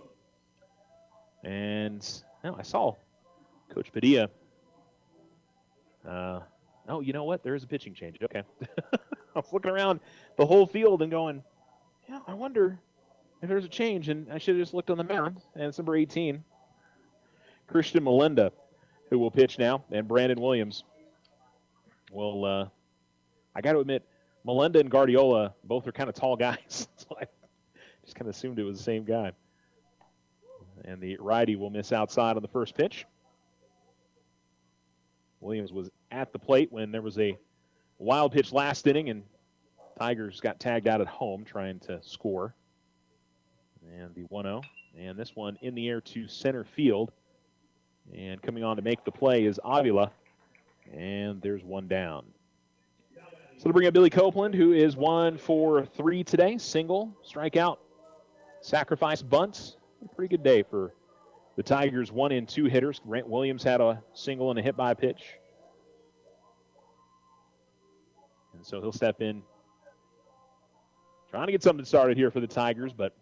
And I saw Coach Padilla. Oh, you know what? There is a pitching change. Okay. I was looking around the whole field and going, yeah, I wonder if there's a change. And I should have just looked on the mound. And it's number 18, Christian Melinda, who will pitch now, and Brandon Williams will I got to admit, Melinda and Guardiola both are kind of tall guys. So I just kind of assumed it was the same guy. And the righty will miss outside on the first pitch. Williams was at the plate when there was a wild pitch last inning, and Tigers got tagged out at home trying to score. And the 1-0. And this one in the air to center field. And coming on to make the play is Avila. And there's one down. So to bring up Billy Copeland, who is 1 for 3 today. Single, strikeout, sacrifice, bunts. A pretty good day for the Tigers' 1 and 2 hitters. Grant Williams had a single and a hit by pitch. And so he'll step in, trying to get something started here for the Tigers, but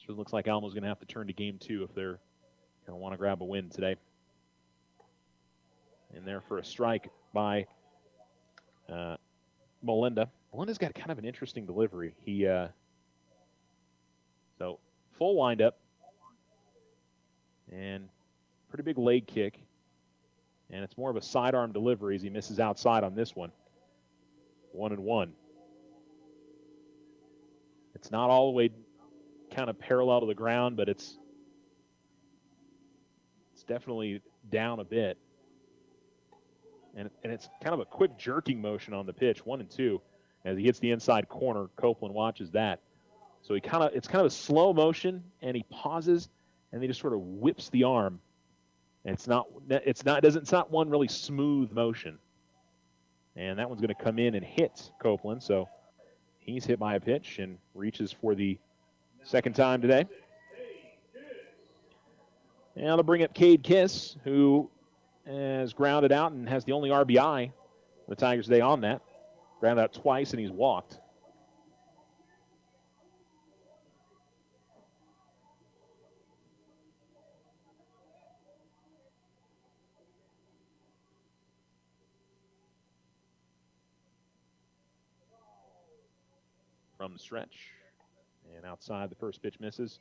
sure looks like Almo's going to have to turn to game 2 if they're going to want to grab a win today. And there for a strike by Melinda. Melinda's got kind of an interesting delivery. So full windup and pretty big leg kick. And it's more of a sidearm delivery as he misses outside on this one. 1-1. It's not all the way kind of parallel to the ground, but it's definitely down a bit. And it's kind of a quick jerking motion on the pitch, 1-2. As he hits the inside corner, Copeland watches that. So it's kind of a slow motion, and he pauses, and he just sort of whips the arm. And it's not one really smooth motion. And that one's going to come in and hit Copeland. So he's hit by a pitch and reaches for the second time today. And they'll bring up Cade Kiss, who has grounded out and has the only RBI the Tigers today on that. Grounded out twice, and he's walked. From the stretch. And outside, the first pitch misses.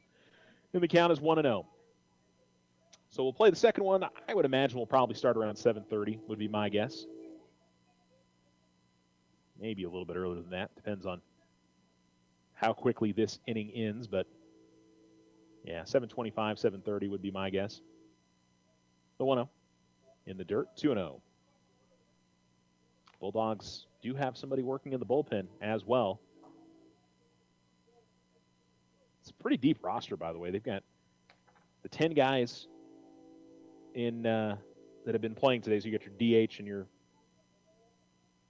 And the count is 1-0. So we'll play the second one. I would imagine we'll probably start around 7:30, would be my guess. Maybe a little bit earlier than that. Depends on how quickly this inning ends. But, yeah, 7:25, 7:30 would be my guess. The 1-0 in the dirt, 2-0. Bulldogs do have somebody working in the bullpen as well. It's a pretty deep roster, by the way. They've got the 10 guys in that have been playing today. So you got your DH and your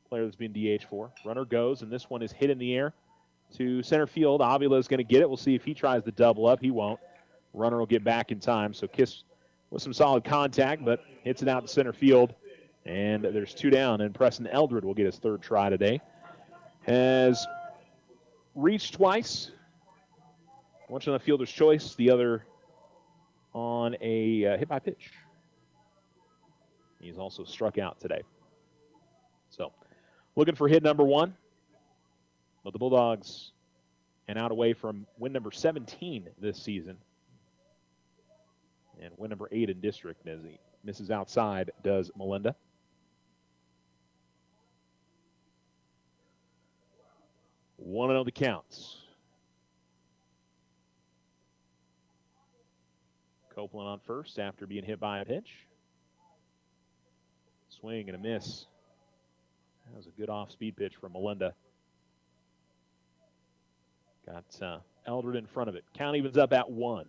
player that's been DH for. Runner goes, and this one is hit in the air to center field. Avila is going to get it. We'll see if he tries to double up. He won't. Runner will get back in time. So Kiss with some solid contact, but hits it out to center field. And there's 2 down, and Preston Eldred will get his 3rd try today. Has reached twice. Once on a fielder's choice, the other on a hit by pitch. He's also struck out today. So, looking for hit number 1. But the Bulldogs and out away from win number 17 this season. And win number 8 in district as he misses outside does Melinda. Want to know the counts. Copeland on first after being hit by a pitch. Swing and a miss. That was a good off-speed pitch from Melinda. Got Eldred in front of it. Count evens up at 1.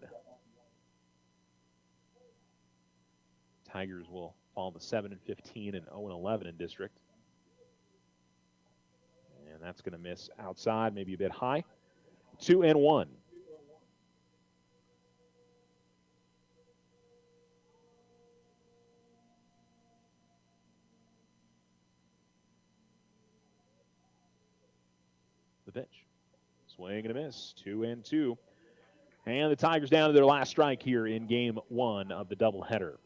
Tigers will fall to 7-15 and 0-11 in district. And that's going to miss outside, maybe a bit high. 2-1. The pitch. Swing and a miss. 2-2. And the Tigers down to their last strike here in game 1 of the doubleheader.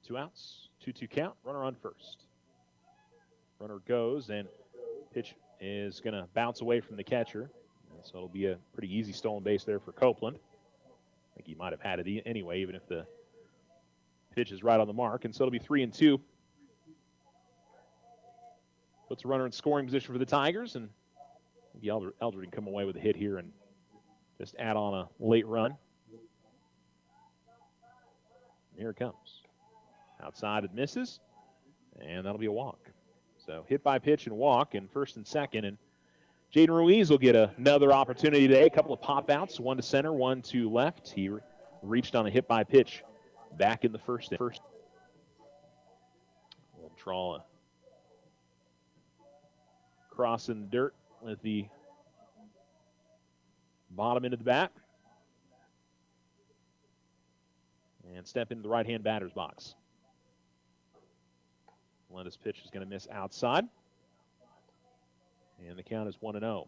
Two outs, 2-2 count, runner on first. Runner goes, and pitch is going to bounce away from the catcher. And so it'll be a pretty easy stolen base there for Copeland. I think he might have had it anyway, even if the pitch is right on the mark. And so it'll be 3-2. Puts a runner in scoring position for the Tigers, and maybe Eldred can come away with a hit here and just add on a late run. Here it comes. Outside it misses, and that'll be a walk. So hit by pitch and walk in first and second, and Jaden Ruiz will get another opportunity today. A couple of pop outs, one to center, one to left. He reached on a hit by pitch back in the first. We'll draw a cross in the dirt with the bottom end of the bat. And step into the right-hand batter's box. Melinda's pitch is going to miss outside. And the count is 1-0.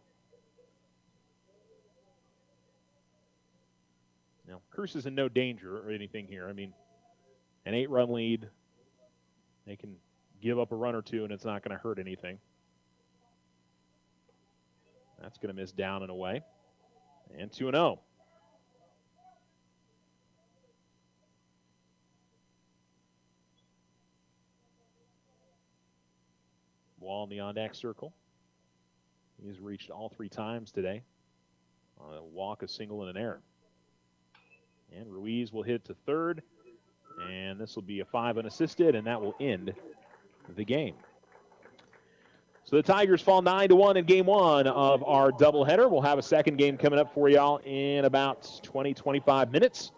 Now, Cruces in no danger or anything here. I mean, an 8-run lead. They can give up a run or two, and it's not going to hurt anything. That's going to miss down and away. And 2-0. Wall in the on-deck circle. He's reached all 3 times today. On a walk, a single, and an error. And Ruiz will hit to third. And this will be a 5 unassisted, and that will end the game. So the Tigers fall 9-1 in game 1 of our doubleheader. We'll have a second game coming up for y'all in about 20, 25 minutes.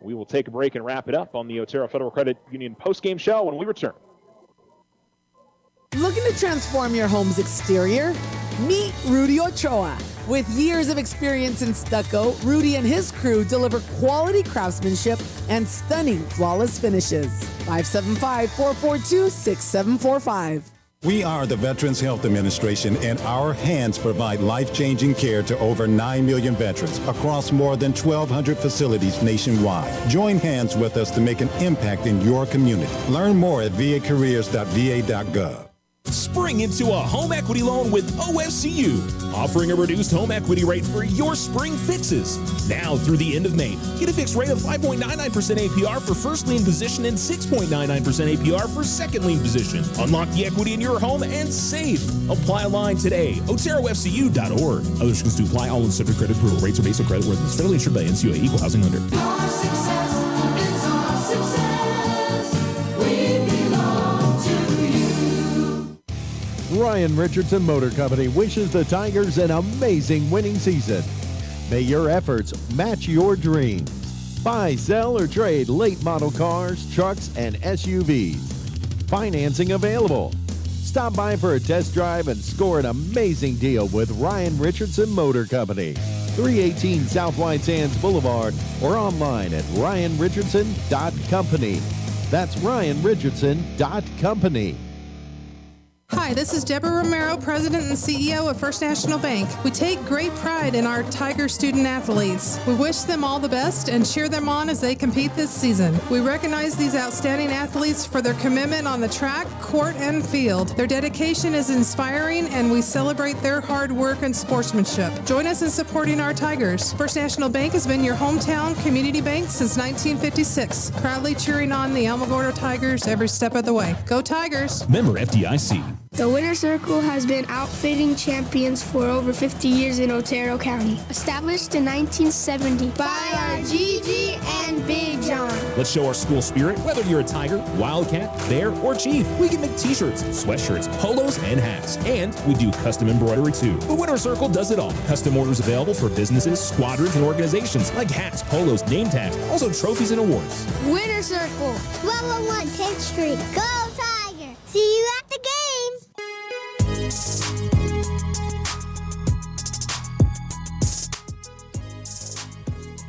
We will take a break and wrap it up on the Otero Federal Credit Union postgame show when we return. Looking to transform your home's exterior? Meet Rudy Ochoa. With years of experience in stucco, Rudy and his crew deliver quality craftsmanship and stunning flawless finishes. 575-442-6745. We are the Veterans Health Administration, and our hands provide life-changing care to over 9 million veterans across more than 1,200 facilities nationwide. Join hands with us to make an impact in your community. Learn more at vacareers.va.gov. Spring into a home equity loan with OFCU, offering a reduced home equity rate for your spring fixes. Now through the end of May, get a fixed rate of 5.99% APR for first lien position and 6.99% APR for second lien position. Unlock the equity in your home and save. Apply online today. OteroFCU.org. Other restrictions to apply. All in subject credit approval. Rates are based on credit worthiness. Federally insured by NCUA. Equal housing lender. Our success is our success. We belong to you. Ryan Richardson Motor Company wishes the Tigers an amazing winning season. May your efforts match your dreams. Buy, sell, or trade late model cars, trucks, and SUVs. Financing available. Stop by for a test drive and score an amazing deal with Ryan Richardson Motor Company. 318 South White Sands Boulevard or online at ryanrichardson.company. That's ryanrichardson.company. Hi, this is Deborah Romero, President and CEO of First National Bank. We take great pride in our Tiger student athletes. We wish them all the best and cheer them on as they compete this season. We recognize these outstanding athletes for their commitment on the track, court, and field. Their dedication is inspiring, and we celebrate their hard work and sportsmanship. Join us in supporting our Tigers. First National Bank has been your hometown community bank since 1956, proudly cheering on the Alamogordo Tigers every step of the way. Go Tigers! Member FDIC. The Winter Circle has been outfitting champions for over 50 years in Otero County. Established in 1970 by our Gigi and Big John. Let's show our school spirit. Whether you're a Tiger, Wildcat, Bear, or Chief, we can make t-shirts, sweatshirts, polos, and hats. And we do custom embroidery too. The Winter Circle does it all. Custom orders available for businesses, squadrons, and organizations like hats, polos, name tags, also trophies and awards. Winter Circle, 1201 10th Street. Go Tiger! See you at the game!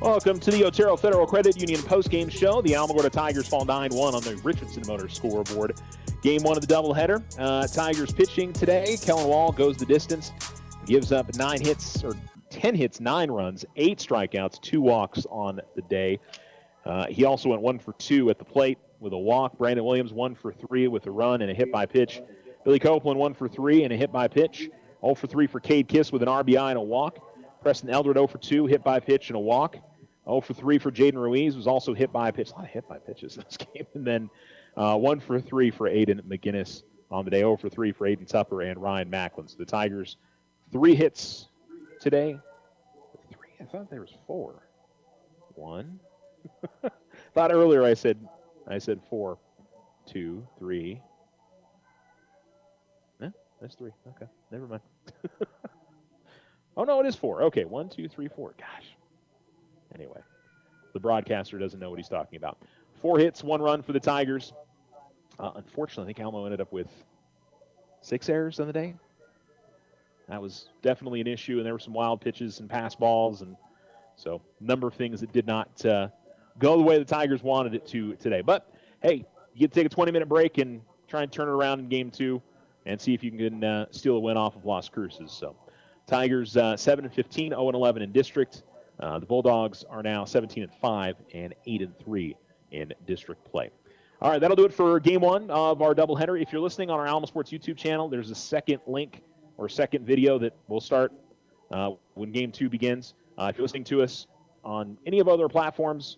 Welcome to the Otero Federal Credit Union postgame show. The Alamogordo Tigers fall 9-1 on the Richardson Motors scoreboard. Game 1 of the doubleheader. Tigers pitching today. Kellen Wall goes the distance. Gives up 10 hits, 9 runs, 8 strikeouts, 2 walks on the day. He also went 1 for 2 at the plate with a walk. Brandon Williams 1 for 3 with a run and a hit by pitch. Billy Copeland 1 for 3 and a hit by pitch. 0 for 3 for Cade Kiss with an RBI and a walk. Preston Eldred 0 for 2, hit by pitch and a walk. 0 for 3 for Jaden Ruiz, was also hit by a pitch. A lot of hit by pitches in this game. And then 1 for 3 for Aiden McGinnis on the day. 0 for 3 for Aiden Tupper and Ryan Macklin. So the Tigers, 3 hits today. 3? I thought there was 4. 1. Thought earlier I said 4. 2, 3. That's 3. Okay, never mind. Oh, no, it is 4. Okay, 1, 2, 3, 4. Gosh. Anyway, the broadcaster doesn't know what he's talking about. 4 hits, 1 run for the Tigers. Unfortunately, I think Alamo ended up with 6 errors on the day. That was definitely an issue, and there were some wild pitches and pass balls, and so a number of things that did not go the way the Tigers wanted it to today. But, hey, you get to take a 20-minute break and try and turn it around in Game 2 and see if you can steal a win off of Las Cruces. So Tigers 7-15, 0-11 in district. The Bulldogs are now 17-5 and 8-3 in district play. All right, that'll do it for Game 1 of our doubleheader. If you're listening on our Alamo Sports YouTube channel, there's a second link or second video that will start when Game 2 begins. If you're listening to us on any of our other platforms,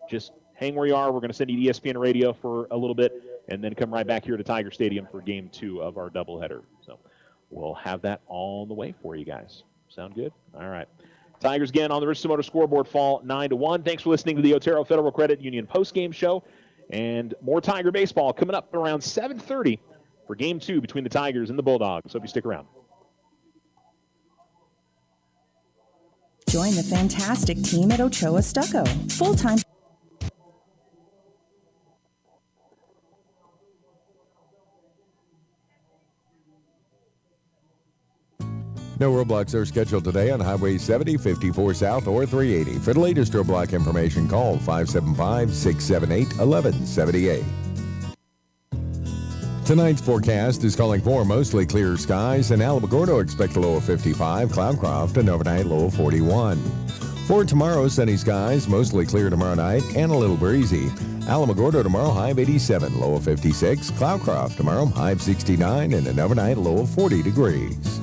just hang where you are. We're going to send you to ESPN Radio for a little bit, and then come right back here to Tiger Stadium for Game 2 of our doubleheader. So we'll have that all on the way for you guys. Sound good? All right. Tigers again on the Richardson Motor scoreboard fall 9-1. Thanks for listening to the Otero Federal Credit Union postgame show. And more Tiger baseball coming up around 7:30 for Game 2 between the Tigers and the Bulldogs. Hope you stick around. Join the fantastic team at Ochoa Stucco. Full-time. No roadblocks are scheduled today on Highway 70, 54 South, or 380. For the latest roadblock information, call 575-678-1178. Tonight's forecast is calling for mostly clear skies, and Alamogordo expect a low of 55, Cloudcroft an overnight low of 41. For tomorrow, sunny skies, mostly clear tomorrow night, and a little breezy. Alamogordo tomorrow, high of 87, low of 56. Cloudcroft tomorrow, high of 69, and an overnight low of 40 degrees.